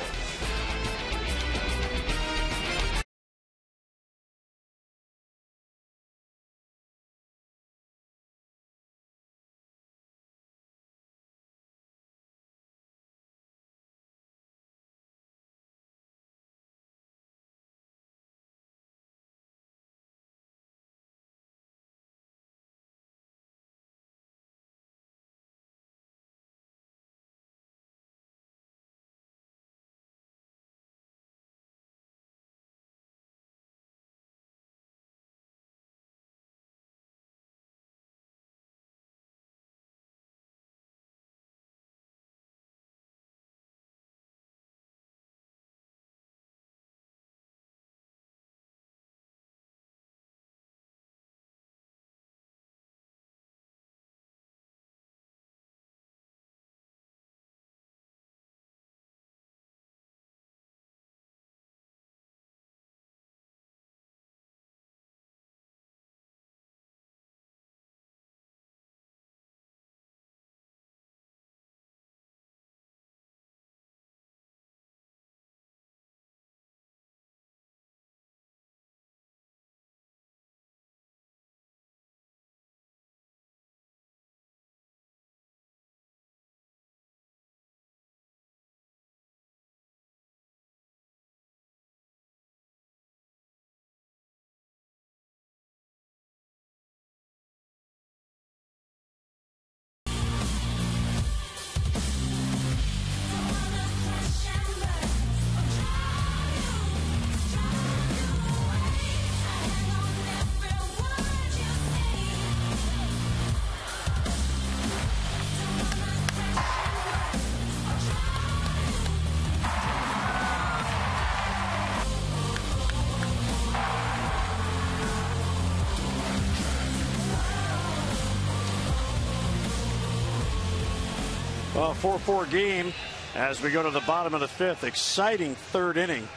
Speaker 1: Well, 4-4 game as we go to the bottom of the 5th. Exciting 3rd inning.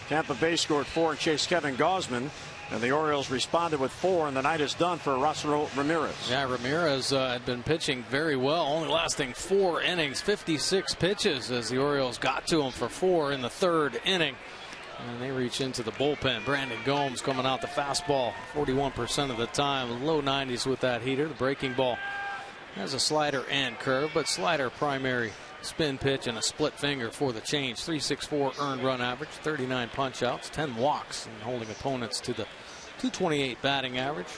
Speaker 1: Tampa Bay scored 4 and chased Kevin Gausman, and the Orioles responded with 4, and the night is done for Rossero Ramirez.
Speaker 3: Yeah, Ramirez had been pitching very well, only lasting 4 innings, 56 pitches as the Orioles got to him for 4 in the 3rd inning. And they reach into the bullpen. Brandon Gomes coming out the fastball 41% of the time, low 90s with that heater. The breaking ball has a slider and curve, but slider primary spin pitch and a split finger for the change. 3.64 earned run average, 39 punch outs, 10 walks, and holding opponents to the 228 batting average.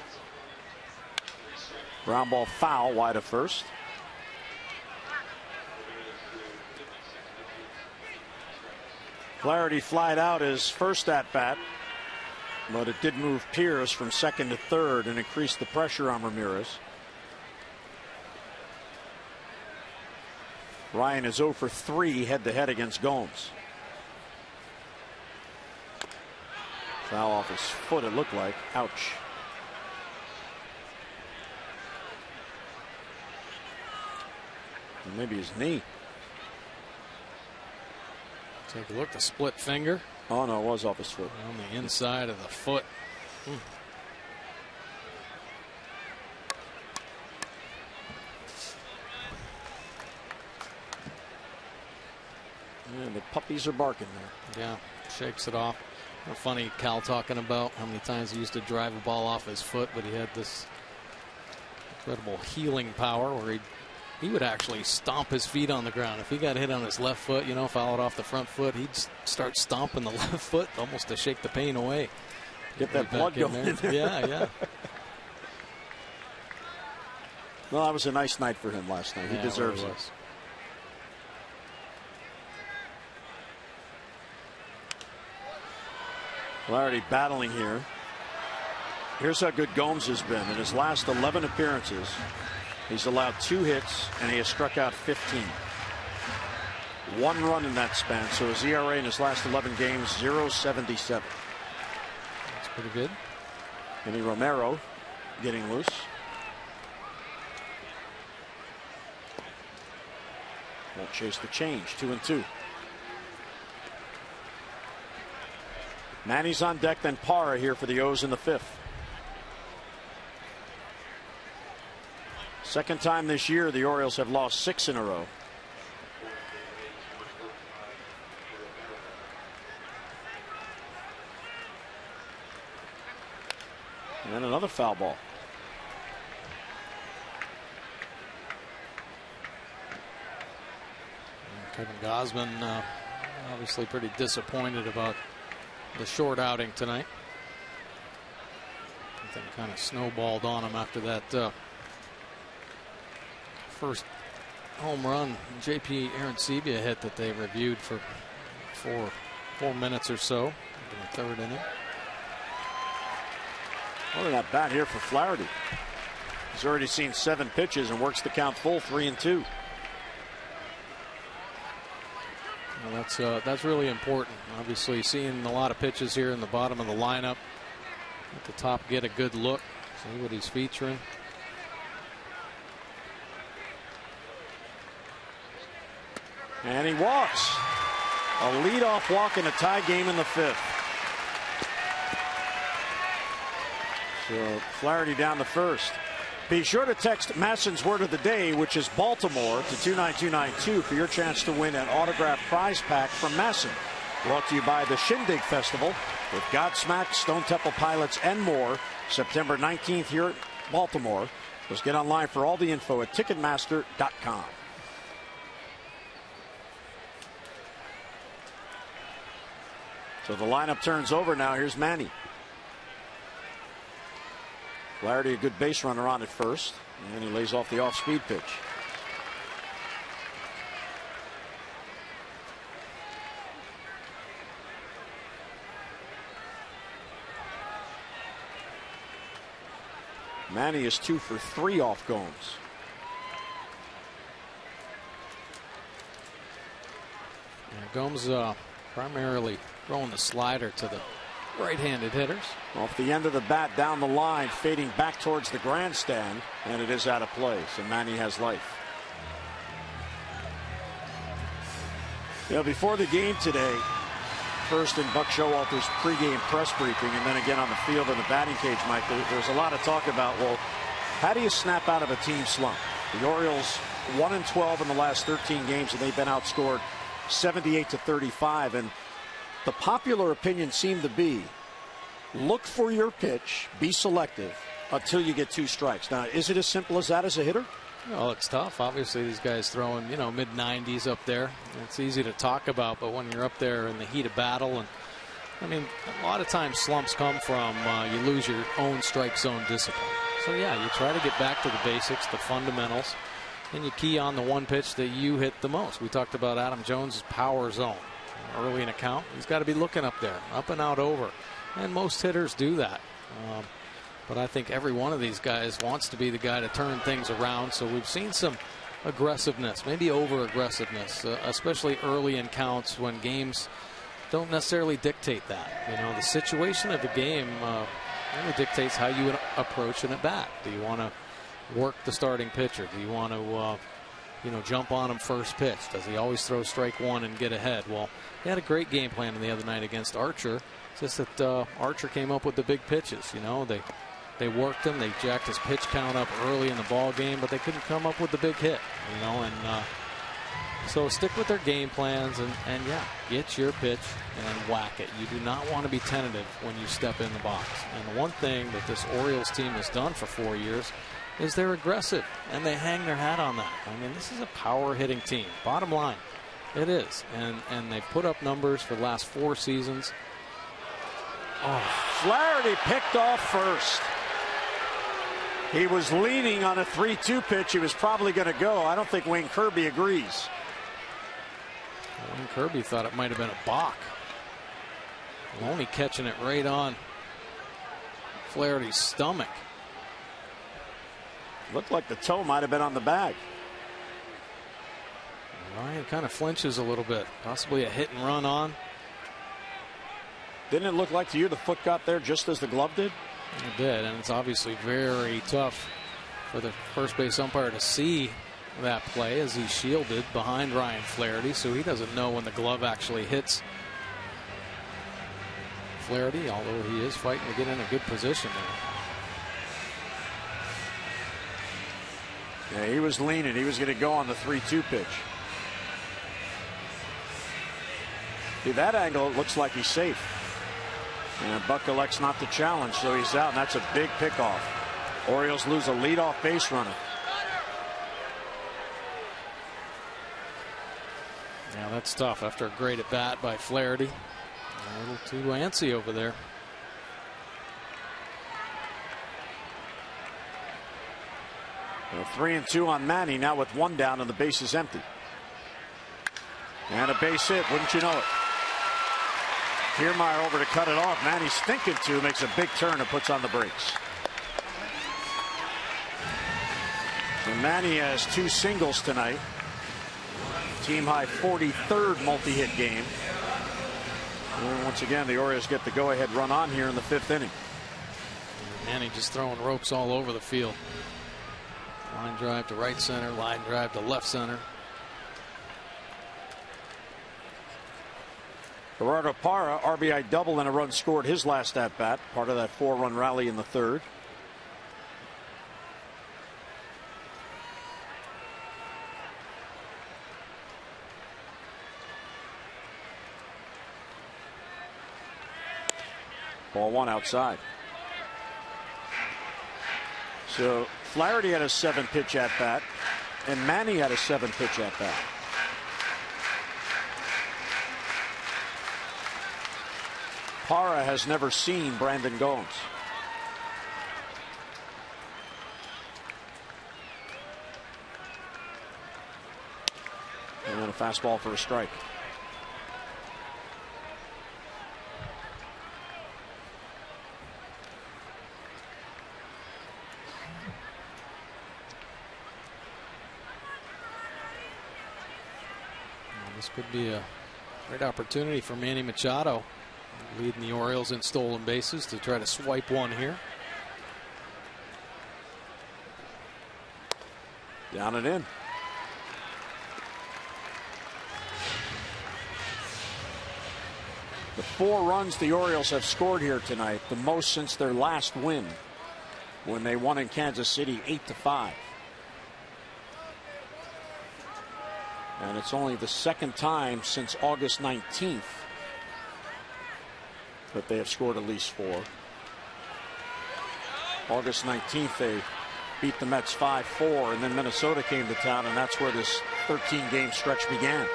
Speaker 1: Ground ball foul wide of first. Flaherty flied out his first at bat, but it did move Pierce from second to third and increased the pressure on Ramirez. Ryan is 0 for 3 head-to-head against Gomes. Foul off his foot, it looked like. Ouch. Or maybe his knee.
Speaker 3: Take a look, the split finger.
Speaker 1: Oh, no, it was off his foot.
Speaker 3: On the inside of the foot.
Speaker 1: puppies are barking there.
Speaker 3: Yeah, shakes it off. Funny, Cal talking about how many times he used to drive a ball off his foot, but he had this incredible healing power where he would actually stomp his feet on the ground. If he got hit on his left foot, you know, fouled off the front foot, he'd start stomping the left foot almost to shake the pain away.
Speaker 1: Get that blood going in there.
Speaker 3: Yeah, yeah.
Speaker 1: Well, that was a nice night for him last night. He deserves it. Flaherty battling here. Here's how good Gomes has been. In his last 11 appearances, he's allowed 2 hits and he has struck out 15. 1 run in that span. So his ERA in his last 11 games, 0.77.
Speaker 3: That's pretty good.
Speaker 1: Manny Romero getting loose. Won't chase the change. 2-2. Manny's on deck, then Parra here for the O's in the 5th. Second time this year the Orioles have lost 6 in a row. And another foul ball.
Speaker 3: Kevin Gausman obviously pretty disappointed about the short outing tonight. I think kind of snowballed on him after that first home run JP Arancibia hit that they reviewed for 4 minutes or so in the 3rd inning.
Speaker 1: Look at that bat here for Flaherty. He's already seen 7 pitches and works the count full, 3-2.
Speaker 3: Well, that's really important. Obviously, seeing a lot of pitches here in the bottom of the lineup. At the top, get a good look, see what he's featuring.
Speaker 1: And he walks. A leadoff walk in a tie game in the 5th. So Flaherty down the 1st. Be sure to text Masson's word of the day, which is Baltimore, to 29292 for your chance to win an autographed prize pack from Masson. Brought to you by the Shindig Festival with Godsmack, Stone Temple Pilots, and more. September 19th here at Baltimore. Just get online for all the info at Ticketmaster.com. So the lineup turns over now. Here's Manny. Flaherty, a good base runner on at first, and he lays off the off-speed pitch. Manny is 2 for 3 off Gomes.
Speaker 3: Yeah, Gomes primarily throwing the slider to the right-handed hitters.
Speaker 1: Off the end of the bat, down the line, fading back towards the grandstand, and it is out of play. So Manny has life. You know, before the game today, first in Buck Showalter's pregame press briefing, and then again on the field in the batting cage, Mike, there's a lot of talk about, well, how do you snap out of a team slump? The Orioles 1-12 in the last 13 games, and they've been outscored 78-35, and the popular opinion seemed to be, look for your pitch, be selective until you get 2 strikes. Now, is it as simple as that as a hitter?
Speaker 3: Well, it's tough. Obviously, these guys throwing, you know, mid-90s up there. It's easy to talk about, but when you're up there in the heat of battle, and I mean, a lot of times slumps come from you lose your own strike zone discipline. So, yeah, you try to get back to the basics, the fundamentals, and you key on the one pitch that you hit the most. We talked about Adam Jones' power zone. Early in a count, he's got to be looking up there, up and out over, and most hitters do that. But I think every one of these guys wants to be the guy to turn things around. So we've seen some aggressiveness, maybe over aggressiveness, especially early in counts when games don't necessarily dictate that. You know, the situation of the game really dictates how you approach an at bat. Do you want to work the starting pitcher? Do you want to jump on him first pitch? Does he always throw strike 1 and get ahead? Well, he had a great game plan the other night against Archer. It's just that Archer came up with the big pitches. You know, they worked him. They jacked his pitch count up early in the ball game, but they couldn't come up with the big hit. You know, and So stick with their game plans and yeah, get your pitch and whack it. You do not want to be tentative when you step in the box. And the one thing that this Orioles team has done for 4 years is they're aggressive and they hang their hat on that. I mean, this is a power hitting team. Bottom line, it is. And they've put up numbers for the last 4 seasons.
Speaker 1: Oh, Flaherty picked off first. He was leaning on a 3-2 pitch. He was probably going to go. I don't think Wayne Kirby agrees.
Speaker 3: Wayne Kirby thought it might have been a balk. Only catching it right on Flaherty's stomach.
Speaker 1: Looked like the toe might have been on the bag.
Speaker 3: Ryan kind of flinches a little bit. Possibly a hit and run on.
Speaker 1: Didn't it look like to you the foot got there just as the glove did?
Speaker 3: It did, and it's obviously very tough for the first base umpire to see that play as he's shielded behind Ryan Flaherty, so he doesn't know when the glove actually hits Flaherty, although he is fighting to get in a good position
Speaker 1: there. Yeah, he was leaning. He was going to go on the 3-2 pitch. See, that angle, it looks like he's safe. And Buck elects not to challenge, so he's out, and that's a big pickoff. Orioles lose a leadoff base runner.
Speaker 3: Yeah, that's tough after a great at bat by Flaherty. A little too antsy over there.
Speaker 1: Well, 3-2 on Manny, now with 1 down and the base is empty. And a base hit, wouldn't you know it? Kiermaier over to cut it off. Manny's thinking to, makes a big turn and puts on the brakes. And Manny has 2 singles tonight. Team high 43rd multi-hit game. And once again, the Orioles get the go-ahead run on here in the 5th inning.
Speaker 3: Manny just throwing ropes all over the field. Line drive to right center, line drive to left center.
Speaker 1: Gerardo Parra, RBI double and a run scored his last at bat, part of that 4-run rally in the 3rd. Ball 1 outside. So Flaherty had a 7-pitch at bat, and Manny had a 7-pitch at bat. Parra has never seen Brandon Gomes. And then a fastball for a strike.
Speaker 3: Well, this could be a great opportunity for Manny Machado, leading the Orioles in stolen bases, to try to swipe one here.
Speaker 1: Down and in. The 4 runs the Orioles have scored here tonight, the most since their last win when they won in Kansas City 8-5. And it's only the 2nd time since August 19th that they have scored at least 4. August 19th, they beat the Mets 5-4, and then Minnesota came to town, and that's where this 13-game stretch began.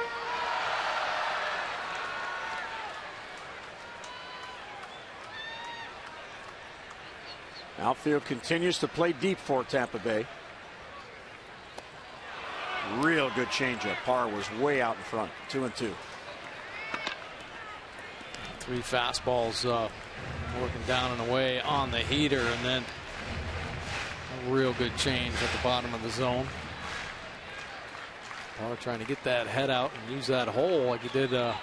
Speaker 1: Outfield continues to play deep for Tampa Bay. Real good changeup. Parra was way out in front. 2-2.
Speaker 3: 3 fastballs working down and away on the heater, and then a real good change at the bottom of the zone. Parra trying to get that head out and use that hole like he did in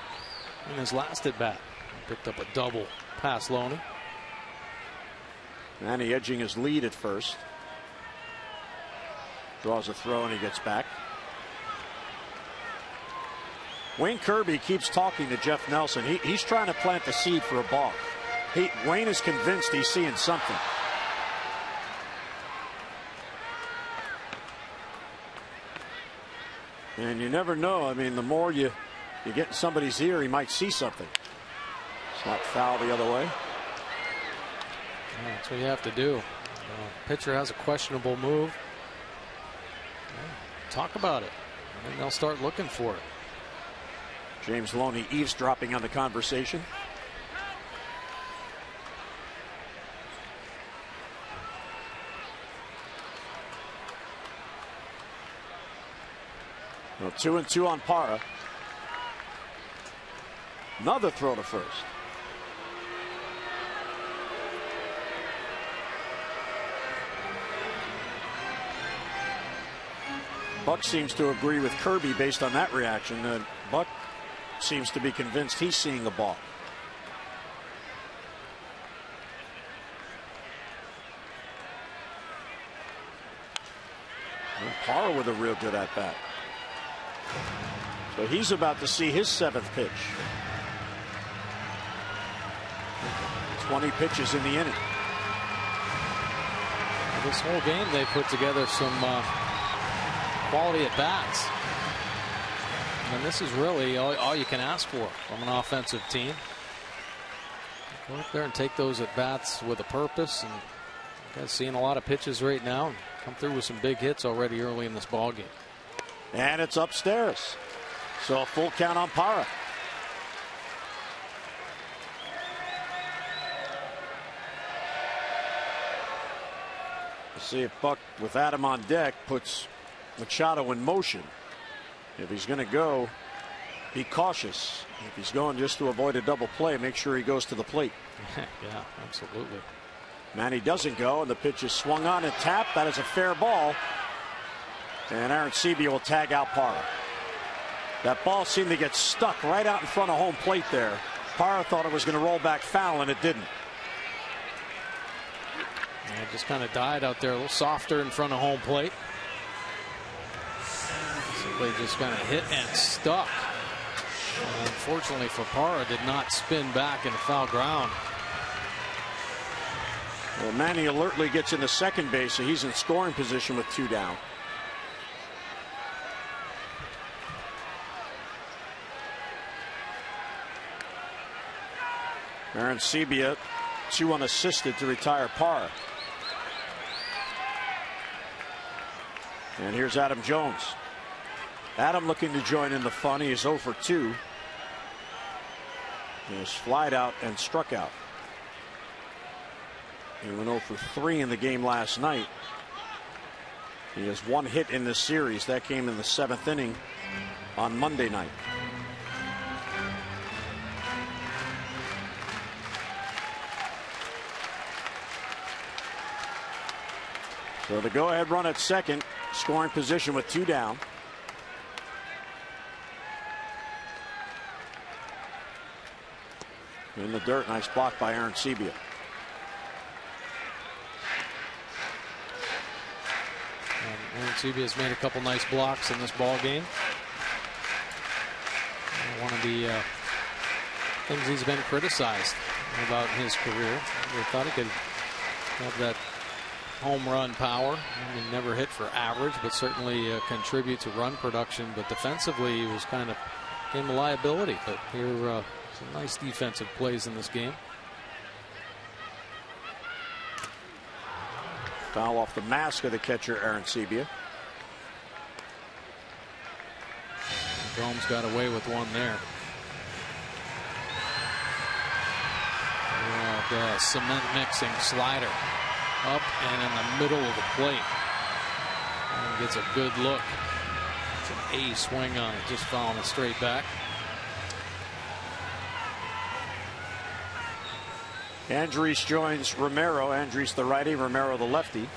Speaker 3: his last at bat. Picked up a double past Loney.
Speaker 1: Manny edging his lead at first. Draws a throw and he gets back. Wayne Kirby keeps talking to Jeff Nelson. He's trying to plant the seed for a ball. Wayne is convinced he's seeing something. And you never know. I mean, the more you get in somebody's ear, he might see something. It's not foul the other way.
Speaker 3: Yeah, that's what you have to do. Pitcher has a questionable move. Talk about it, and they'll start looking for it.
Speaker 1: James Loney eavesdropping on the conversation. Well, 2-2 on Parra. Another throw to first. Buck seems to agree with Kirby based on that reaction. Buck seems to be convinced he's seeing the ball. And Parra with a real good at bat. So he's about to see his 7th pitch. 20 pitches in the inning.
Speaker 3: This whole game they put together some quality at bats. And this is really all you can ask for from an offensive team. Go up there and take those at bats with a purpose. And you guys seeing a lot of pitches right now. And come through with some big hits already early in this ball game.
Speaker 1: And it's upstairs. So a full count on Parra. Let's see if Buck, with Adam on deck, puts Machado in motion. If he's going to go, be cautious. If he's going just to avoid a double play, make sure he goes to the plate.
Speaker 3: Yeah, absolutely.
Speaker 1: Manny doesn't go, and the pitch is swung on and tapped. That is a fair ball. And Arencibia will tag out Parra. That ball seemed to get stuck right out in front of home plate there. Parra thought it was going to roll back foul, and it didn't.
Speaker 3: Yeah, it just kind of died out there, a little softer in front of home plate. Simply just kind of hit and stuck. And unfortunately for Parra, did not spin back into foul ground.
Speaker 1: Well, Manny alertly gets into second base, so he's in scoring position with 2 down. Arencibia, 2 unassisted to retire Parra. And here's Adam Jones. Adam looking to join in the fun. He is 0 for 2. He has flied out and struck out. He went 0 for 3 in the game last night. He has 1 hit in this series. That came in the 7th inning on Monday night. So the go-ahead run at second, scoring position with 2 down. In the dirt, nice block by Arencibia.
Speaker 3: Arencibia has made a couple nice blocks in this ball game. One of the things he's been criticized about in his career. I thought he could have that home run power. I mean, never hit for average, but certainly contribute to run production. But defensively, he was kind of became a liability. But here, some nice defensive plays in this game.
Speaker 1: Foul off the mask of the catcher, Arencibia.
Speaker 3: Gomes got away with one there. The cement mixing slider up and in the middle of the plate. And gets a good look. It's an A swing on it, just following it straight back.
Speaker 1: Andriese joins Romero. Andriese the righty, Romero the lefty.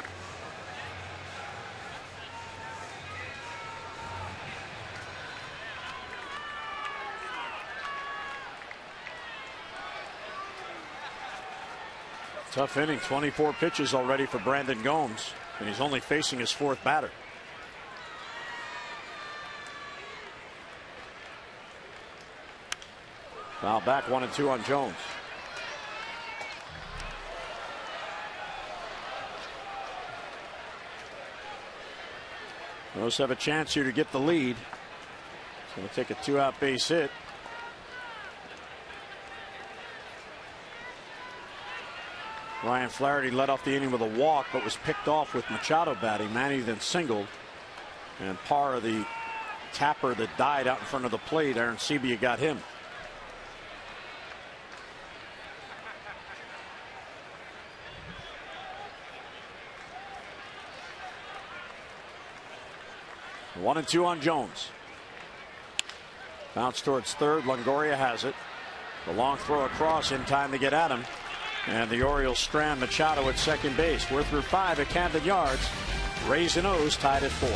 Speaker 1: Tough inning, 24 pitches already for Brandon Gomes, and he's only facing his 4th batter. Foul back, 1-2 on Jones. Those have a chance here to get the lead. Going to take a 2-out base hit. Ryan Flaherty led off the inning with a walk, but was picked off with Machado batting. Manny then singled, and Parra, the tapper that died out in front of the plate, Aaron Sebia got him. One and two on Jones. Bounce towards third. Longoria has it. The long throw across in time to get at him. And the Orioles strand Machado at second base. We're through 5 at Camden Yards. Rays and O's tied at 4.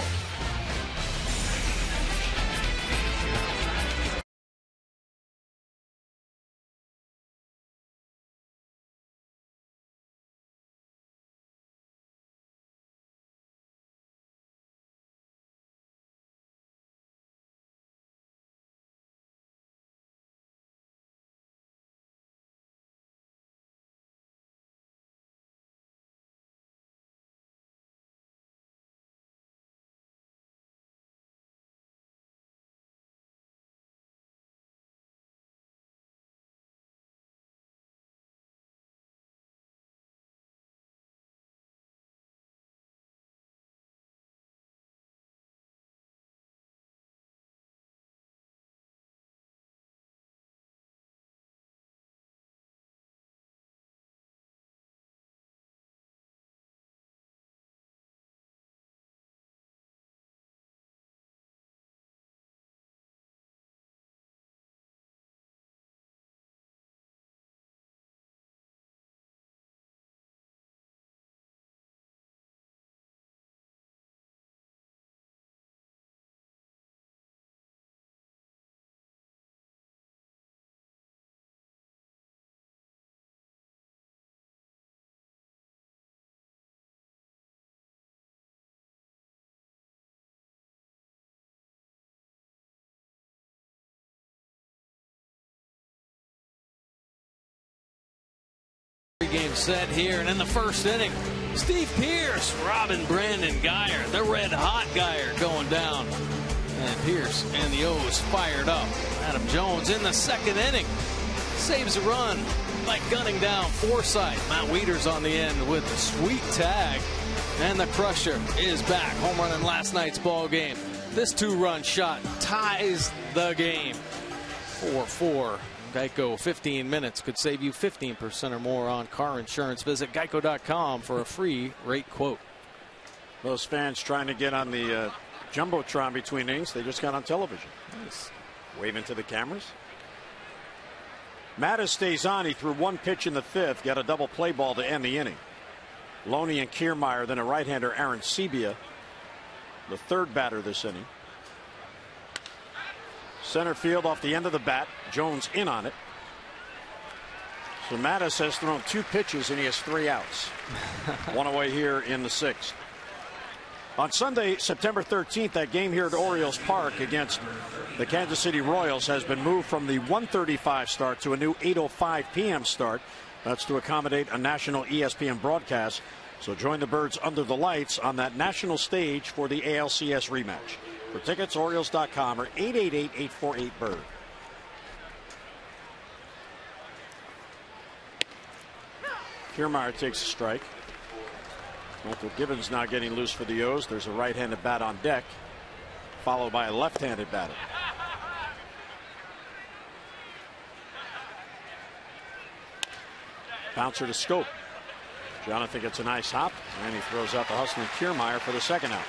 Speaker 3: Game set here, and in the first inning, Steve Pearce, Robin Brandon Guyer, the red hot Guyer going down, and Pearce and the O's fired up. Adam Jones in the second inning saves a run by gunning down Forsythe. Matt Wieters on the end with the sweet tag, and the Crusher is back. Home run in last night's ball game. This 2-run shot ties the game. 4-4. Geico 15 minutes could save you 15% or more on car insurance. Visit geico.com for a free rate quote.
Speaker 1: Those fans trying to get on the Jumbotron between innings, they just got on television.
Speaker 3: Nice.
Speaker 1: Waving to the cameras. Mattis stays on. He threw one pitch in the 5th, got a double play ball to end the inning. Loney and Kiermaier, then a right-hander, Aaron Sebia, the third batter this inning. Center field off the end of the bat. Jones in on it. So Mattis has thrown 2 pitches and he has 3 outs. One away here in the 6th. On Sunday, September 13th, that game here at Orioles Park against the Kansas City Royals has been moved from the 1:35 start to a new 8:05 p.m. start. That's to accommodate a national ESPN broadcast. So join the Birds under the lights on that national stage for the ALCS rematch. For tickets, Orioles.com or 888-848-BIRD. Kiermaier takes a strike. Michael Gibbons now getting loose for the O's. There's a right-handed bat on deck, followed by a left-handed batter. Bouncer to Scope. Jonathan gets a nice hop, and he throws out the hustling Kiermaier for the second out.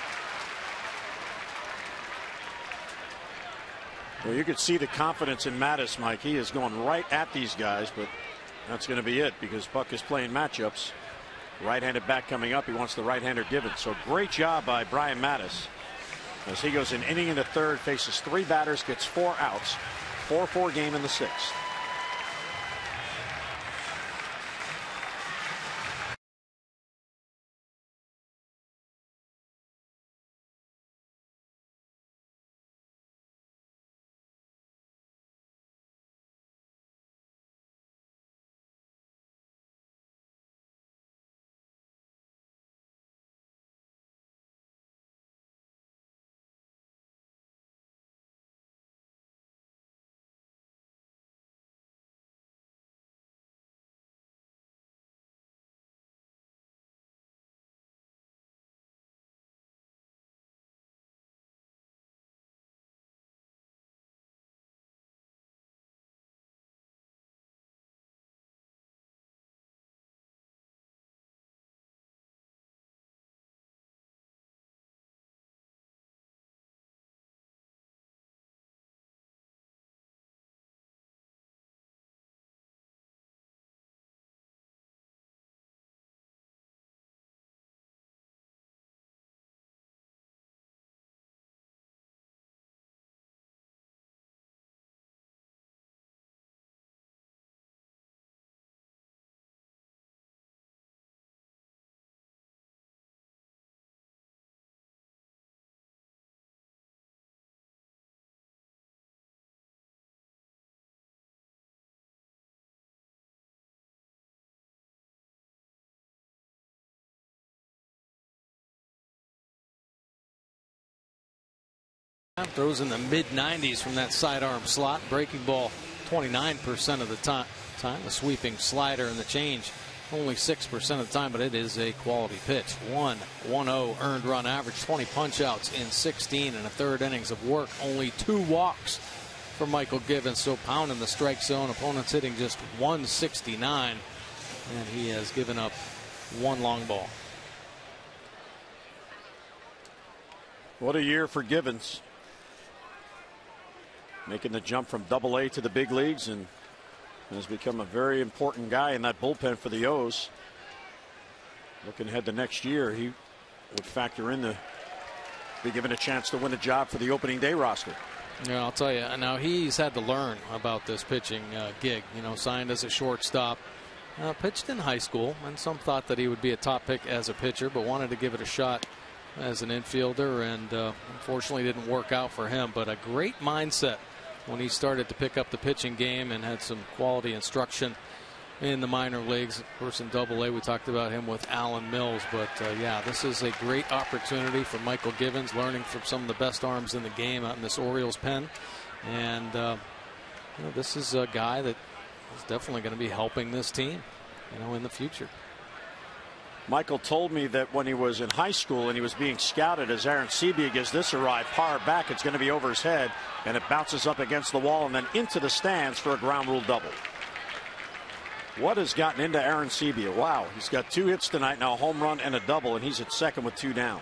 Speaker 1: Well, you could see the confidence in Mattis, Mike. He is going right at these guys, but that's going to be it because Buck is playing matchups. Right-handed bat coming up. He wants the right-hander Gibbons. So great job by Brian Mattis as he goes an inning in the 3rd, faces 3 batters, gets 4 outs. 4-4 game in the 6th.
Speaker 3: Throws in the mid-90s from that sidearm slot. Breaking ball 29% of the time. The sweeping slider and the change only 6% of the time, but it is a quality pitch. 1-1-0 earned run average, 20 punch-outs in 16 and a third innings of work. Only 2 walks for Mychal Givens, so pounding the strike zone. Opponents hitting just 169, and he has given up 1 long ball.
Speaker 1: What a year for Givens. Making the jump from Double-A to the big leagues and has become a very important guy in that bullpen for the O's. Looking ahead to next year, he would factor in to be given a chance to win a job for the opening day roster.
Speaker 3: Yeah, I'll tell you. Now he's had to learn about this pitching gig. You know, signed as a shortstop, pitched in high school, and some thought that he would be a top pick as a pitcher, but wanted to give it a shot as an infielder, and unfortunately didn't work out for him. But a great mindset when he started to pick up the pitching game and had some quality instruction in the minor leagues. Of course, in Double-A, we talked about him with Alan Mills. But yeah, this is a great opportunity for Mychal Givens, learning from some of the best arms in the game out in this Orioles pen. And you know, this is a guy that is definitely going to be helping this team, you know, in the future.
Speaker 1: Mychal told me that when he was in high school and he was being scouted, as Aaron Sebia gives this a ride, power back, it's going to be over his head, and it bounces up against the wall and then into the stands for a ground rule double. What has gotten into Aaron Sebia? Wow, he's got 2 hits tonight, now a home run and a double, and he's at second with 2 down.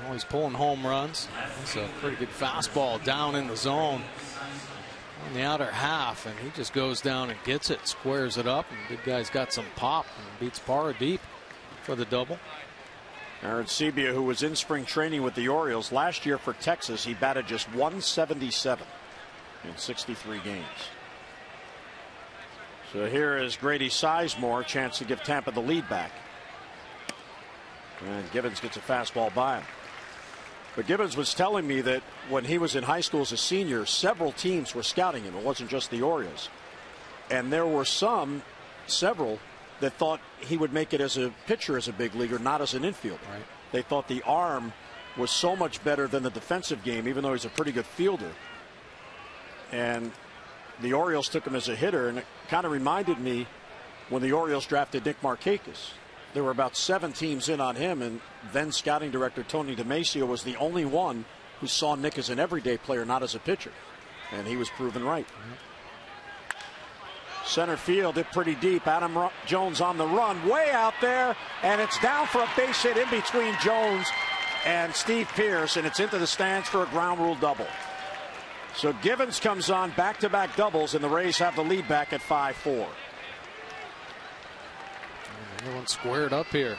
Speaker 3: Well, he's pulling home runs. It's a pretty good fastball down in the zone on the outer half, and he just goes down and gets it, squares it up, and big guy's got some pop and beats Parra deep for the double.
Speaker 1: Aaron Sebia, who was in spring training with the Orioles last year for Texas, he batted just 177 in 63 games. So here is Grady Sizemore, chance to give Tampa the lead back, and Givens gets a fastball by him. But Givens was telling me that when he was in high school as a senior, several teams were scouting him. It wasn't just the Orioles. And there were several that thought he would make it as a pitcher as a big leaguer, not as an infielder.
Speaker 3: Right.
Speaker 1: They thought the arm was so much better than the defensive game, even though he's a pretty good fielder. And the Orioles took him as a hitter, and it kind of reminded me when the Orioles drafted Nick Markakis. There were about 7 teams in on him, and then scouting director Tony DiMacio was the only one who saw Nick as an everyday player, not as a pitcher. And he was proven right. Center field, hit pretty deep. Adam Jones on the run, way out there, and it's down for a base hit in between Jones and Steve Pearce, and it's into the stands for a ground rule double. So Givens comes on back-to-back doubles, and the Rays have the lead back at 5-4.
Speaker 3: Everyone squared up here.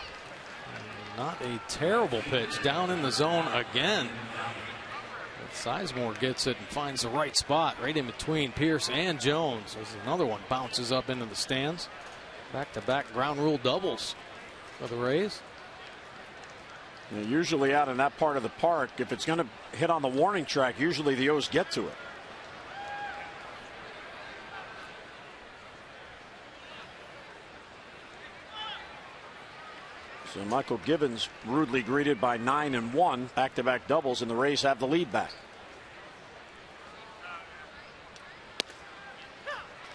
Speaker 3: Not a terrible pitch. Down in the zone again. But Sizemore gets it and finds the right spot right in between Pearce and Jones. As another one bounces up into the stands. Back-to-back ground rule doubles for the Rays.
Speaker 1: Now, usually out in that part of the park, if it's going to hit on the warning track, usually the O's get to it. So Mychal Givens rudely greeted by 9 and 1, back-to-back doubles, and the Rays have the lead back.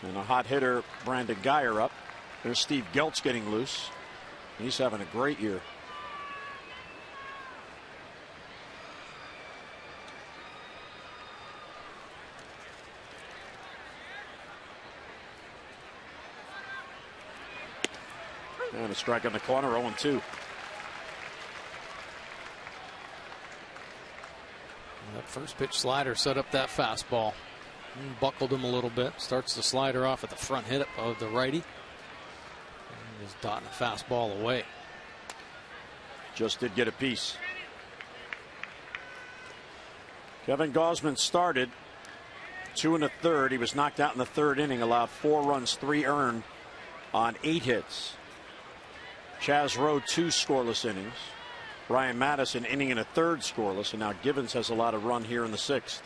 Speaker 1: And a hot hitter, Brandon Guyer, up. There's Steve Geltz getting loose. He's having a great year. And a strike on the corner, 0-2.
Speaker 3: That first pitch slider set up that fastball. Buckled him a little bit. Starts the slider off at the front hit of the righty. And just dotting a fastball away.
Speaker 1: Just did get a piece. Kevin Gausman started 2 1/3. He was knocked out in the 3rd inning, allowed 4 runs, 3 earned on 8 hits. Chaz Rowe 2 scoreless innings. Ryan Mattis an inning and a 3rd scoreless, and now Givens has a lot of run here in the 6th.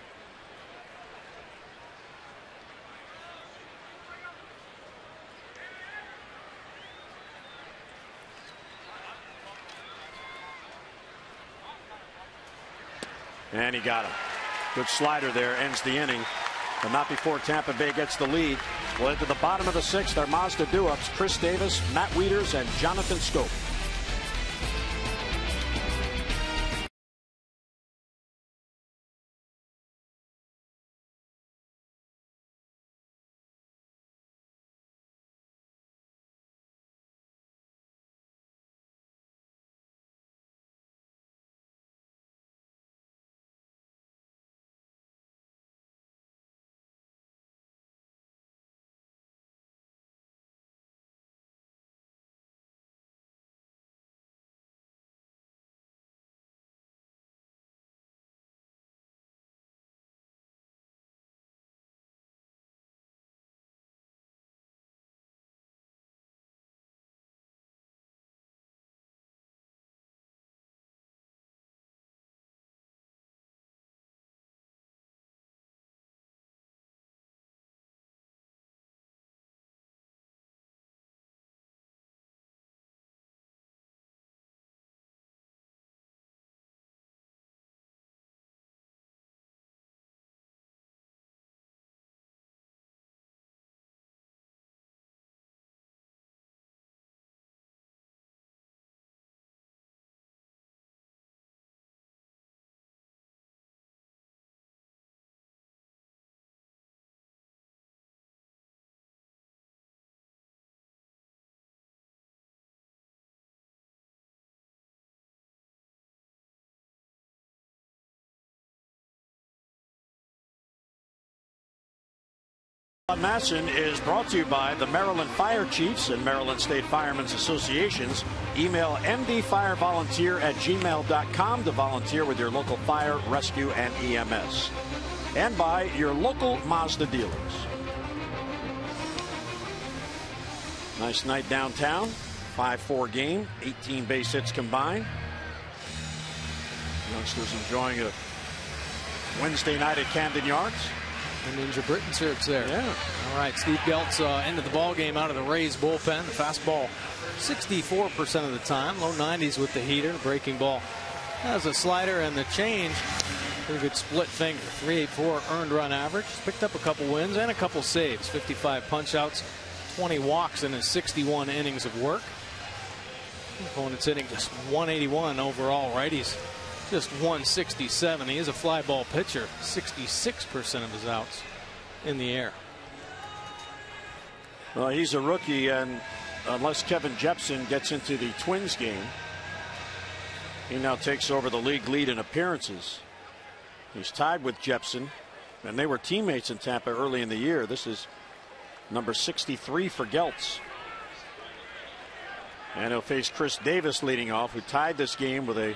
Speaker 1: And he got him. Good slider there, ends the inning. But not before Tampa Bay gets the lead. Well, into the bottom of the sixth, our Mazda do-ups, Chris Davis, Matt Wieters, and Jonathan Schoop. Masson is brought to you by the Maryland Fire Chiefs and Maryland State Firemen's Associations. Email mdfirevolunteer@gmail.com to volunteer with your local fire, rescue, and EMS. And by your local Mazda dealers. Nice night downtown. 5-4 game, 18 base hits combined. Youngsters enjoying a Wednesday night at Camden Yards.
Speaker 3: And Ninja Britton there.
Speaker 1: Yeah.
Speaker 3: All right, Steve Geltz into the ball game out of the Rays bullpen. The fastball 64% of the time. Low 90s with the heater. The breaking ball has a slider and the change. Pretty good split finger. 3.84 earned run average. Picked up a couple wins and a couple saves. 55 punch outs. 20 walks in his 61 innings of work. Opponent's hitting just 181 overall. Righties just 167. He is a fly ball pitcher. 66% of his outs in the air.
Speaker 1: Well, he's a rookie, and unless Kevin Jepson gets into the Twins game, he now takes over the league lead in appearances. He's tied with Jepson, and they were teammates in Tampa early in the year. This is number 63 for Geltz. And he'll face Chris Davis leading off, who tied this game with a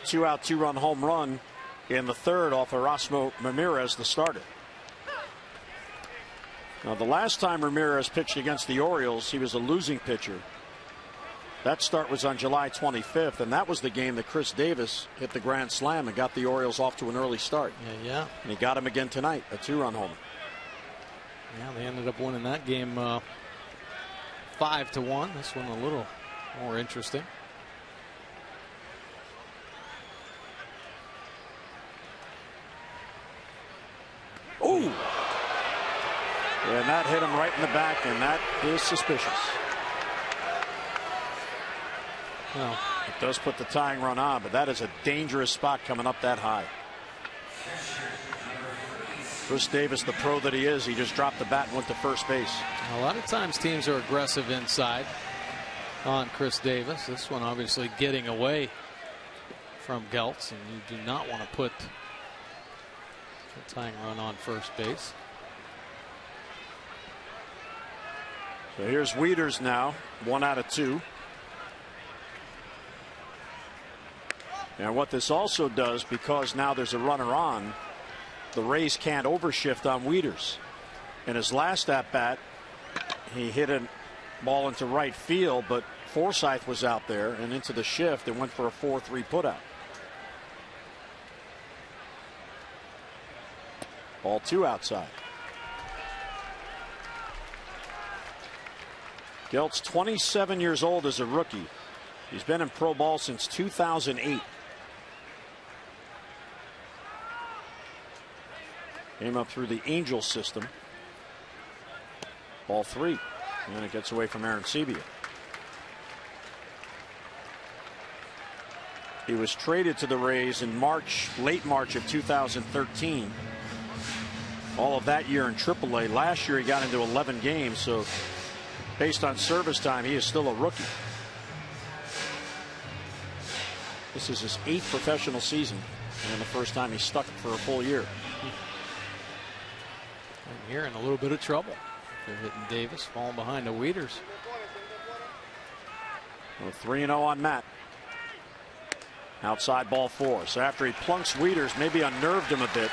Speaker 1: 2-out, 2-run home run in the third off Erasmo Ramirez, the starter. Now, the last time Ramirez pitched against the Orioles, he was a losing pitcher. That start was on July 25th, and that was the game that Chris Davis hit the grand slam and got the Orioles off to an early start.
Speaker 3: Yeah.
Speaker 1: And he got him again tonight, a 2-run homer.
Speaker 3: Yeah, they ended up winning that game 5-1. This one a little more interesting.
Speaker 1: Ooh! And that hit him right in the back, and that is suspicious.
Speaker 3: Well,
Speaker 1: it does put the tying run on, but that is a dangerous spot coming up that high. Chris Davis, the pro that he is, he just dropped the bat and went to first base.
Speaker 3: A lot of times teams are aggressive inside on Chris Davis. This one obviously getting away from Geltz, and you do not want to put the tying run on first base.
Speaker 1: So here's Wieters now, 1 out of 2. And what this also does, because now there's a runner on, the Rays can't overshift on Wieters. In his last at bat, he hit a ball into right field, but Forsythe was out there and into the shift and went for a 4-3 putout. Ball 2 outside. Geltz, 27 years old as a rookie. He's been in pro ball since 2008. Came up through the Angel system. Ball 3. And it gets away from Arancibia. He was traded to the Rays in March, late March of 2013. All of that year in AAA. Last year he got into 11 games, so based on service time, he is still a rookie. This is his 8th professional season, and the first time he stuck it for a full year.
Speaker 3: And here in a little bit of trouble. They're hitting Davis, falling behind the Wieters.
Speaker 1: Well, 3-0 on Matt. Outside ball 4. So after he plunks Wieters, maybe unnerved him a bit.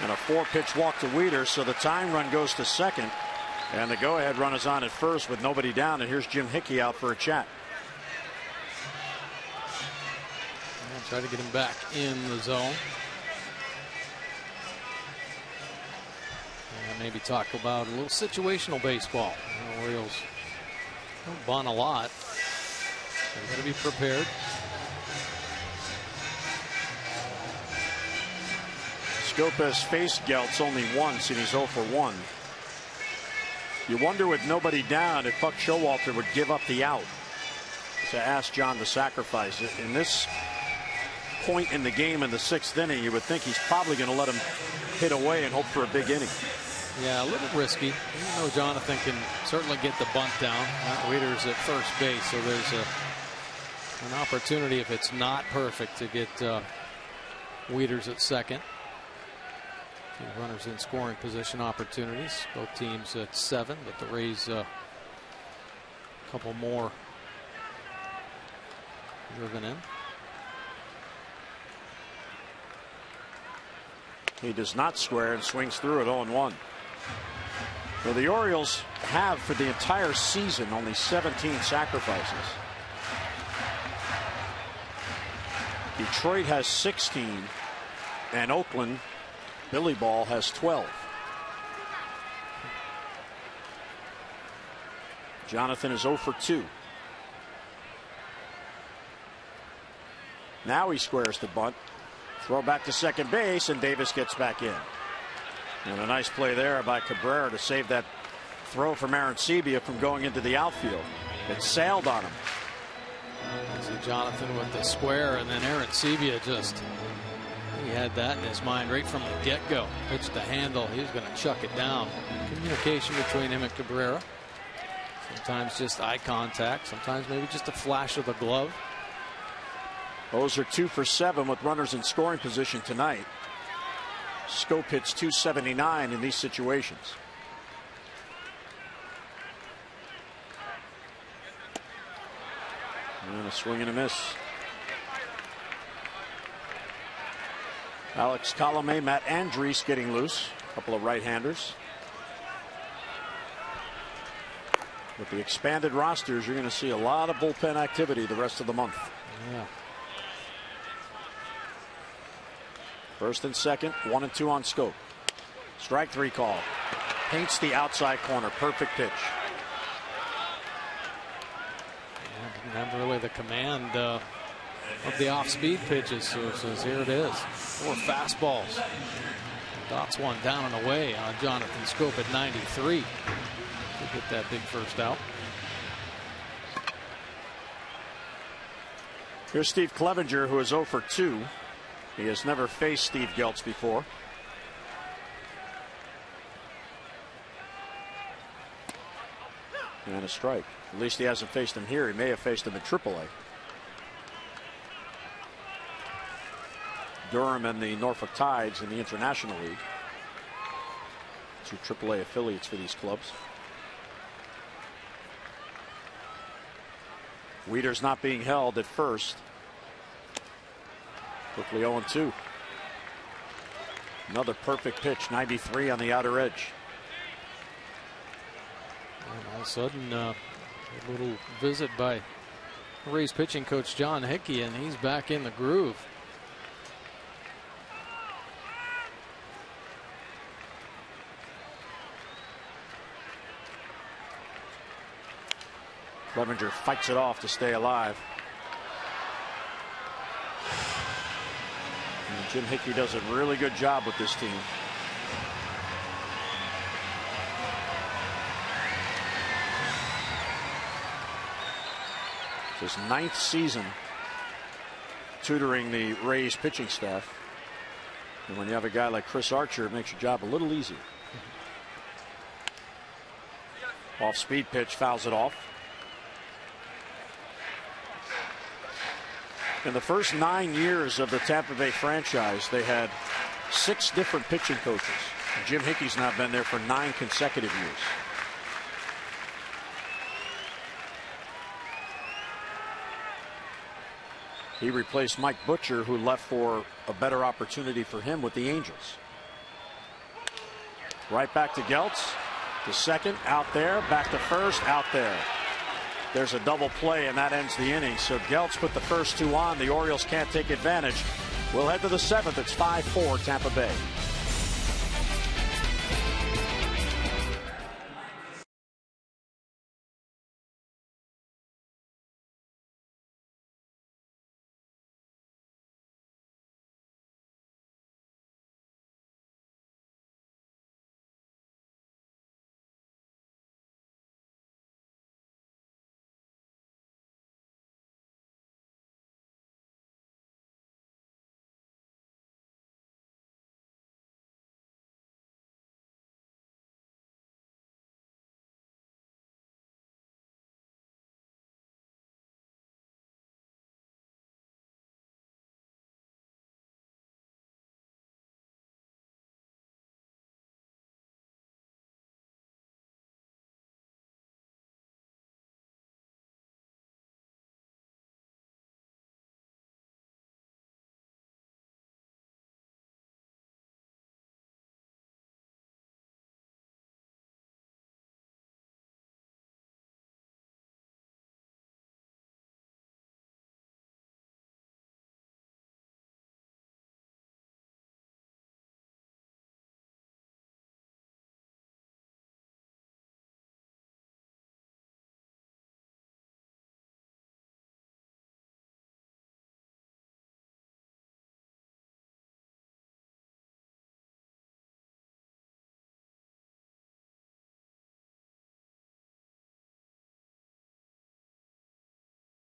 Speaker 1: And a 4-pitch walk to Wieters, so the tying run goes to second. And the go-ahead run is on at first with nobody down. And here's Jim Hickey out for a chat.
Speaker 3: And try to get him back in the zone. And maybe talk about a little situational baseball. The Orioles don't bunt a lot. So you got to be prepared.
Speaker 1: Schoop has faced Geltz only once, and he's 0 for 1. You wonder with nobody down if Buck Showalter would give up the out to ask John to sacrifice it. In this point in the game in the 6th inning, you would think he's probably going to let him hit away and hope for a big inning.
Speaker 3: Yeah, a little risky. Even though Jonathan can certainly get the bunt down. Wieters at first base, so there's an opportunity, if it's not perfect, to get Wieters at second. Two runners in scoring position opportunities. Both teams at 7, but the Rays a couple more driven in.
Speaker 1: He does not square and swings through it 0-1. Well, the Orioles have for the entire season only 17 sacrifices. Detroit has 16, and Oakland, Billy Ball, has 12. Jonathan is 0 for 2. Now he squares the bunt. Throw back to second base, and Davis gets back in. And a nice play there by Cabrera to save that throw from Arancibia from going into the outfield. It sailed on him.
Speaker 3: See Jonathan with the square, and then Arancibia just, he had that in his mind right from the get-go. Pitched the handle. He was going to chuck it down. Communication between him and Cabrera. Sometimes just eye contact. Sometimes maybe just a flash of the glove.
Speaker 1: Those are 2 for 7 with runners in scoring position tonight. Schoop hits .279 in these situations. And a swing and a miss. Alex Colomé, Matt Andriese getting loose. A couple of right-handers. With the expanded rosters, you're going to see a lot of bullpen activity the rest of the month.
Speaker 3: Yeah.
Speaker 1: First and second, 1 and 2 on Schoop. Strike 3 call. Paints the outside corner. Perfect pitch.
Speaker 3: Yeah, didn't have really the command of the off-speed pitches. So here it is. 4 fastballs. Dots one down and away on Jonathan Schoop at 93 to get that big first out.
Speaker 1: Here's Steve Clevenger, who is 0 for 2. He has never faced Steve Geltz before. And a strike. At least he hasn't faced him here. He may have faced him at AAA. Durham and the Norfolk Tides in the International League. 2 AAA affiliates for these clubs. Wieters not being held at first. Quickly 0-2. Another perfect pitch, 93 on the outer edge.
Speaker 3: And all of a sudden, a little visit by Rays pitching coach John Hickey, and he's back in the groove.
Speaker 1: Clevenger fights it off to stay alive. And Jim Hickey does a really good job with this team. His 9th season tutoring the Rays pitching staff. And when you have a guy like Chris Archer, it makes your job a little easier. Off speed pitch, fouls it off. In the first 9 years of the Tampa Bay franchise, they had 6 different pitching coaches. Jim Hickey's now been there for 9 consecutive years. He replaced Mike Butcher, who left for a better opportunity for him with the Angels. Right back to Geltz. To second, out there. Back to first, out there. There's a double play, and that ends the inning. So Geltz put the first 2 on. The Orioles can't take advantage. We'll head to the 7th. It's 5-4 Tampa Bay.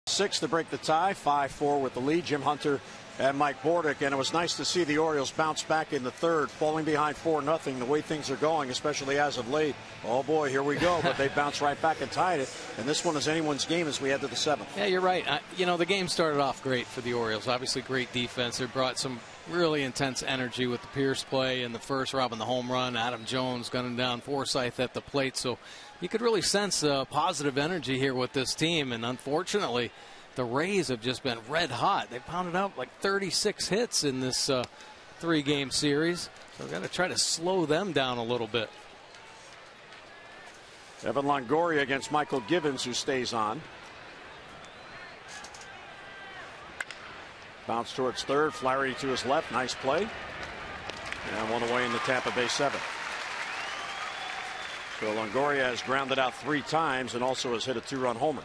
Speaker 1: Six to break the tie, 5-4 with the lead. Jim Hunter and Mike Bordick, and it was nice to see the Orioles bounce back in the 3rd, falling behind 4-0. The way things are going, especially as of late. Oh boy, here we go! But they bounced right back and tied it. And this one is anyone's game as we head to the 7th.
Speaker 3: Yeah, you're right. You know, the game started off great for the Orioles. Obviously, great defense. They brought some really intense energy with the Pierce play in the first, robbing the home run. Adam Jones gunning down Forsythe at the plate. So you could really sense positive energy here with this team. And unfortunately, the Rays have just been red hot. They pounded out like 36 hits in this 3-game series. So we've got to try to slow them down a little bit.
Speaker 1: Evan Longoria against Michael Givens, who stays on. Bounce towards 3rd. Flaherty to his left. Nice play. And one away in the Tampa Bay 7th. So Longoria has grounded out 3 times and also has hit a 2-run homer.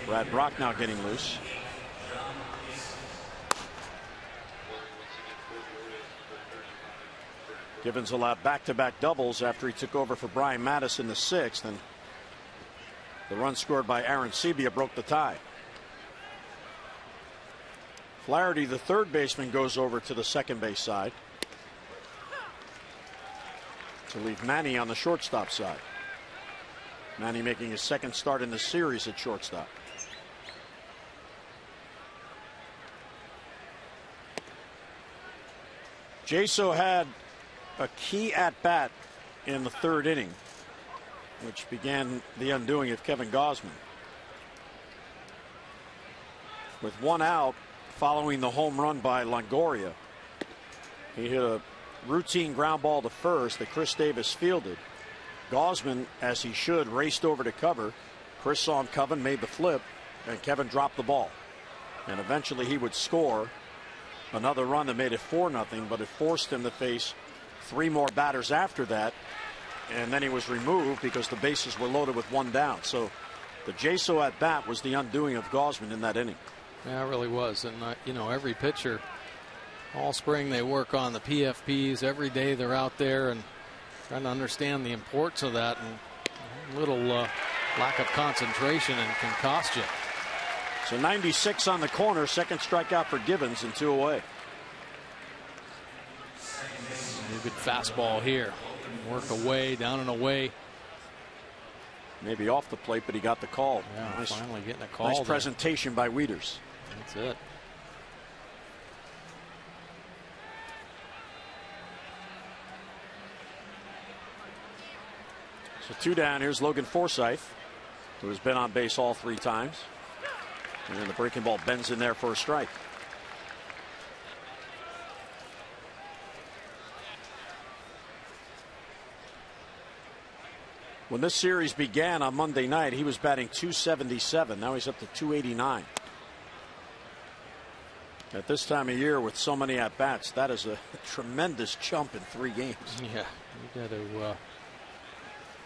Speaker 1: Brad Brock now getting loose. Givens allowed back-to-back doubles after he took over for Brian Mattis in the 6th, and the run scored by Aaron Sebia broke the tie. Flaherty, the 3rd baseman, goes over to the 2nd base side to leave Manny on the shortstop side. Manny making his 2nd start in the series at shortstop. Jaso had a key at bat in the 3rd inning, which began the undoing of Kevin Gausman. With 1 out following the home run by Longoria, he hit a routine ground ball to first that Chris Davis fielded. Gausman, as he should, raced over to cover. Chris saw him coming, made the flip, and Kevin dropped the ball. And eventually he would score another run that made it 4-0, but it forced him to face 3 more batters after that. And then he was removed because the bases were loaded with 1 down. So the Jaso at bat was the undoing of Gausman in that inning.
Speaker 3: Yeah, it really was. And, you know, every pitcher, all spring they work on the PFPs. Every day they're out there and trying to understand the importance of that. And a little lack of concentration and can cost you.
Speaker 1: So 96 on the corner. Second strikeout for Givens and 2 away.
Speaker 3: A good fastball here. Work away, down and away.
Speaker 1: Maybe off the plate, but he got the call.
Speaker 3: Yeah,
Speaker 1: nice,
Speaker 3: finally getting a call.
Speaker 1: Nice presentation by Wieters.
Speaker 3: That's it.
Speaker 1: So 2 down. Here's Logan Forsythe, who has been on base all 3 times. And then the breaking ball bends in there for a strike. When this series began on Monday night, he was batting .277. Now he's up to .289. At this time of year, with so many at bats, that is a tremendous jump in 3 games.
Speaker 3: Yeah, you got to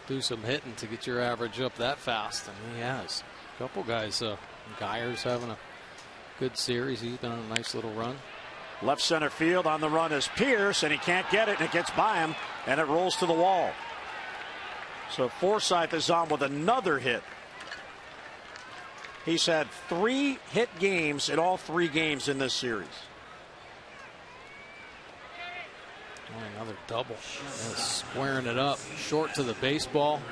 Speaker 3: do some hitting to get your average up that fast, and he has. A couple guys, Geyer's having a good series. He's been on a nice little run.
Speaker 1: Left center field, on the run is Pierce, and he can't get it, and it gets by him, and it rolls to the wall. So Forsythe is on with another hit. He's had 3 hit games in all 3 games in this series.
Speaker 3: Oh, another double. Squaring it up short to the baseball.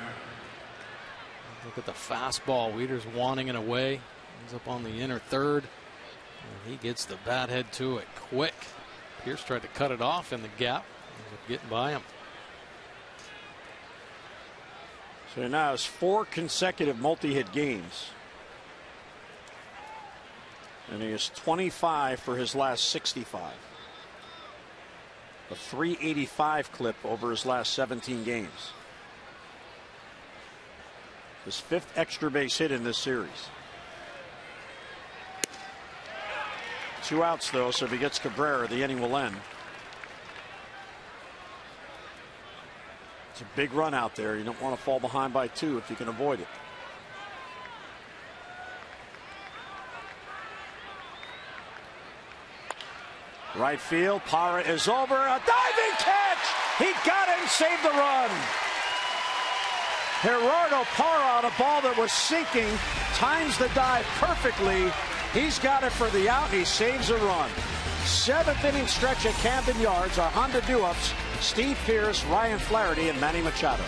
Speaker 3: Look at the fastball. Wieters wanting it away. He's up on the inner third. And he gets the bat head to it quick. Pierce tried to cut it off in the gap. Ends up getting by him.
Speaker 1: So he now has 4 consecutive multi-hit games. And he is 25 for his last 65. A .385 clip over his last 17 games. His 5th extra base hit in this series. 2 outs though, so if he gets Cabrera, the inning will end. It's a big run out there. You don't want to fall behind by 2 if you can avoid it. Right field, Parra is over. A diving catch! He got it and saved the run. Gerardo Parra on a ball that was sinking, times the dive perfectly. He's got it for the out, and he saves a run. 7th inning stretch at Camden Yards. Our Honda do-ups, Steve Pearce, Ryan Flaherty, and Manny Machado.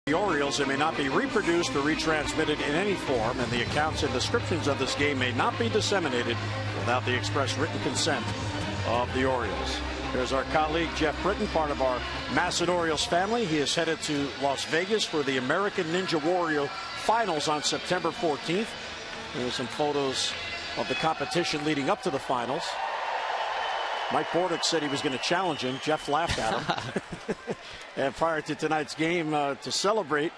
Speaker 1: The Orioles, it may not be reproduced or retransmitted in any form, and the accounts and descriptions of this game may not be disseminated without the express written consent of the Orioles. There's our colleague Jeff Britton, part of our Masson Orioles family. He is headed to Las Vegas for the American Ninja Warrior Finals on September 14th. There's some photos of the competition leading up to the finals. Mike Bordick said he was going to challenge him. Jeff laughed at him. And prior to tonight's game, to celebrate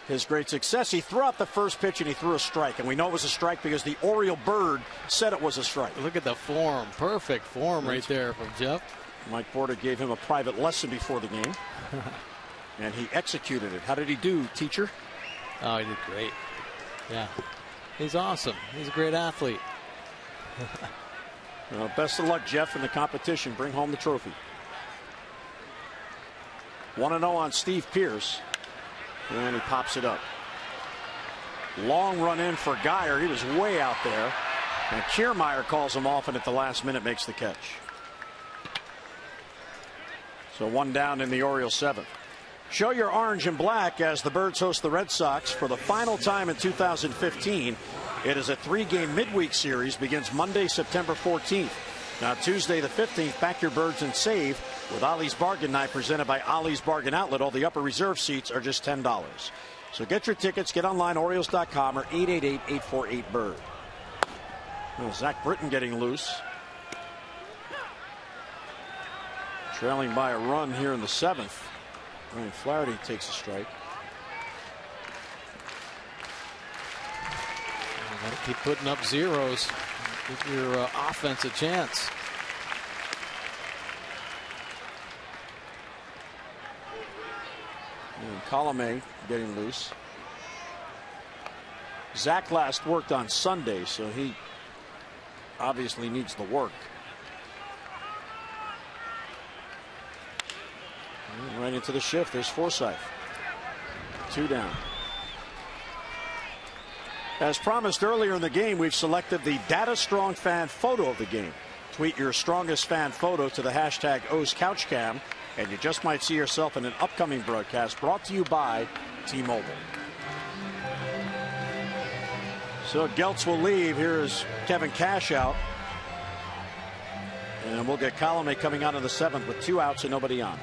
Speaker 1: his great success, he threw out the first pitch and he threw a strike. And we know it was a strike because the Oriole bird said it was a strike.
Speaker 3: Look at the form. Perfect form right there from Jeff.
Speaker 1: Mike Bordick gave him a private lesson before the game. and he executed it. How did he do, teacher?
Speaker 3: Oh, he did great. Yeah, he's awesome. He's a great athlete.
Speaker 1: Well, best of luck, Jeff, in the competition. Bring home the trophy. 1-0 on Steve Pearce, and he pops it up. Long run in for Geyer. He was way out there, and Kiermaier calls him off, and at the last minute makes the catch. So 1 down in the Orioles 7th. Show your orange and black as the Birds host the Red Sox for the final time in 2015. It is a 3-game midweek series, begins Monday, September 14th. Now Tuesday the 15th, back your Birds and save with Ollie's Bargain Night presented by Ollie's Bargain Outlet. All the upper reserve seats are just $10. So get your tickets, get online, Orioles.com or 888-848-BIRD. Well, Zach Britton getting loose. Trailing by a run here in the 7th. Ryan Flaherty takes a strike.
Speaker 3: You gotta keep putting up zeros. Give your offense a chance.
Speaker 1: And Colomé getting loose. Zach last worked on Sunday, so he obviously needs the work. And right into the shift. There's Forsythe. 2 down. As promised earlier in the game, we've selected the Data Strong fan photo of the game. Tweet your strongest fan photo to the hashtag OsCouchCam, and you just might see yourself in an upcoming broadcast brought to you by T-Mobile. So Geltz will leave. Here is Kevin Cash out. And we'll get Colomé coming out of the 7th with 2 outs and nobody on.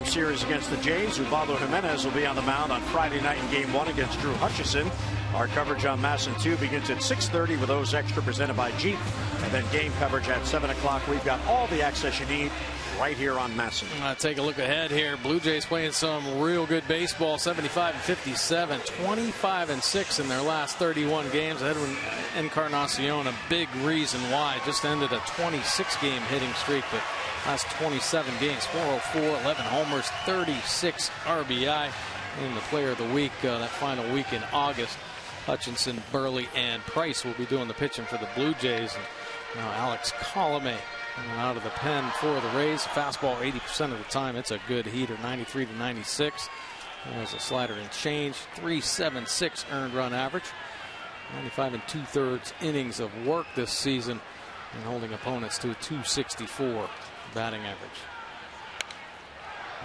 Speaker 1: Series against the Jays. Ubaldo Jimenez will be on the mound on Friday night in Game 1 against Drew Hutchison. Our coverage on MASN 2 begins at 6:30 with O's Extra presented by Jeep, and then game coverage at 7 o'clock. We've got all the access you need right here on MASN.
Speaker 3: Take a look ahead here. Blue Jays playing some real good baseball. 75-57, 25-6 in their last 31 games. Edwin Encarnacion, a big reason why. Just ended a 26-game hitting streak, but last 27 games, 404, 11 homers, 36 RBI. And the player of the week, that final week in August, Hutchinson, Burley, and Price will be doing the pitching for the Blue Jays. And now Alex Colomé out of the pen for the Rays. Fastball 80% of the time. It's a good heater, 93-96. There's a slider and change, 3.76 earned run average. 95 2/3 innings of work this season, and holding opponents to a 264 batting average.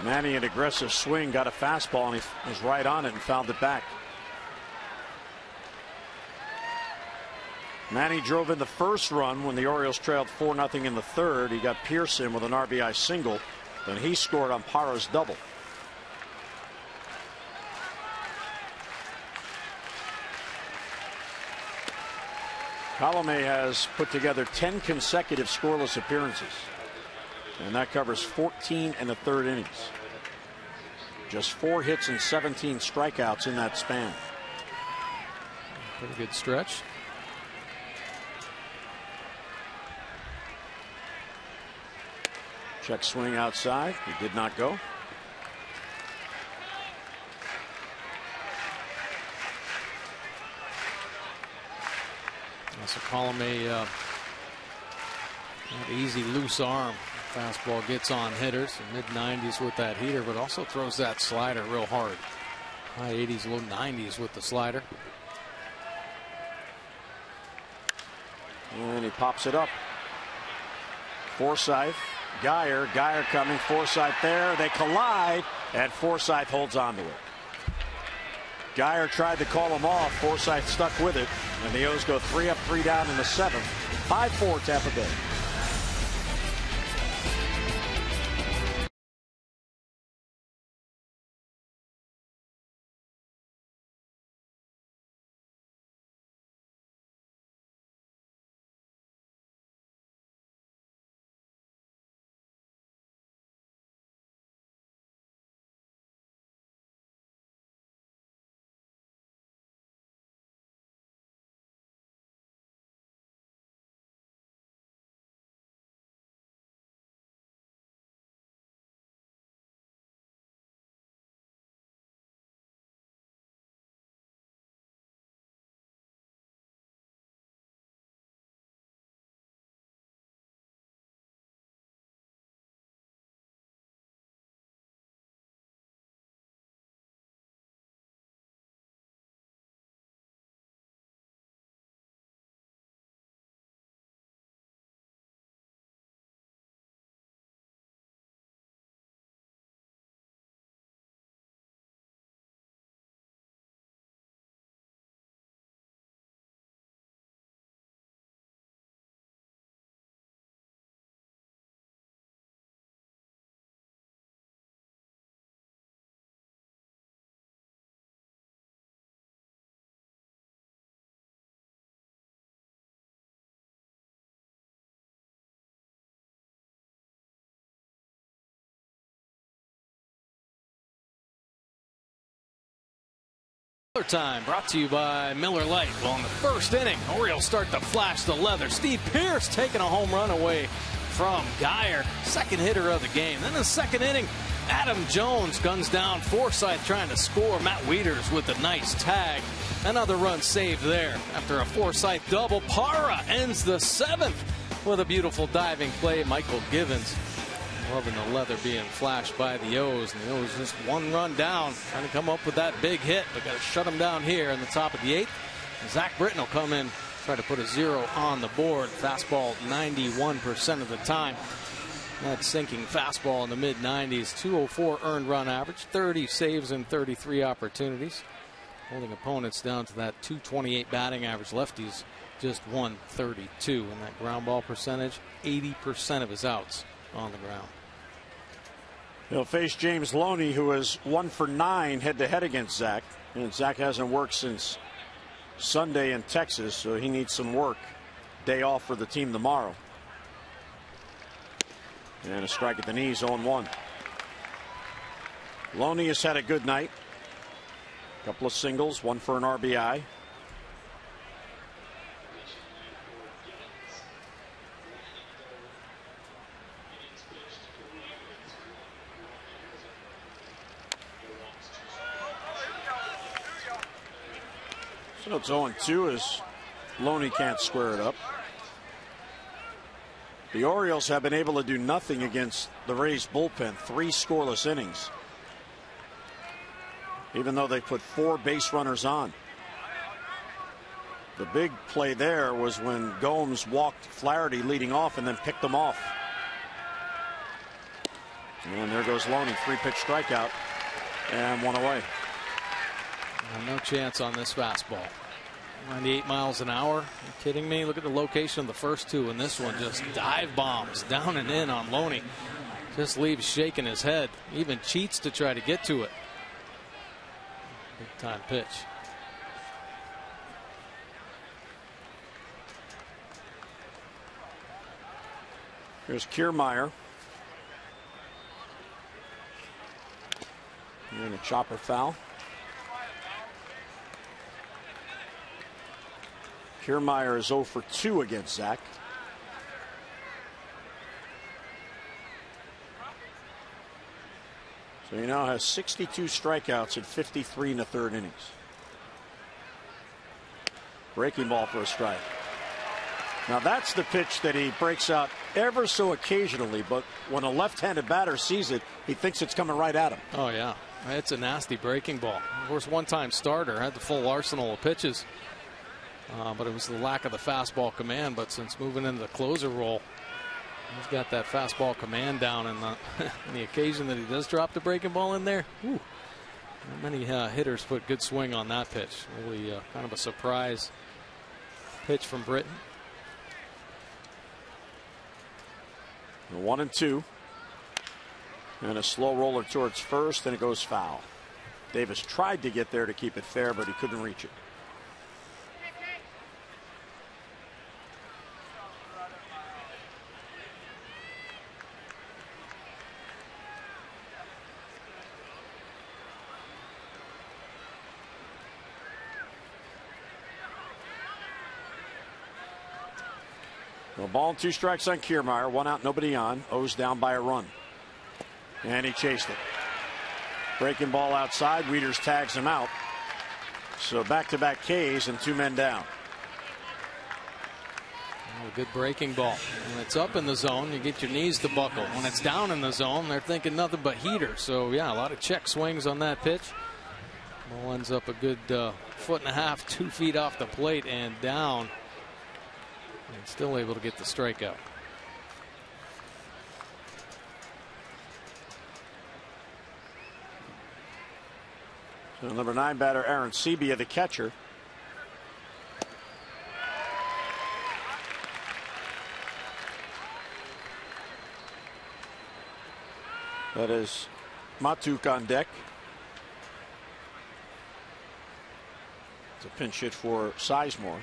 Speaker 1: Manny, an aggressive swing, got a fastball, and he was right on it and fouled it back. Manny drove in the first run when the Orioles trailed 4-0 in the third. He got Pearson with an RBI single. Then he scored on Parra's double. Colome has put together 10 consecutive scoreless appearances, and that covers 14 and a third innings. Just 4 hits and 17 strikeouts in that span.
Speaker 3: Pretty good stretch.
Speaker 1: Check swing outside. He did not go.
Speaker 3: So Colome, not easy loose arm. Fastball gets on hitters, mid-90s with that heater, but also throws that slider real hard. High 80s, low 90s with the slider.
Speaker 1: And he pops it up. Forsythe, Geyer coming, Forsythe there. They collide, and Forsythe holds on to it. Geyer tried to call him off. Forsythe stuck with it, and the O's go 3 up, 3 down in the 7th. 5-4 Tampa Bay.
Speaker 3: Time brought to you by Miller Lite. Well, in the first inning, Orioles start to flash the leather. Steve Pearce taking a home run away from Geyer, second hitter of the game. Then in the second inning, Adam Jones guns down Forsythe trying to score. Matt Wieters with a nice tag. Another run saved there after a Forsythe double. Parra ends the 7th with a beautiful diving play. Michael Givens loving the leather being flashed by the O's, and the O's just 1 run down, trying to come up with that big hit, but got to shut them down here in the top of the 8th. Zach Britton will come in, try to put a 0 on the board. Fastball 91% of the time. That sinking fastball in the mid-90s. 204 earned run average, 30 saves and 33 opportunities, holding opponents down to that 228 batting average. Lefties just 132, and that ground ball percentage, 80% of his outs on the ground.
Speaker 1: He'll face James Loney, who is 1 for 9 head-to-head against Zach. And Zach hasn't worked since Sunday in Texas, so he needs some work. Day off for the team tomorrow. And a strike at the knees, 0-1. Loney has had a good night. A couple of singles, 1 for an RBI. So it's 0-2 as Loney can't square it up. The Orioles have been able to do nothing against the Rays bullpen. 3 scoreless innings, even though they put 4 base runners on. The big play there was when Gomes walked Flaherty leading off and then picked them off. And there goes Loney, 3-pitch strikeout and 1 away.
Speaker 3: No chance on this fastball. 98 miles an hour. Are you kidding me? Look at the location of the first 2, and this one just dive bombs down and in on Loney. Just leaves shaking his head. Even cheats to try to get to it. Big time pitch.
Speaker 1: Here's Kiermaier. And a chopper foul. Kiermaier is 0 for 2 against Zach. So he now has 62 strikeouts and 53 in the third innings. Breaking ball for a strike. Now that's the pitch that he breaks out ever so occasionally, but when a left-handed batter sees it, he thinks it's coming right at him.
Speaker 3: Oh yeah, it's a nasty breaking ball. Of course, one-time starter, had the full arsenal of pitches, but it was the lack of the fastball command. But since moving into the closer role, he's got that fastball command down, and the occasion that he does drop the breaking ball in there, not many hitters put good swing on that pitch. Really kind of a surprise pitch from Britton.
Speaker 1: 1-2. And a slow roller towards first, and it goes foul. Davis tried to get there to keep it fair, but he couldn't reach it. A ball and 2 strikes on Kiermaier. 1 out, nobody on. O's down by a run. And he chased it. Breaking ball outside. Wieters tags him out. So back-to-back Ks and 2 men down.
Speaker 3: A good breaking ball. When it's up in the zone, you get your knees to buckle. When it's down in the zone, they're thinking nothing but heater. So yeah, a lot of check swings on that pitch. Ball ends up a good 1.5 feet, 2 feet off the plate and down. And still able to get the strikeout.
Speaker 1: So number 9 batter Aaron Sebia, the catcher. That is Matuk on deck. It's a pinch hit for Sizemore.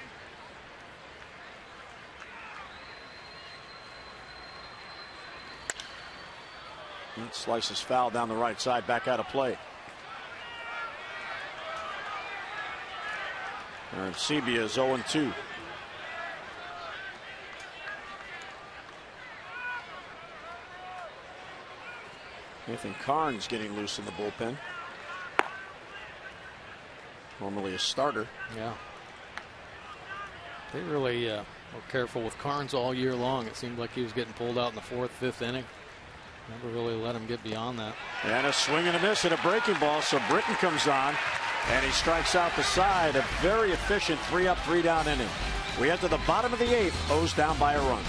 Speaker 1: That slices foul down the right side, back out of play. And Sebia is 0-2. Nathan Karns getting loose in the bullpen. Normally a starter.
Speaker 3: Yeah. They really were careful with Karns all year long. It seemed like he was getting pulled out in the 4th, 5th inning. Never really let him get beyond that.
Speaker 1: And a swing and a miss at a breaking ball. So Britton comes on and he strikes out the side. A very efficient 3 up, 3 down inning. We head to the bottom of the 8th. O's down by a run.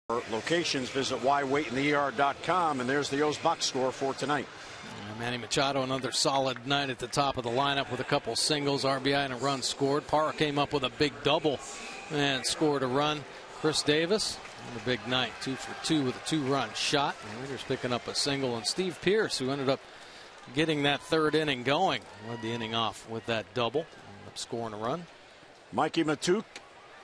Speaker 1: For locations, visit whywaitinther.com, and there's the O's box score for tonight.
Speaker 3: Manny Machado, another solid night at the top of the lineup with a couple singles, RBI, and a run scored. Parra came up with a big double and scored a run. Chris Davis, a big night, 2 for 2 with a 2-run shot. The Raiders picking up a single, and Steve Pearce, who ended up getting that third inning going, led the inning off with that double, ended up scoring a run.
Speaker 1: Mikey Matuk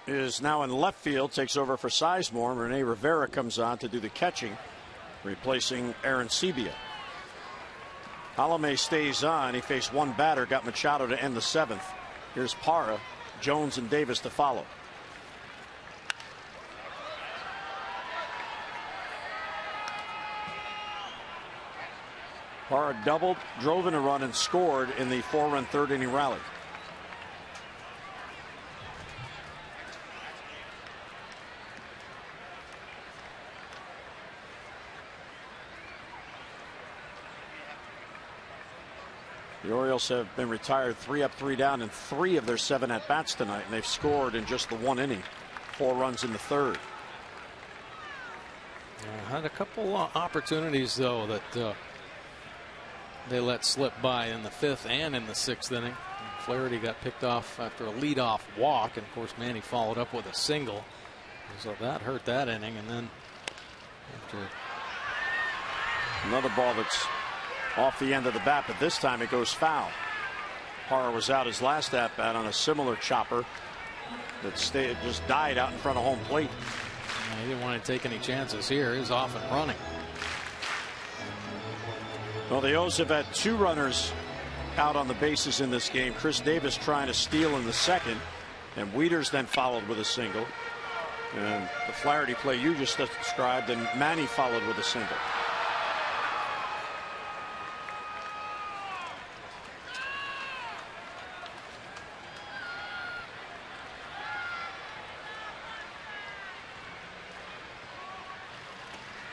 Speaker 1: is now in left field, takes over for Sizemore. Rene Rivera comes on to do the catching, replacing Aaron Sebia. Colome stays on. He faced one batter, got Machado to end the 7th. Here's Parra, Jones, and Davis to follow. Parra doubled, drove in a run, and scored in the 4-run third inning rally. The Orioles have been retired 3 up, 3 down in 3 of their 7 at-bats tonight, and they've scored in just the 1 inning. 4 runs in the 3rd.
Speaker 3: Had a couple opportunities, though, that they let slip by in the 5th and in the 6th inning. Flaherty got picked off after a leadoff walk, and of course Manny followed up with a single, so that hurt that inning. And then after
Speaker 1: another ball that's off the end of the bat, but this time it goes foul. Parra was out his last at bat on a similar chopper that just died out in front of home plate.
Speaker 3: He didn't want to take any chances here. He was off and running.
Speaker 1: Well, the O's have had 2 runners out on the bases in this game. Chris Davis trying to steal in the 2nd, and Wieters then followed with a single. And the Flaherty play you just described, and Manny followed with a single.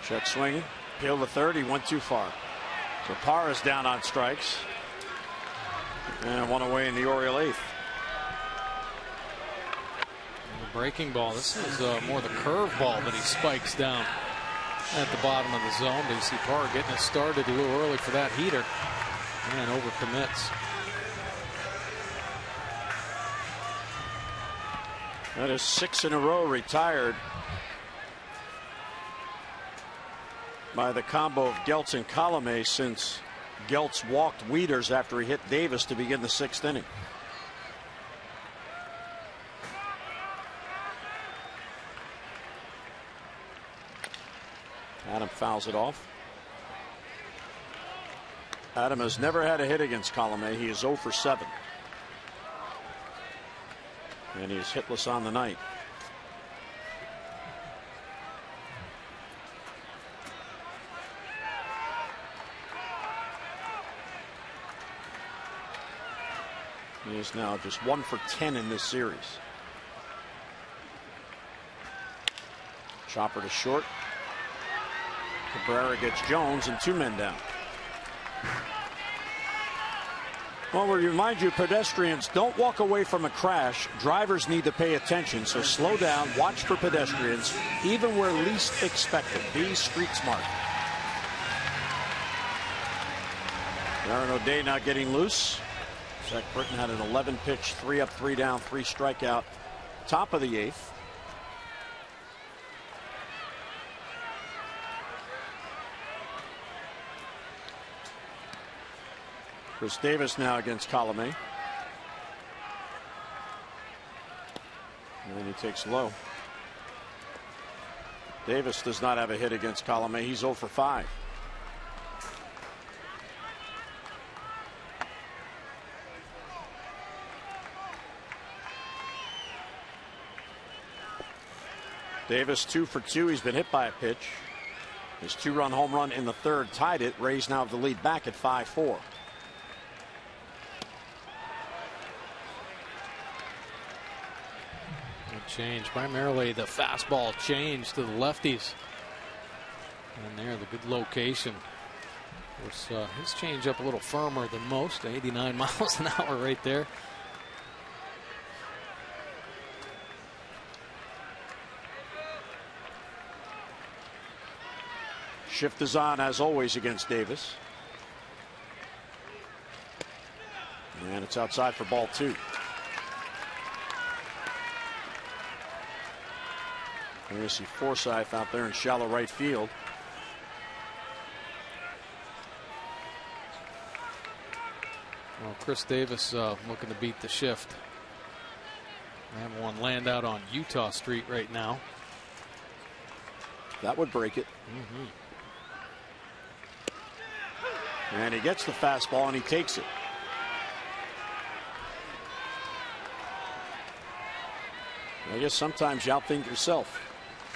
Speaker 1: Check swinging, appeal to third. He went too far. So Parra's down on strikes, and one away in the Oriole 8th.
Speaker 3: The breaking ball. This is more the curve ball that he spikes down at the bottom of the zone. But you see Parra getting it started a little early for that heater, and overcommits.
Speaker 1: That is 6 in a row retired by the combo of Geltz and Colome since Geltz walked Wieters after he hit Davis to begin the 6th inning. Adam fouls it off. Adam has never had a hit against Colome. He is 0 for 7. And he's hitless on the night. He is now just 1 for 10 in this series. Chopper to short. Cabrera gets Jones and 2 men down. Well, we remind you, pedestrians, don't walk away from a crash. Drivers need to pay attention, so slow down, watch for pedestrians, even where least expected. Be street smart. Aaron O'Day now getting loose. Zach Britton had an 11-pitch, 3 up, 3 down, 3 strikeout, top of the 8th. Chris Davis now against Colome. And then he takes low. Davis does not have a hit against Colome. He's 0 for 5. Davis 2 for 2. He's been hit by a pitch. His 2-run home run in the 3rd tied it. Rays now have the lead back at 5-4.
Speaker 3: Change, primarily the fastball change to the lefties, and there the good location. Of course, his changeup a little firmer than most, 89 miles an hour right there.
Speaker 1: Shift is on as always against Davis. And it's outside for ball 2. There you see Forsythe out there in shallow right field.
Speaker 3: Well, Chris Davis looking to beat the shift. I have one land out on Utah Street right now.
Speaker 1: That would break it. And he gets the fastball and he takes it. I guess sometimes you outthink yourself.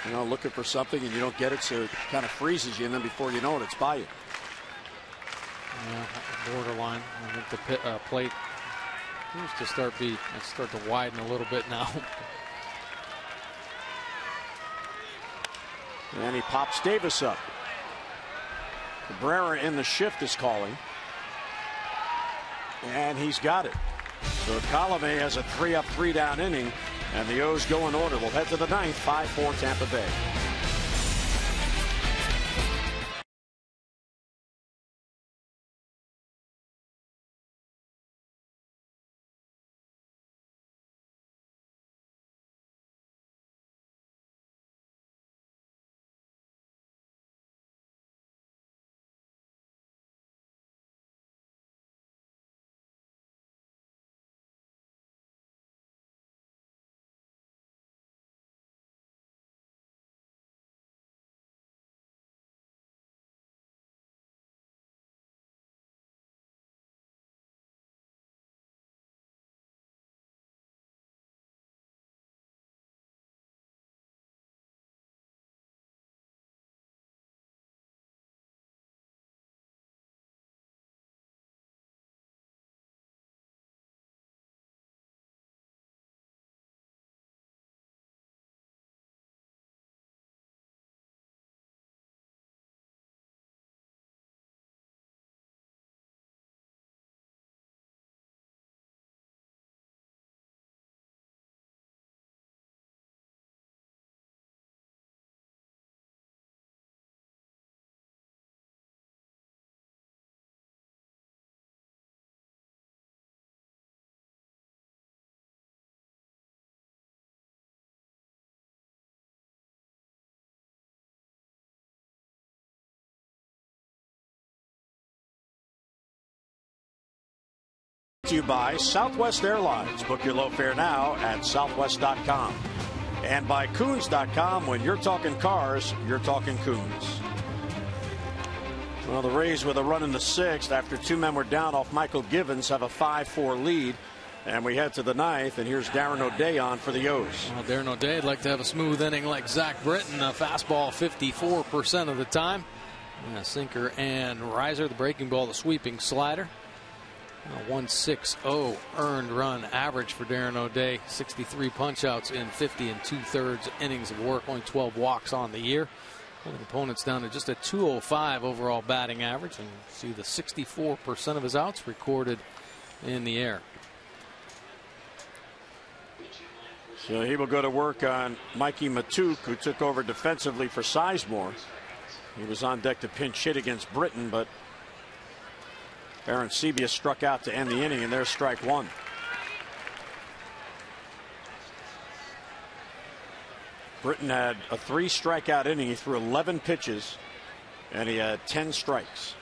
Speaker 1: You know, looking for something and you don't get it, so it kind of freezes you, and then before you know it, it's by you.
Speaker 3: Yeah, borderline. I think the plate seems to start to widen a little bit now.
Speaker 1: And he pops Davis up. Cabrera in the shift is calling. And he's got it. So Colomé has a 3-up, 3-down inning. And the O's go in order. We'll head to the 9th, 5-4 Tampa Bay. To you by Southwest Airlines. Book your low fare now at southwest.com. And by Coons.com. When you're talking cars, you're talking Coons. Well, the Rays with a run in the 6th after 2 men were down off Michael Givens have a 5-4 lead. And we head to the 9th, and here's Darren O'Day on for the O's.
Speaker 3: Well, Darren O'Day would like to have a smooth inning like Zach Britton. A fastball 54% of the time. And a sinker and riser, the breaking ball, the sweeping slider. 1.60 earned run average for Darren O'Day. 63 punch-outs in 50 2/3 innings of work. Only 12 walks on the year. And the opponent's down to just a 205 overall batting average. And you see the 64% of his outs recorded in the air.
Speaker 1: So he will go to work on Mikey Matuk, who took over defensively for Sizemore. He was on deck to pinch hit against Britton, but Aaron Sebia struck out to end the inning, and there's strike 1. Britton had a 3-strikeout inning. He threw 11 pitches, and he had 10 strikes.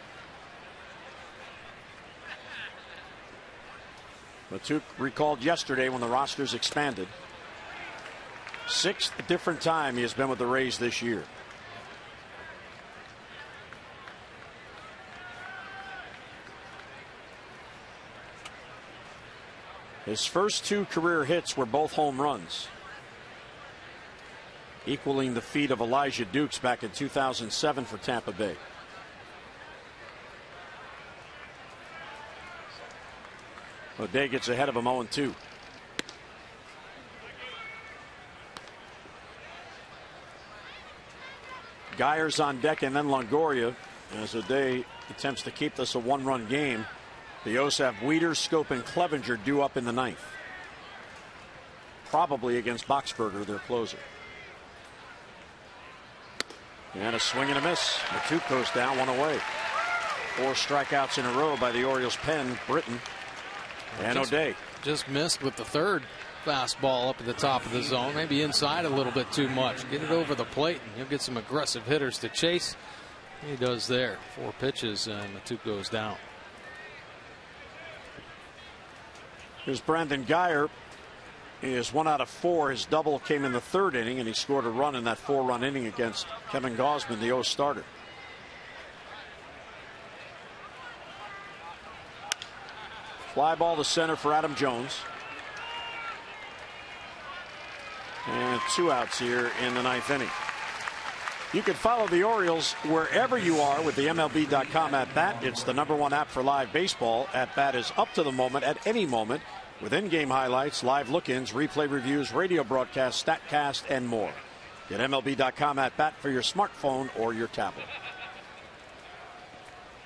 Speaker 1: Matuk recalled yesterday when the rosters expanded. 6th different time he has been with the Rays this year. His first 2 career hits were both home runs, equaling the feat of Elijah Dukes back in 2007 for Tampa Bay. O'Day gets ahead of him 0-2. Geyer's on deck, and then Longoria as O'Day attempts to keep this a 1-run game. The O's have Wieters, Schoop, and Clevenger due up in the 9th. Probably against Boxberger, their closer. And a swing and a miss. Matuk goes down, 1 away. 4 strikeouts in a row by the Orioles' pen, Britton. And O'Day
Speaker 3: just missed with the third fastball up at the top of the zone. Maybe inside a little bit too much. Get it over the plate, and you'll get some aggressive hitters to chase. He does there. 4 pitches, and the 2 goes down.
Speaker 1: Here's Brandon Guyer. He is 1 out of 4. His double came in the 3rd inning, and he scored a run in that 4-run inning against Kevin Gausman, the O starter. Fly ball to center for Adam Jones. And 2 outs here in the 9th inning. You can follow the Orioles wherever you are with the MLB.com at bat. It's the #1 app for live baseball. At bat is up to the moment at any moment with in-game highlights, live look-ins, replay reviews, radio broadcasts, StatCast, and more. Get MLB.com at bat for your smartphone or your tablet.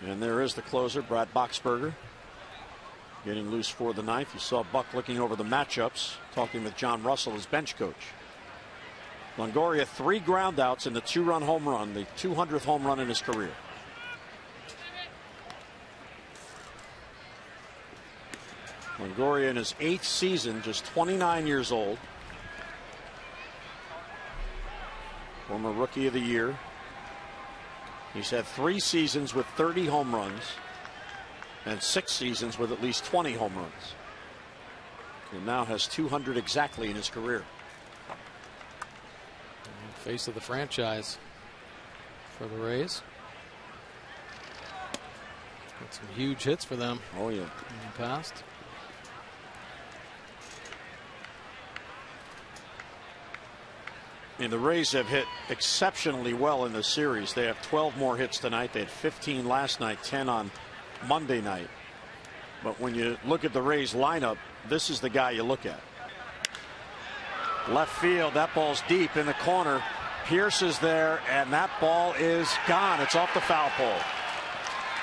Speaker 1: And there is the closer, Brad Boxberger, getting loose for the 9th. You saw Buck looking over the matchups, talking with John Russell, his bench coach. Longoria 3 ground outs in the 2-run home run, the 200th home run in his career. Longoria in his 8th season, just 29 years old. Former Rookie of the Year. He's had 3 seasons with 30 home runs and 6 seasons with at least 20 home runs. He now has 200 exactly in his career.
Speaker 3: Face of the franchise for the Rays. Got some huge hits for them.
Speaker 1: Oh, yeah.
Speaker 3: In the past.
Speaker 1: And the Rays have hit exceptionally well in this series. They have 12 more hits tonight. They had 15 last night, 10 on Monday night. But when you look at the Rays lineup, this is the guy you look at. Left field, that ball's deep in the corner. Pierce is there, and that ball is gone. It's off the foul pole.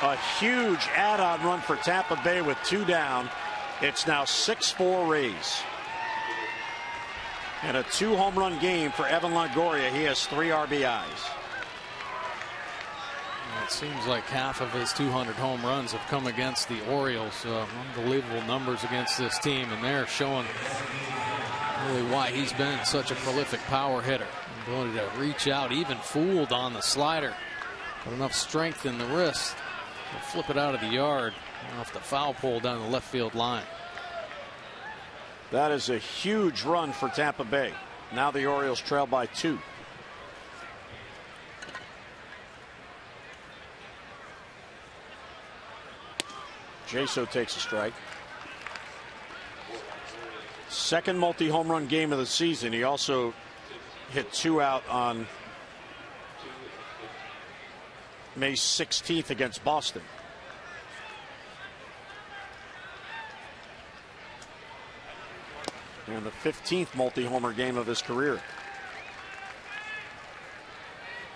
Speaker 1: A huge add-on run for Tampa Bay with 2 down. It's now 6-4 Rays. And a 2-home run game for Evan Longoria. He has 3 RBIs.
Speaker 3: It seems like half of his 200 home runs have come against the Orioles. Unbelievable numbers against this team, and they're showing really why he's been such a prolific power hitter. Ability to reach out, even fooled on the slider. Got enough strength in the wrist to flip it out of the yard off the foul pole down the left field line.
Speaker 1: That is a huge run for Tampa Bay. Now the Orioles trail by 2. Jaso takes a strike. Second multi-home run game of the season. He also hit 2 out on May 16th against Boston. And the 15th multi-homer game of his career.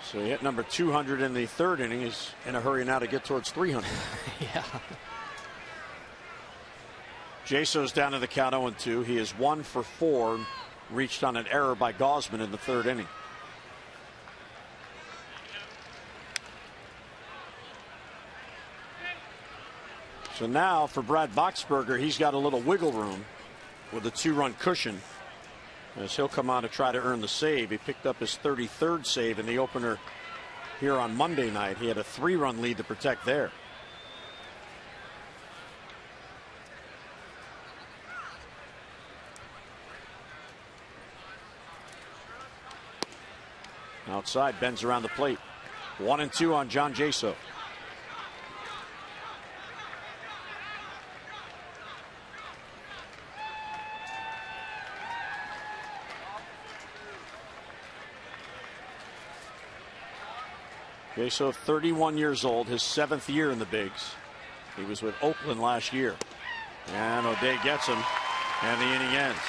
Speaker 1: So he hit number 200 in the 3rd inning. He's in a hurry now to get towards 300.
Speaker 3: Yeah.
Speaker 1: Jaso's down to the count 0-2. He is 1 for 4. Reached on an error by Gausman in the 3rd inning. So now for Brad Boxberger, he's got a little wiggle room with a 2-run cushion as he'll come on to try to earn the save. He picked up his 33rd save in the opener here on Monday night. He had a 3-run lead to protect there. Outside, bends around the plate. 1-2 on John Jaso. Jaso, 31 years old, his 7th year in the bigs. He was with Oakland last year. And O'Day gets him, and the inning ends.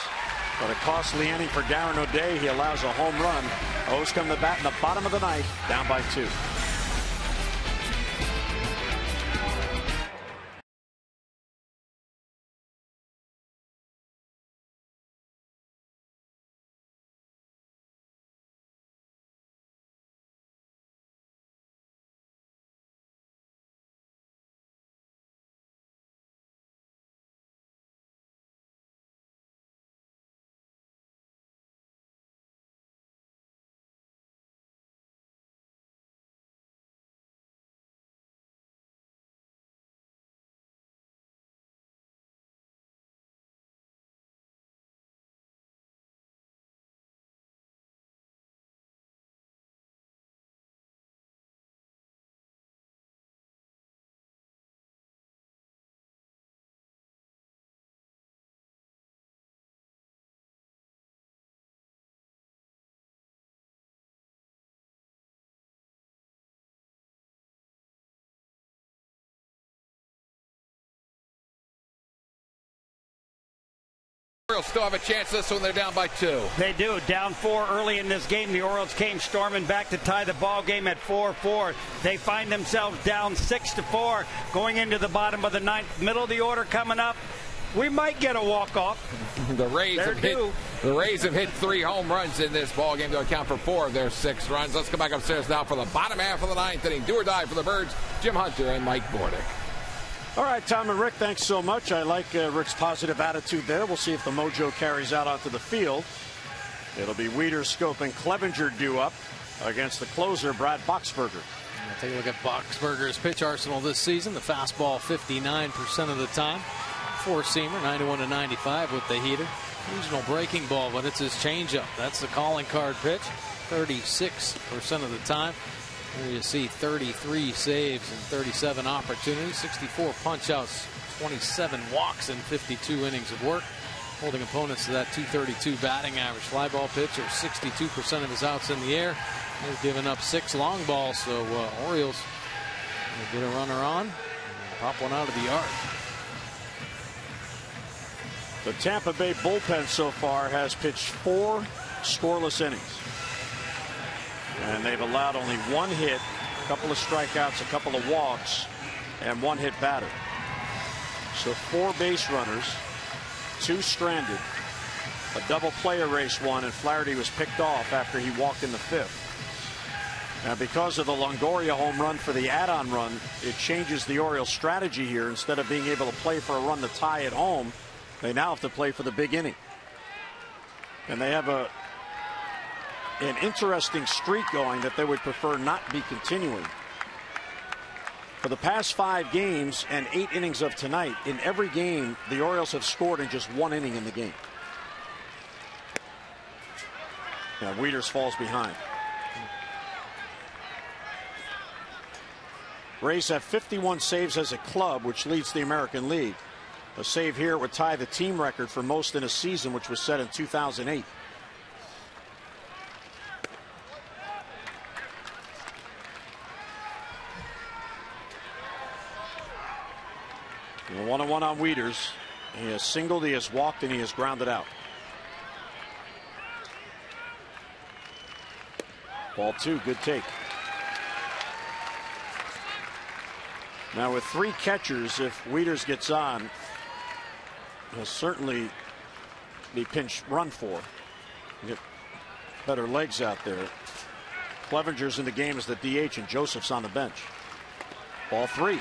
Speaker 1: But a costly inning for Darren O'Day. He allows a home run. O's come to bat in the bottom of the 9th, down by 2.
Speaker 5: Orioles still have a chance this one. They're down by 2.
Speaker 6: They do. Down 4 early in this game. The Orioles came storming back to tie the ball game at 4-4. They find themselves down 6-4 going into the bottom of the 9th. Middle of the order coming up. We might get a walk-off.
Speaker 5: The Rays have hit 3 home runs in this ball game to account for 4 of their 6 runs. Let's go back upstairs now for the bottom half of the 9th inning. Do or die for the Birds. Jim Hunter and Mike Bordick.
Speaker 1: All right, Tom and Rick, thanks so much. I like Rick's positive attitude there. We'll see if the mojo carries out onto the field. It'll be Wieters, Schoop, and Clevenger due up against the closer, Brad Boxberger.
Speaker 3: Take a look at Boxberger's pitch arsenal this season. The fastball 59% of the time. 4-seamer, 91-95 with the heater. Regional breaking ball, but it's his changeup. That's the calling card pitch. 36% of the time. Here you see 33 saves and 37 opportunities, 64 punch-outs, 27 walks in 52 innings of work, holding opponents to that .232 batting average. Fly ball pitcher, 62% of his outs in the air. They've given up 6 long balls, so Orioles get a runner on and pop one out of the yard.
Speaker 1: The Tampa Bay bullpen so far has pitched 4 scoreless innings. And they've allowed only 1 hit, a couple of strikeouts, a couple of walks, and 1 hit batter. So 4 base runners, 2 stranded, a double play erase 1, and Flaherty was picked off after he walked in the 5th. Now, because of the Longoria home run for the add-on run, it changes the Orioles' strategy here. Instead of being able to play for a run to tie at home, they now have to play for the big inning. And they have an interesting streak going that they would prefer not be continuing. For the past 5 games and 8 innings of tonight, in every game, the Orioles have scored in just 1 inning in the game. Now, Wieters falls behind. Rays have 51 saves as a club, which leads the American League. A save here would tie the team record for most in a season, which was set in 2008. And 1-1 on Wieters. He has singled, he has walked, and he has grounded out. Ball 2, good take. Now with 3 catchers, if Wieters gets on, he'll certainly be pinch run for. Get better legs out there. Clevenger's in the game as the DH, and Joseph's on the bench. Ball 3.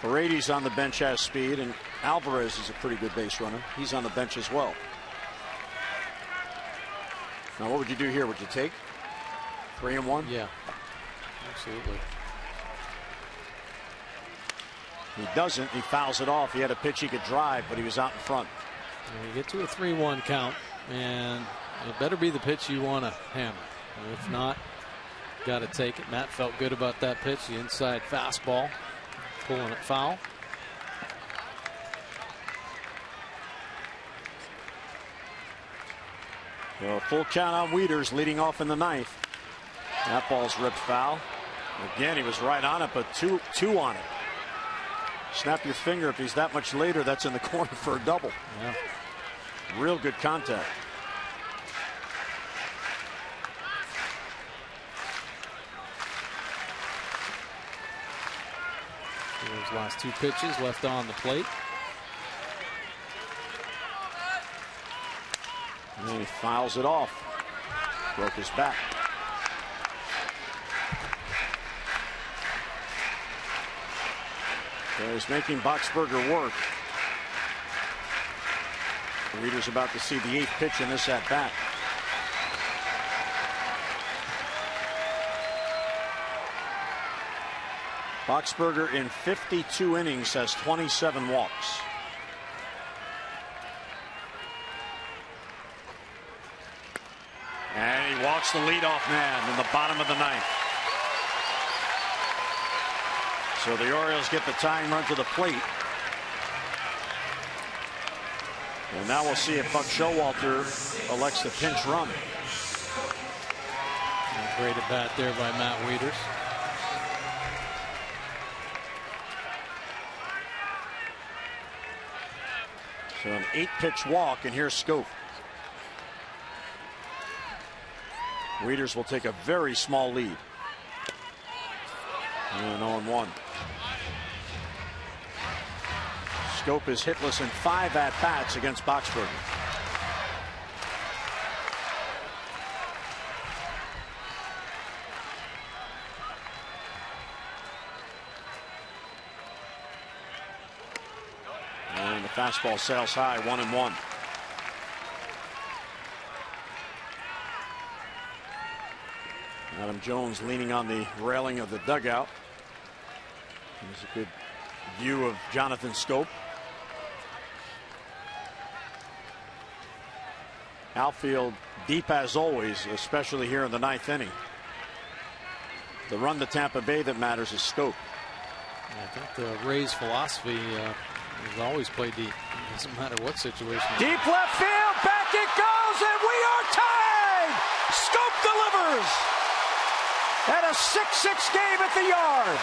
Speaker 1: Paredes on the bench has speed, and Alvarez is a pretty good base runner. He's on the bench as well. Now, what would you do here? Would you take 3-1?
Speaker 3: Yeah, absolutely.
Speaker 1: He doesn't. He fouls it off. He had a pitch he could drive, but he was out in front.
Speaker 3: You get to a 3-1 count, and it better be the pitch you want to hammer. If not, got to take it. Matt felt good about that pitch, the inside fastball, pulling it foul.
Speaker 1: So a full count on Wieters, leading off in the 9th. That ball's ripped foul. Again, he was right on it, but two on it. Snap your finger if he's that much later. That's in the corner for a double.
Speaker 3: Yeah.
Speaker 1: Real good contact.
Speaker 3: Those last 2 pitches left on the plate.
Speaker 1: And then he fouls it off. Broke his back. So he's making Boxberger work. Wieters about to see the 8th pitch in this at bat. Boxberger in 52 innings has 27 walks. And he walks the leadoff man in the bottom of the 9th. So the Orioles get the tying run to the plate. And now we'll see if Buck Showalter elects to pinch run.
Speaker 3: Great at bat there by Matt Wieters.
Speaker 1: So an 8-pitch walk, and here's Schoop. Weeders will take a very small lead. And 0-1. Schoop is hitless in 5 at-bats against Boxberger. And the fastball sails high, 1-1. Adam Jones leaning on the railing of the dugout. There's a good view of Jonathan Schoop. Outfield deep as always, especially here in the 9th inning. The run to Tampa Bay that matters is Schoop.
Speaker 3: I think the Rays' philosophy has always played deep. It doesn't matter what situation.
Speaker 1: Deep left field, back it goes, and we are tied! Schoop delivers! At a 6-6 game at the yard.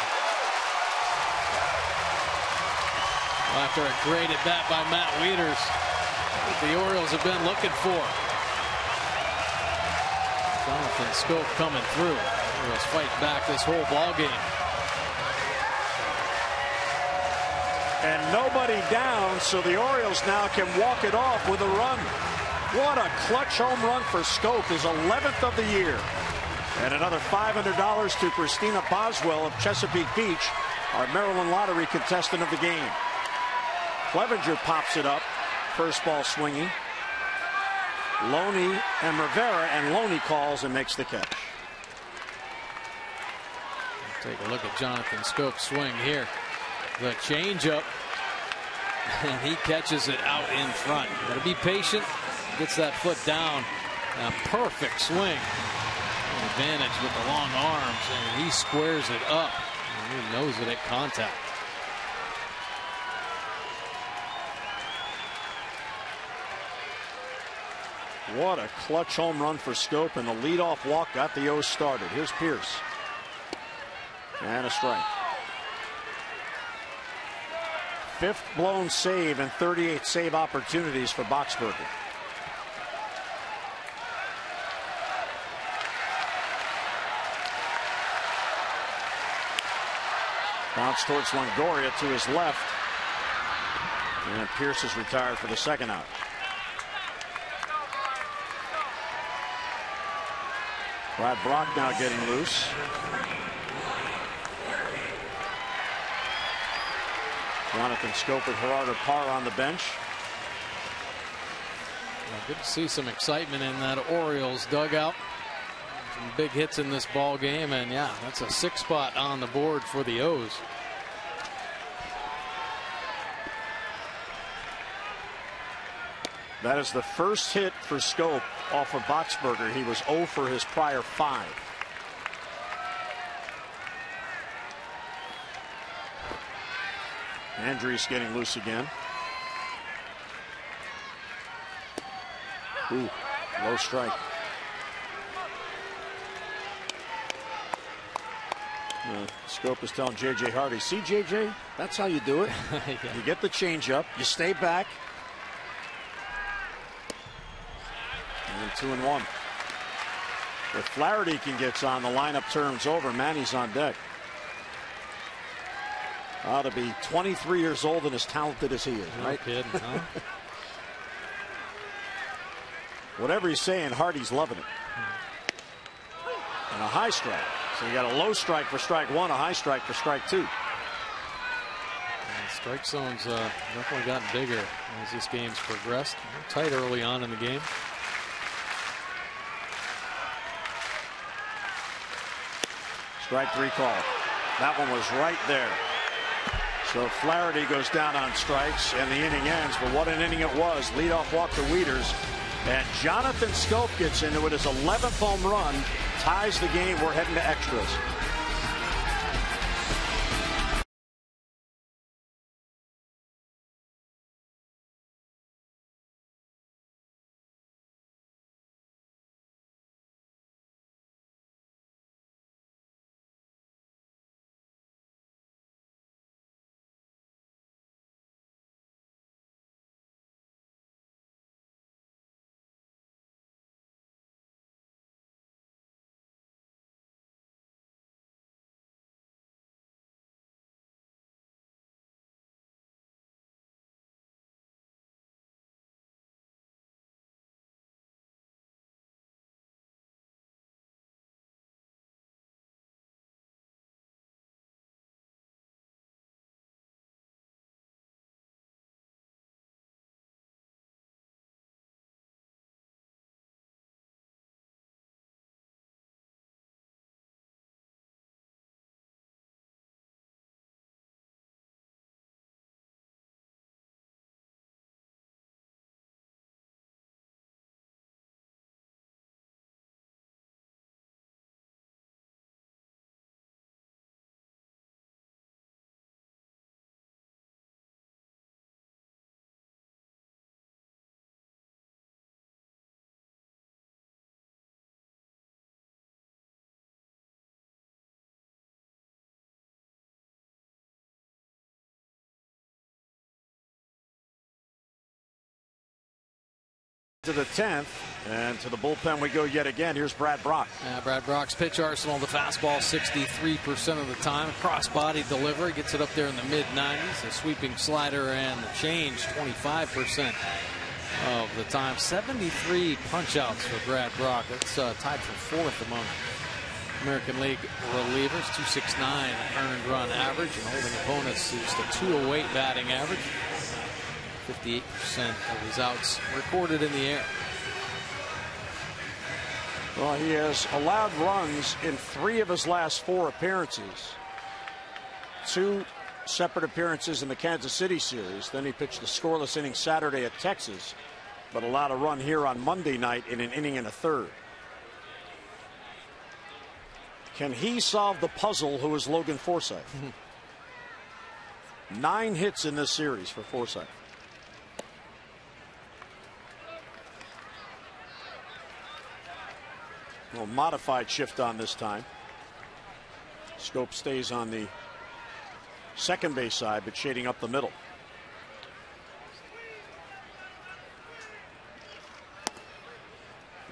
Speaker 3: After a great at bat by Matt Wieters, the Orioles have been looking for. Jonathan Schoop coming through. Orioles fight back this whole ball game.
Speaker 1: And nobody down, so the Orioles now can walk it off with a run. What a clutch home run for Schoop, his 11th of the year. And another $500 to Christina Boswell of Chesapeake Beach, our Maryland Lottery contestant of the game. Clevenger pops it up. First ball swinging. Loney and Rivera, and Loney calls and makes the catch.
Speaker 3: Take a look at Jonathan Schoop's swing here. The changeup, and he catches it out in front. Got to be patient. Gets that foot down. A perfect swing. Advantage with the long arms, and he squares it up. And he knows it at contact.
Speaker 1: What a clutch home run for Schoop, and the leadoff walk got the O's started. Here's Pierce. And a strike. 5th blown save and 38 save opportunities for Boxberger. Bounce towards Longoria to his left. And Pierce is retired for the second out. Brad Brock now getting loose. Jonathan Schoop with Gerardo Parra on the bench.
Speaker 3: Well, good to see some excitement in that Orioles dugout. Some big hits in this ball game, and yeah, that's a 6th spot on the board for the O's.
Speaker 1: That is the first hit for Schoop off of Boxberger. He was 0 for his prior 5. Andriese getting loose again. Ooh, low strike. Schoop is telling J.J. Hardy, see, J.J., that's how you do it.
Speaker 3: Yeah.
Speaker 1: You get the changeup, you stay back. And 2-1. If Flaherty gets on, the lineup turns over. Manny's on deck. Ought to be 23 years old and as talented as he is,
Speaker 3: No
Speaker 1: right?
Speaker 3: kidding, huh?
Speaker 1: Whatever he's saying, Hardy's loving it. And a high strike. So you got a low strike for strike 1, a high strike for strike 2.
Speaker 3: And strike zone's definitely gotten bigger as this game's progressed. Tight early on in the game.
Speaker 1: Strike 3 call. That one was right there. So Flaherty goes down on strikes and the inning ends. But what an inning it was. Leadoff walk to Wieters. And Jonathan Schoop gets into it. His 11th home run ties the game. We're heading to extras. To the 10th, and to the bullpen we go yet again. Here's Brad Brach.
Speaker 3: Brad Brach's pitch arsenal, the fastball 63% of the time. Cross-body delivery gets it up there in the mid-90s. A sweeping slider and the change 25% of the time. 73 punch-outs for Brad Brach. That's tied for 4th among American League relievers. 269 earned run average, and holding opponents is the 208 batting average. 58% of his outs recorded in the air.
Speaker 1: Well, he has allowed runs in 3 of his last 4 appearances. 2 separate appearances in the Kansas City series. Then he pitched the scoreless inning Saturday at Texas, but allowed a run here on Monday night in an inning and a third. Can he solve the puzzle who is Logan Forsythe? 9 hits in this series for Forsythe. A little modified shift on this time. Scope stays on the second base side, but shading up the middle.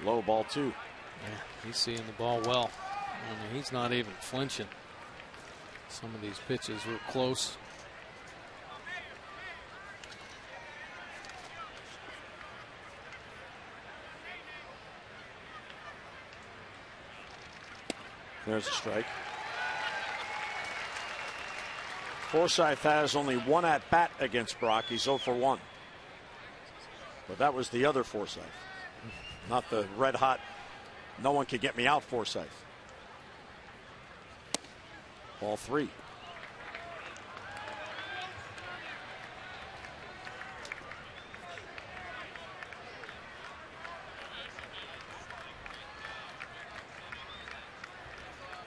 Speaker 1: Low ball 2.
Speaker 3: Yeah, he's seeing the ball well. I mean, he's not even flinching. Some of these pitches were close.
Speaker 1: There's a strike. Forsythe has only 1 at bat against Brach. He's 0 for 1. But that was the other Forsythe, not the red hot, no one could get me out Forsythe. Ball 3.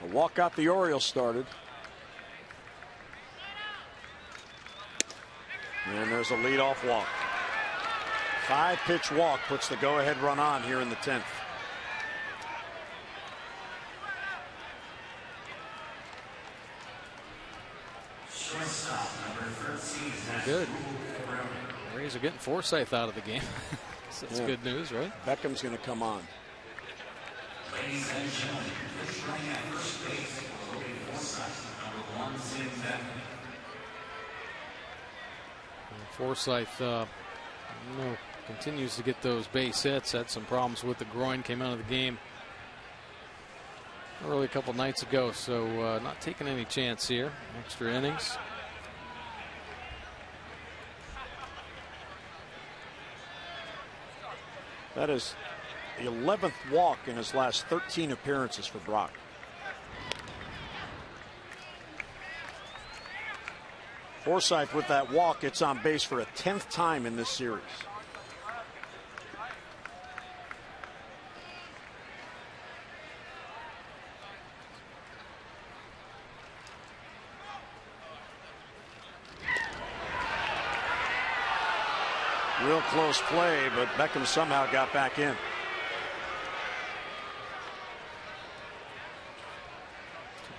Speaker 1: A walk got the Orioles started. And there's a leadoff walk. 5-pitch walk puts the go-ahead run on here in the 10th.
Speaker 3: Good. Rays are getting Forsythe out of the game. So that's good news, right?
Speaker 1: Beckham's going to come on.
Speaker 7: Ladies and gentlemen, playing at first base, Logan Forsythe, number 1, Tim Beckham.
Speaker 3: Forsythe continues to get those base hits. Had some problems with the groin. Came out of the game early a couple nights ago, so not taking any chance here. Extra innings.
Speaker 1: That is the 11th walk in his last 13 appearances for Brach. Forsythe with that walk gets on base for a 10th time in this series. Real close play, but Beckham somehow got back in.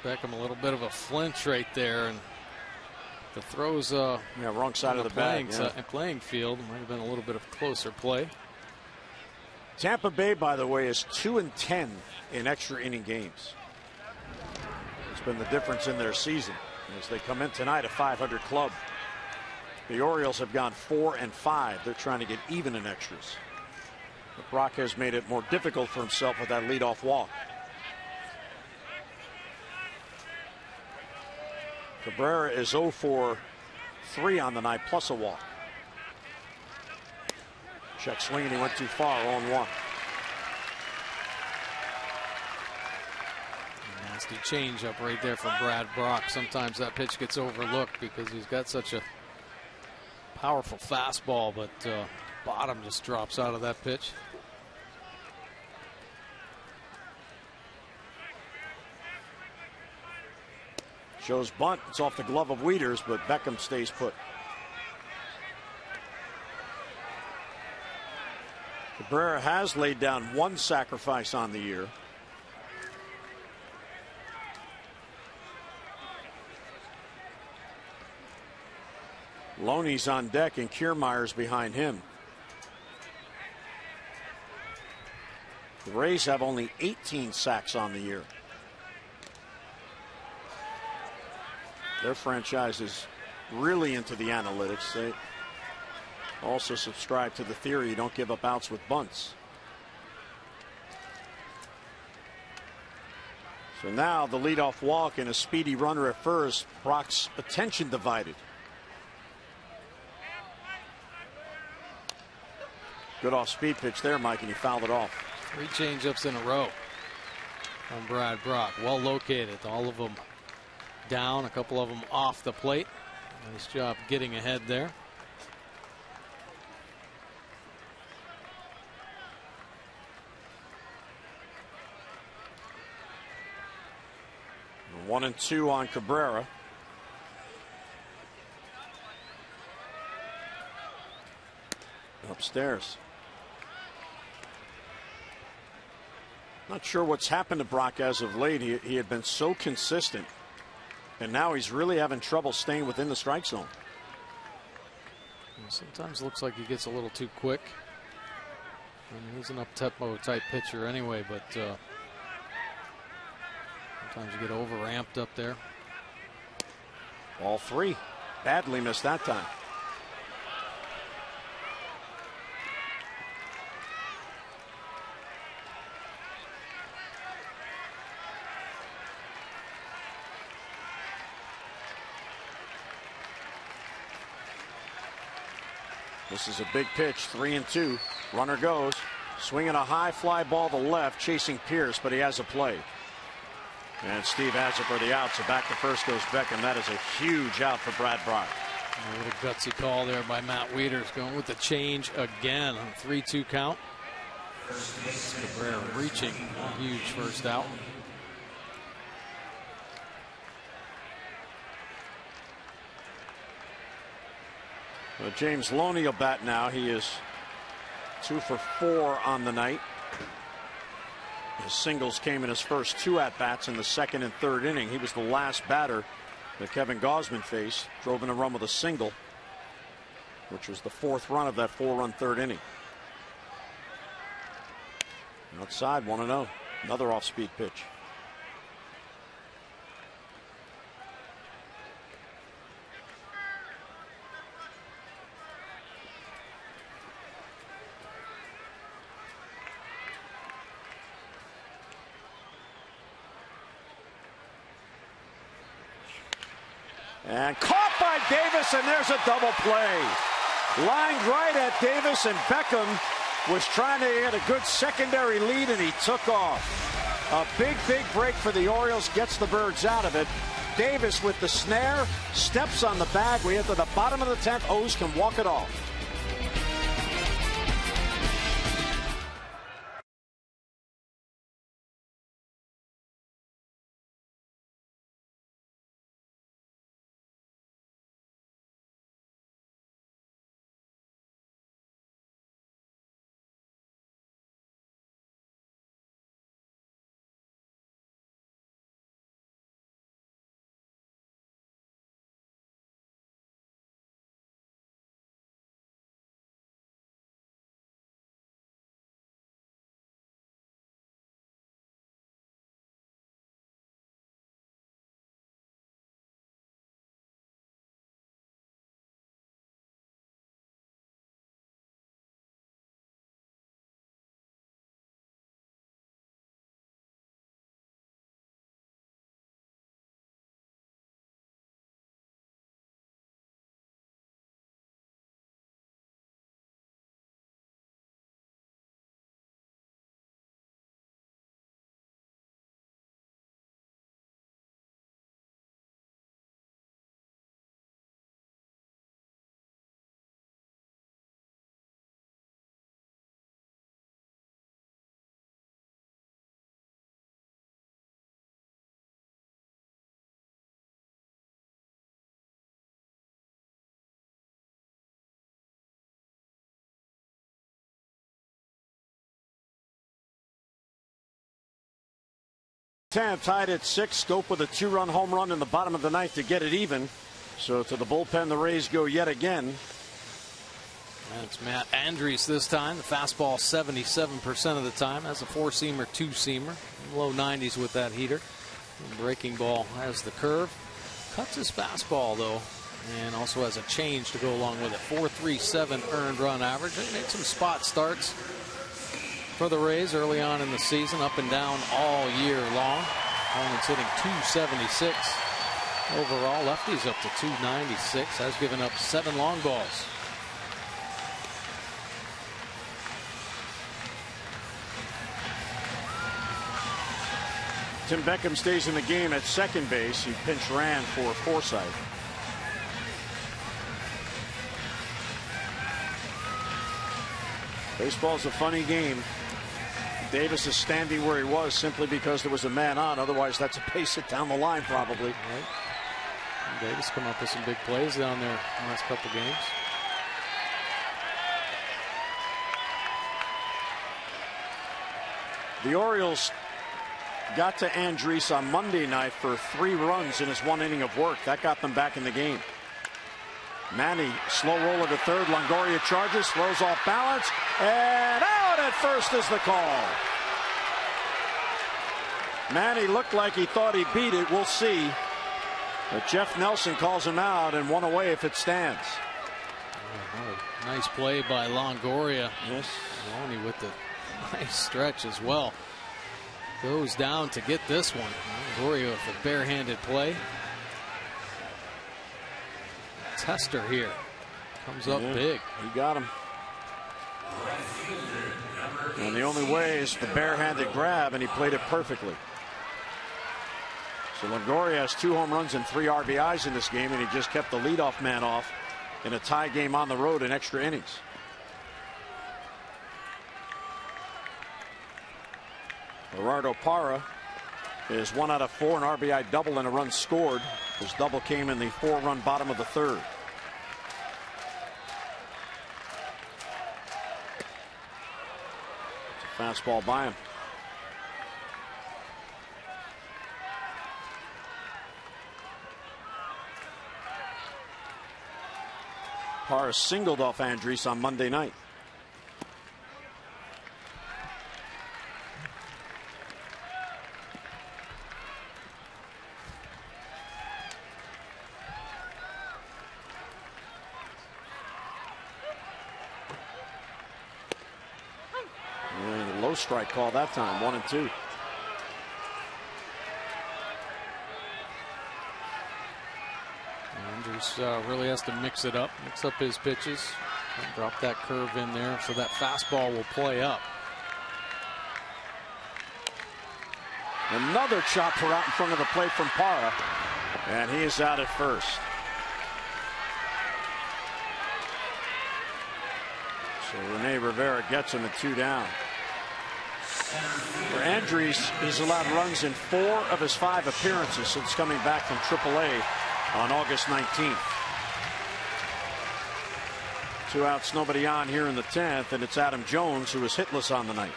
Speaker 3: Beckham a little bit of a flinch right there, and the throws
Speaker 1: wrong side of the
Speaker 3: playing field. Might have been a little bit of closer play.
Speaker 1: Tampa Bay, by the way, is 2-10 in extra inning games. It's been the difference in their season as they come in tonight a 500 club. The Orioles have gone 4-5. They're trying to get even in extras. But Brach has made it more difficult for himself with that leadoff walk. Cabrera is 0 for 3 on the night, plus a walk. Check swing, and he went too far, 0-1.
Speaker 3: Nasty changeup right there from Brad Brach. Sometimes that pitch gets overlooked because he's got such a powerful fastball, but bottom just drops out of that pitch.
Speaker 1: Shows bunt. It's off the glove of Wieters, but Beckham stays put. Cabrera has laid down 1 sacrifice on the year. Loney's on deck and Kiermaier's behind him. The Rays have only 18 sacks on the year. Their franchise is really into the analytics. They also subscribe to the theory you don't give up outs with bunts. So now the leadoff walk and a speedy runner at first. Brock's attention divided. Good off-speed pitch there, Mike, and he fouled it off.
Speaker 3: 3 changeups in a row from Brad Brach. Well located. All of them down, a couple of them off the plate. Nice job getting ahead there.
Speaker 1: One and two on Cabrera. Upstairs. Not sure what's happened to Brach as of late. He had been so consistent, and now he's really having trouble staying within the strike zone.
Speaker 3: Sometimes it looks like he gets a little too quick. I mean, he's an up-tempo type pitcher anyway, but sometimes you get over-ramped up there.
Speaker 1: All 3. Badly missed that time. This is a big pitch, 3-2. Runner goes, swinging a high fly ball to left, chasing Pierce, but he has a play. And Steve has it for the out, so back to first goes Beckham. That is a huge out for Brad Brach.
Speaker 3: A little gutsy call there by Matt Wieters, going with the change again on 3-2 count. Cabrera reaching a huge first out.
Speaker 1: Well, James Loney will bat now. He is 2 for 4 on the night. His singles came in his first 2 at-bats in the second and third inning. He was the last batter that Kevin Gausman faced. Drove in a run with a single, which was the 4th run of that 4-run third inning. Outside, 1-0. Another off-speed pitch. And caught by Davis, and there's a double play. Lined right at Davis, and Beckham was trying to get a good secondary lead, and he took off. A big break for the Orioles, gets the Birds out of it. Davis with the snare, steps on the bag. We enter the bottom of the 10th. O's can walk it off. Tied at 6. Scope with a 2-run home run in the bottom of the 9th to get it even. So to the bullpen the Rays go yet again.
Speaker 3: And it's Matt Andriese this time. The fastball 77% of the time. Has a 4-seamer, 2-seamer. Low 90s with that heater. And breaking ball has the curve. Cuts his fastball though. And also has a change to go along with it. 4.37 earned run average. They made some spot starts for the Rays early on in the season. Up and down all year long. Opponent's hitting 276. Overall, lefty's up to 296. Has given up 7 long balls.
Speaker 1: Tim Beckham stays in the game at second base. He pinch ran for Forsythe. Baseball's a funny game. Davis is standing where he was simply because there was a man on. Otherwise, that's a base hit down the line probably.
Speaker 3: Right. Davis come up with some big plays down there in the last couple games.
Speaker 1: The Orioles got to Andriese on Monday night for 3 runs in his 1 inning of work. That got them back in the game. Manny, slow roller to third. Longoria charges, throws off balance, and out at first is the call. Manny looked like he thought he beat it. We'll see. But Jeff Nelson calls him out, and 1 away if it stands.
Speaker 3: Oh, nice play by Longoria.
Speaker 1: Yes.
Speaker 3: Lonnie with the nice stretch as well. Goes down to get this one. Longoria with a barehanded play. Tester here comes up big.
Speaker 1: He got him. And the only way is the barehanded grab, and he played it perfectly. So Longoria has 2 home runs and 3 RBIs in this game, and he just kept the leadoff man off in a tie game on the road in extra innings. Gerardo Parra is 1 out of 4, an RBI double and a run scored. His double came in the 4-run bottom of the 3rd. It's a fastball by him. Parra singled off Andriese on Monday night. Strike call that time, 1-2.
Speaker 3: Andriese really has to mix it up, mix up his pitches, and drop that curve in there so that fastball will play up.
Speaker 1: Another chopper out in front of the plate from Parra, and he is out at first. So Rene Rivera gets him at 2 down. For Andriese, he's allowed runs in 4 of his 5 appearances since coming back from AAA on August 19th. 2 outs, nobody on here in the 10th, and it's Adam Jones who is hitless on the night.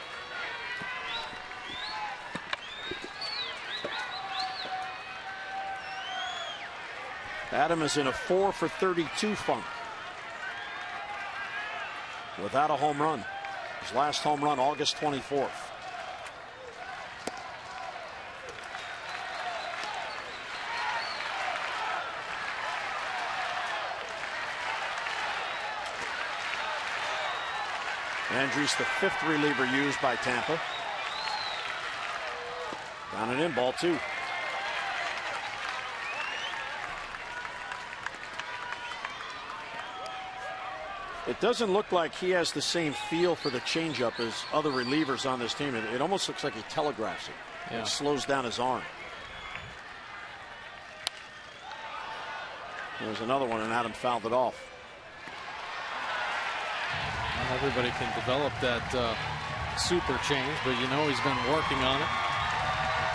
Speaker 1: Adam is in a 4-for-32 funk without a home run. His last home run August 24th. Andriese, the 5th reliever used by Tampa. Down and in, ball 2. It doesn't look like he has the same feel for the changeup as other relievers on this team. It almost looks like he telegraphs it. Yeah. It slows down his arm. There's another one, and Adam fouled it off.
Speaker 3: Not everybody can develop that super change, but you know he's been working on it.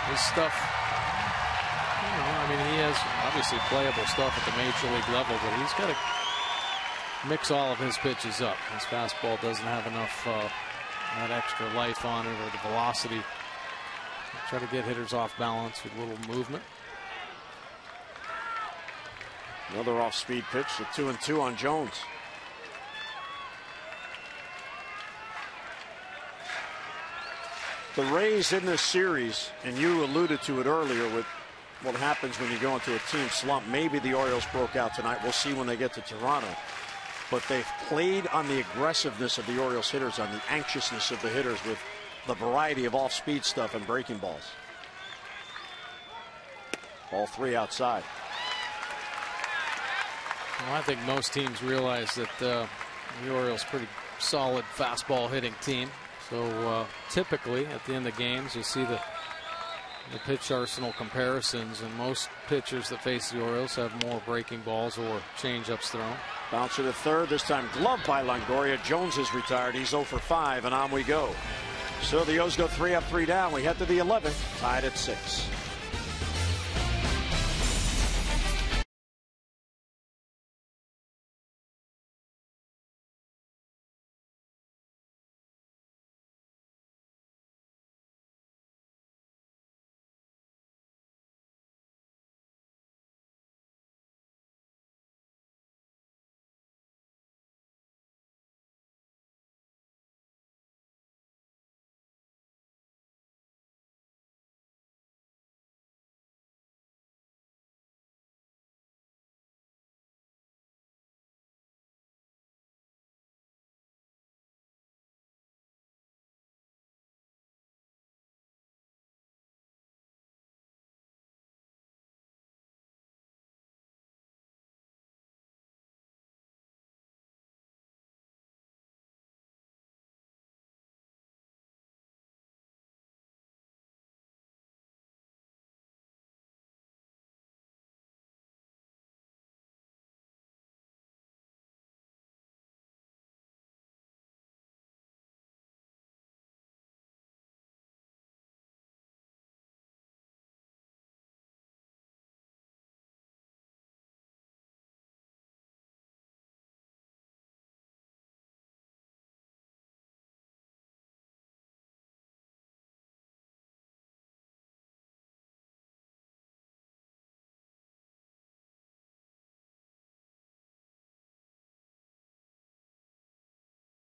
Speaker 3: His stuff, you know, I mean, he has obviously playable stuff at the major league level, but he's got to mix all of his pitches up. His fastball doesn't have enough that extra life on it or the velocity. Try to get hitters off balance with a little movement.
Speaker 1: Another off-speed pitch, the 2-2 on Jones. The Rays in this series, and you alluded to it earlier with what happens when you go into a team slump. Maybe the Orioles broke out tonight. We'll see when they get to Toronto. But they've played on the aggressiveness of the Orioles hitters, on the anxiousness of the hitters with the variety of off-speed stuff and breaking balls. All three outside.
Speaker 3: Well, I think most teams realize that the Orioles pretty solid fastball hitting team. So typically at the end of games you see the pitch arsenal comparisons, and most pitchers that face the Orioles have more breaking balls or change-ups thrown.
Speaker 1: Bouncer to third, this time gloved by Longoria. Jones is retired. He's 0 for 5, and on we go. So the O's go 3 up, 3 down. We head to the 11th, tied at 6.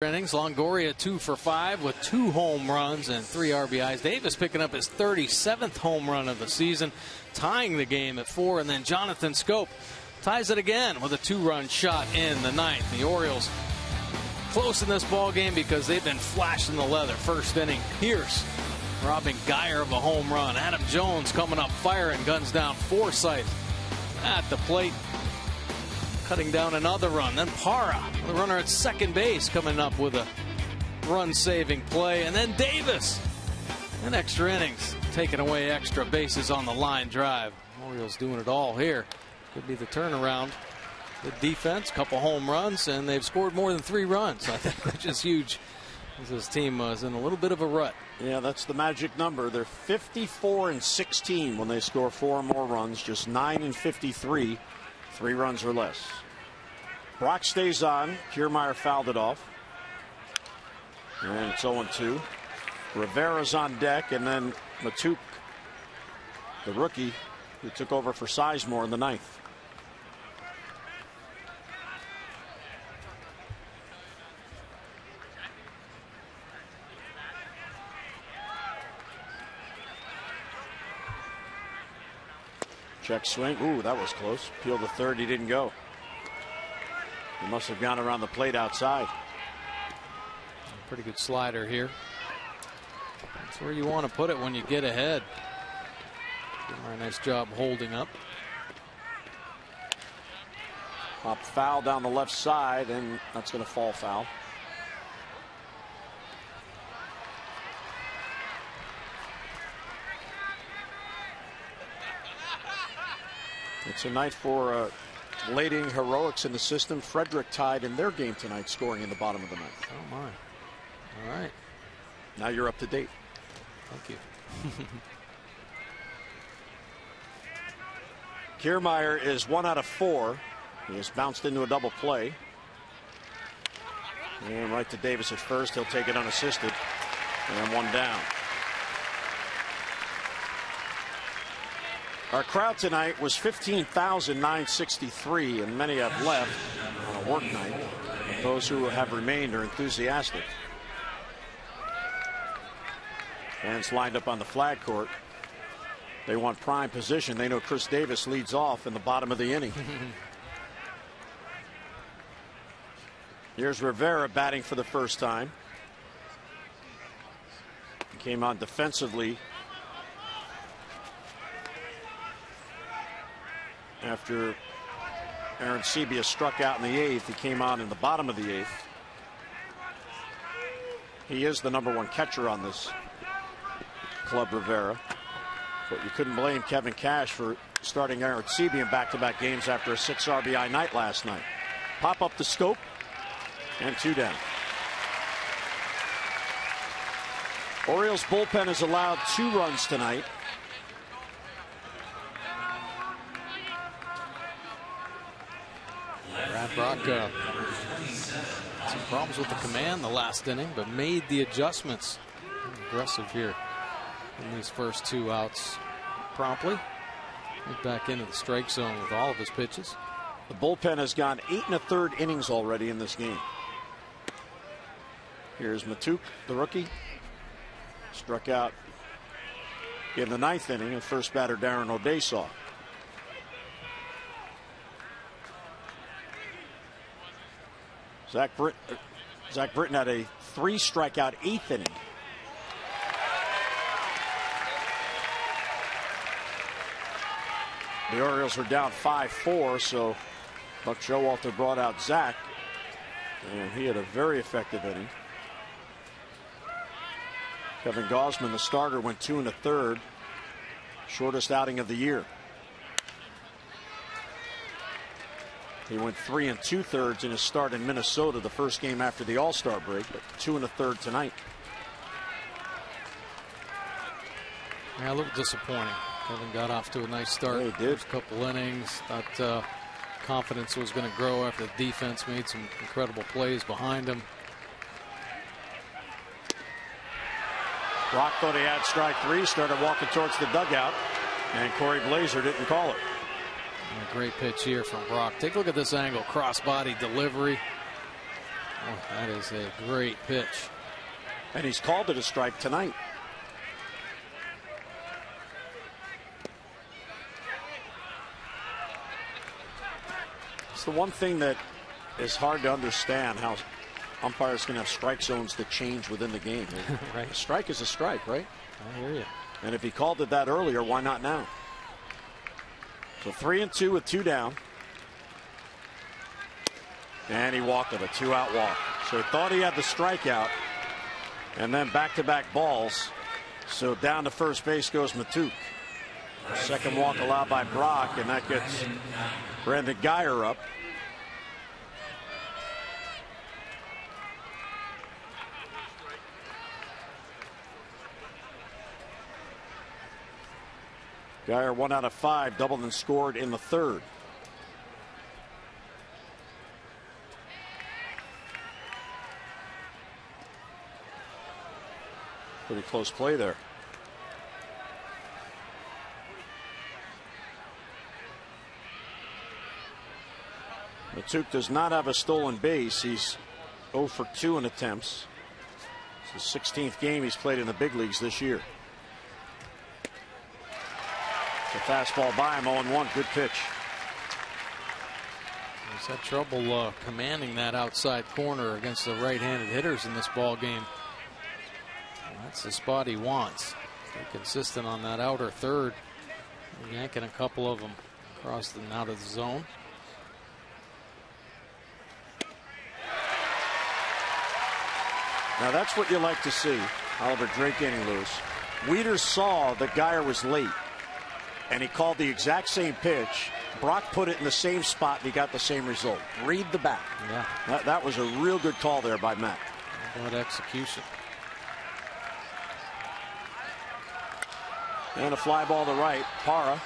Speaker 3: Innings. Longoria 2 for 5 with 2 home runs and 3 RBIs. Davis picking up his 37th home run of the season, tying the game at 4. And then Jonathan Schoop ties it again with a 2-run shot in the 9th. The Orioles close in this ball game because they've been flashing the leather. First inning, Pierce robbing Geyer of a home run. Adam Jones coming up firing, guns down Forsythe at the plate, cutting down another run. Then Parra, the runner at second base, coming up with a run-saving play. And then Davis in extra innings, taking away extra bases on the line drive. Orioles doing it all here. Could be the turnaround. Good defense, couple home runs, and they've scored more than 3 runs. I think that's just huge. This team is in a little bit of a rut.
Speaker 1: Yeah, that's the magic number. They're 54-16 when they score 4 or more runs. Just 9-53, 3 runs or less. Brock stays on. Kiermaier fouled it off. And it's 0-2. Rivera's on deck, and then Matuk, the rookie, who took over for Sizemore in the 9th. Check swing. Ooh, that was close. Peel to third. He didn't go. He must have gone around the plate outside.
Speaker 3: Pretty good slider here. That's where you want to put it when you get ahead. Doing a nice job holding up.
Speaker 1: Pop foul down the left side, and that's going to fall foul. It's a night for leading heroics in the system. Frederick tied in their game tonight, scoring in the bottom of the 9th.
Speaker 3: Oh, my. All right.
Speaker 1: Now you're up to date.
Speaker 3: Thank you.
Speaker 1: Kiermaier is 1 out of 4. He has bounced into a double play. And right to Davis at first. He'll take it unassisted. And 1 down. Our crowd tonight was 15,963, and many have left on a work night. Those who have remained are enthusiastic. Fans lined up on the flag court. They want prime position. They know Chris Davis leads off in the bottom of the inning. Here's Rivera batting for the first time. He came on defensively after Aaron Sebia struck out in the 8th. He came on in the bottom of the 8th. He is the #1 catcher on this club, Rivera. But you couldn't blame Kevin Cash for starting Aaron Sebia in back-to-back games after a 6 RBI night last night. Pop up the scope, and 2 down. Orioles bullpen has allowed 2 runs tonight.
Speaker 3: Brad Brach some problems with the command the last inning, but made the adjustments. Aggressive here in these first 2 outs promptly. Went back into the strike zone with all of his pitches.
Speaker 1: The bullpen has gone 8 1/3 innings already in this game. Here's Matuk, the rookie. Struck out in the 9th inning, and first batter Darren O'Day saw. Zach Britton had a 3 strikeout 8th inning. The Orioles were down 5-4, so Buck Showalter brought out Zach, and he had a very effective inning. Kevin Gausman, the starter, went 2 1/3, shortest outing of the year. He went 3 2/3 in his start in Minnesota, the first game after the All-Star break, but 2 1/3 tonight.
Speaker 3: Yeah, a little disappointing. Kevin got off to a nice start.
Speaker 1: Yeah, he did.
Speaker 3: First couple innings. Thought confidence was going to grow after the defense made some incredible plays behind him.
Speaker 1: Brach thought he had strike 3, started walking towards the dugout, and Corey Blazer didn't call it.
Speaker 3: And a great pitch here from Brach. Take a look at this angle, crossbody delivery. Oh, that is a great pitch.
Speaker 1: And he's called it a strike tonight. It's the one thing that is hard to understand, how umpires can have strike zones that change within the game.
Speaker 3: Right.
Speaker 1: A strike is a strike, right?
Speaker 3: I hear you.
Speaker 1: And if he called it that earlier, why not now? So 3 2 with 2 down. And he walked it, a 2-out walk. So he thought he had the strikeout, and then back-to-back balls. So down to first base goes Matuk. Second walk allowed by Brach, and that gets Brandon Guyer up. Guyer 1 out of 5, doubled and scored in the 3rd. Pretty close play there. Matuk does not have a stolen base. He's 0 for 2 in attempts. It's the 16th game he's played in the big leagues this year. The fastball by him, 0-1. Good pitch.
Speaker 3: He's had trouble commanding that outside corner against the right-handed hitters in this ball game. That's the spot he wants. Stay consistent on that outer third. Yanking a couple of them across and out of the zone.
Speaker 1: Now that's what you like to see. Oliver Drake getting loose. Wieters saw that Guyer was late, and he called the exact same pitch. Brach put it in the same spot, and he got the same result. Read the bat.
Speaker 3: Yeah.
Speaker 1: That was a real good call there by Matt.
Speaker 3: Good execution.
Speaker 1: And a fly ball to right. Parra.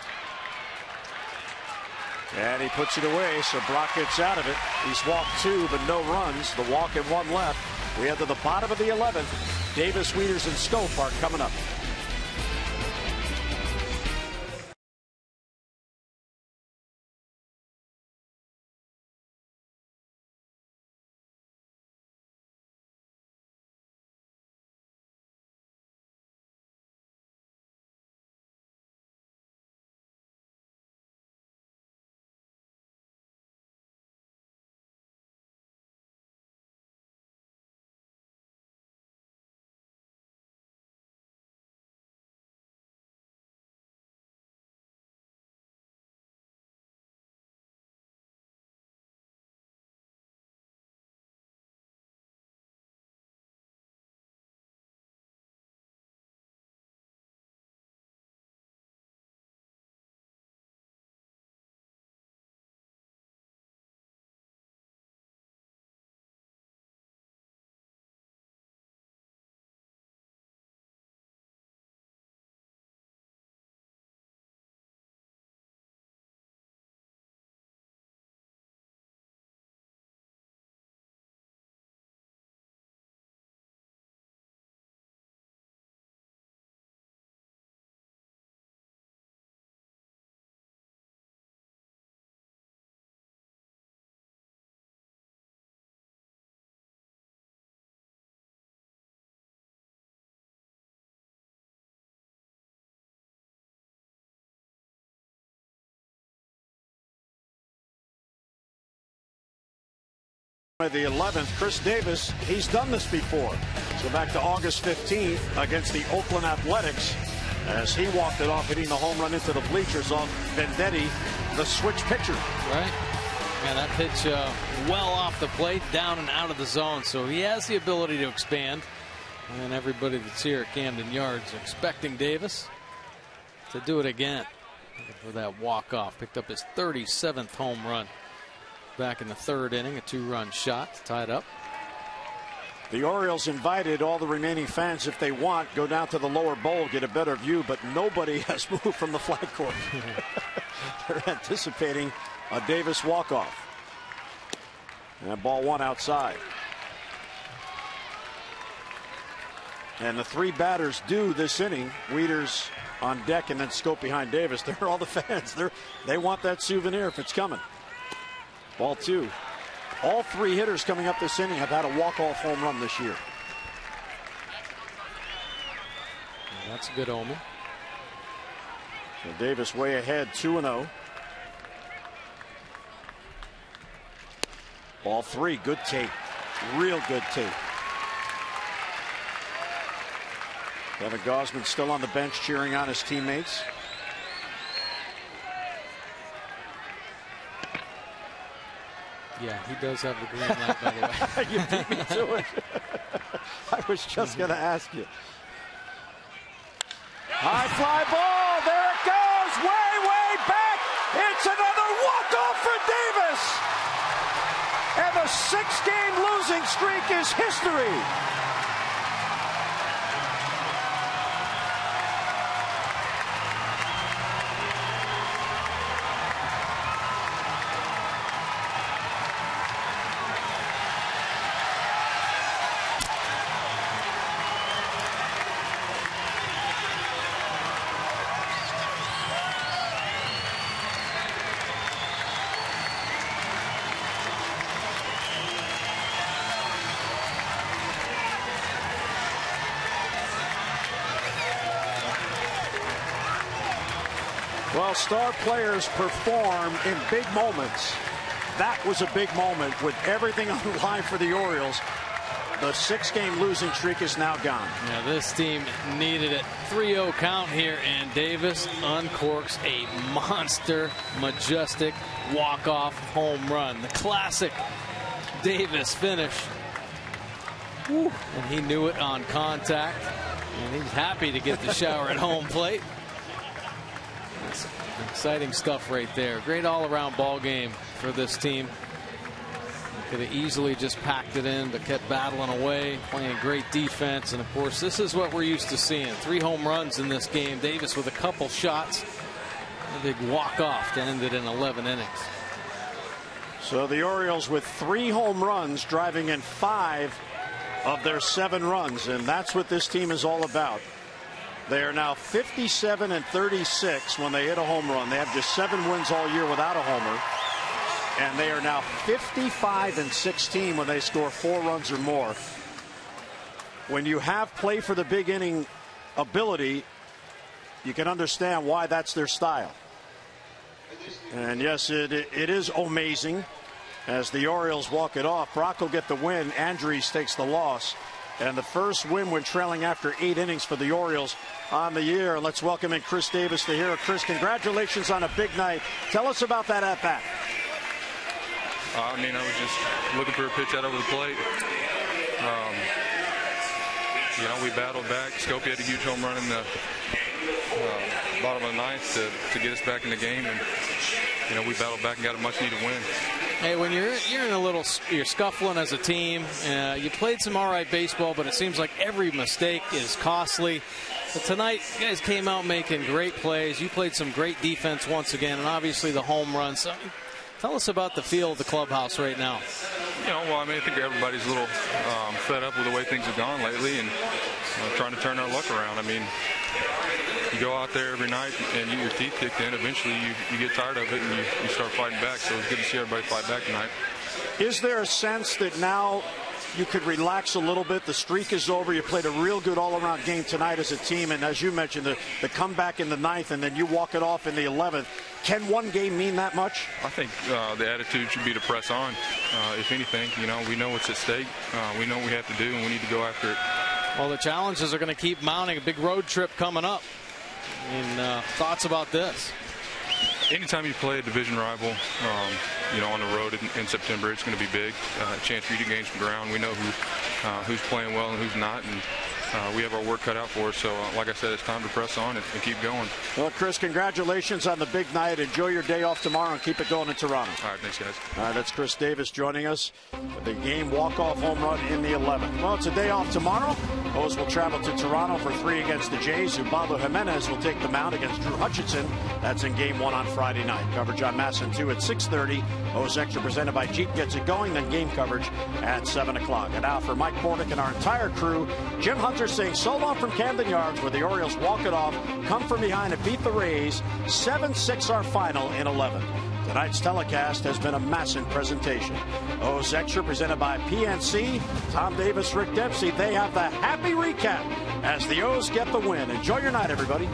Speaker 1: And he puts it away, so Brach gets out of it. He's walked 2, but no runs. The walk and 1 left. We head to the bottom of the 11th. Davis, Wieters, and Schoop are coming up. By the 11th, Chris Davis, he's done this before. So back to August 15th against the Oakland Athletics as he walked it off, hitting the home run into the bleachers on Venditti, the switch pitcher.
Speaker 3: Right. Yeah, that pitch well off the plate, down and out of the zone. So he has the ability to expand. And everybody that's here at Camden Yards expecting Davis to do it again for that walk-off. Picked up his 37th home run back in the 3rd inning, a 2-run shot to tie it up.
Speaker 1: The Orioles invited all the remaining fans, if they want, go down to the lower bowl, get a better view, but nobody has moved from the flag court. They're anticipating a Davis walk-off. And ball 1 outside. And the 3 batters due this inning, Wieters on deck and then Schoop behind Davis. They're all the fans. They want that souvenir if it's coming. Ball 2. All 3 hitters coming up this inning have had a walk-off home run this year.
Speaker 3: And that's a good omen.
Speaker 1: So Davis way ahead, 2-0. Ball 3, good tape. Real good tape. Kevin Gausman still on the bench cheering on his teammates.
Speaker 3: Yeah, he does have the green light, by the way.
Speaker 1: You beat me to it. I was just going to ask you. High fly ball. There it goes. Way, way back. It's another walk-off for Davis. And the 6-game losing streak is history. Well, star players perform in big moments. That was a big moment with everything on the line for the Orioles. The 6-game losing streak is now gone.
Speaker 3: Yeah, this team needed it. 3-0 count here, and Davis uncorks a monster, majestic walk-off home run. The classic Davis finish. Woo. And he knew it on contact, and he's happy to get the shower at home plate. It's exciting stuff right there. Great all-around ball game for this team. Could have easily just packed it in, but kept battling away, playing great defense. And of course, this is what we're used to seeing. 3 home runs in this game. Davis with a couple shots. A big walk-off to end it in 11 innings.
Speaker 1: So the Orioles with 3 home runs, driving in 5 of their 7 runs. And that's what this team is all about. They are now 57-36 when they hit a home run. They have just 7 wins all year without a homer. And they are now 55-16 when they score 4 runs or more. When you have play for the big inning ability, you can understand why that's their style. And yes, it is amazing as the Orioles walk it off. Brock will get the win. Andries takes the loss. And the first win when trailing after 8 innings for the Orioles on the year. Let's welcome in Chris Davis, the hero. Chris, congratulations on a big night. Tell us about that at-bat.
Speaker 8: I mean, I was just looking for a pitch out over the plate. You know, we battled back. Scopey had a huge home run in the bottom of the 9th to get us back in the game. And, you know, we battled back and got a much-needed win.
Speaker 3: Hey, when you're in a little, you're scuffling as a team. You played some all right baseball, but it seems like every mistake is costly. But tonight, you guys came out making great plays. You played some great defense once again, and obviously the home run. So tell us about the feel of the clubhouse right now.
Speaker 8: You know, well, I mean, I think everybody's a little fed up with the way things have gone lately and trying to turn our luck around. I mean, you go out there every night and you get your teeth kicked in. Eventually, you get tired of it and you start fighting back. So it's good to see everybody fight back tonight.
Speaker 1: Is there a sense that now you could relax a little bit? The streak is over. You played a real good all-around game tonight as a team. And as you mentioned, the comeback in the 9th and then you walk it off in the 11th. Can one game mean that much?
Speaker 8: I think the attitude should be to press on. If anything, we know what's at stake. We know what we have to do, and we need to go after it.
Speaker 3: Well, the challenges are going to keep mounting. A big road trip coming up. Thoughts about this?
Speaker 8: Anytime you play a division rival, on the road in September, it's going to be big. A chance for you to gain some ground. We know who's playing well and who's not, and we have our work cut out for us. So, like I said, it's time to press on and keep going.
Speaker 1: Well, Chris, congratulations on the big night. Enjoy your day off tomorrow and keep it going in Toronto.
Speaker 8: All right, thanks, guys.
Speaker 1: All right, that's Chris Davis joining us. The game walk-off home run in the 11th. Well, it's a day off tomorrow. O's will travel to Toronto for 3 against the Jays. Ubaldo Jimenez will take the mound against Drew Hutchinson. That's in game 1 on Friday night. Coverage on MASN 2 at 6:30. O's Extra presented by Jeep gets it going. Then game coverage at 7 o'clock. And now for Mike Bordick and our entire crew, Jim Hunter saying so long from Camden Yards, where the Orioles walk it off, come from behind and beat the Rays. 7-6 our final in 11. Tonight's telecast has been a MASN presentation. O's Extra presented by PNC. Tom Davis, Rick Dempsey. They have the happy recap as the O's get the win. Enjoy your night, everybody.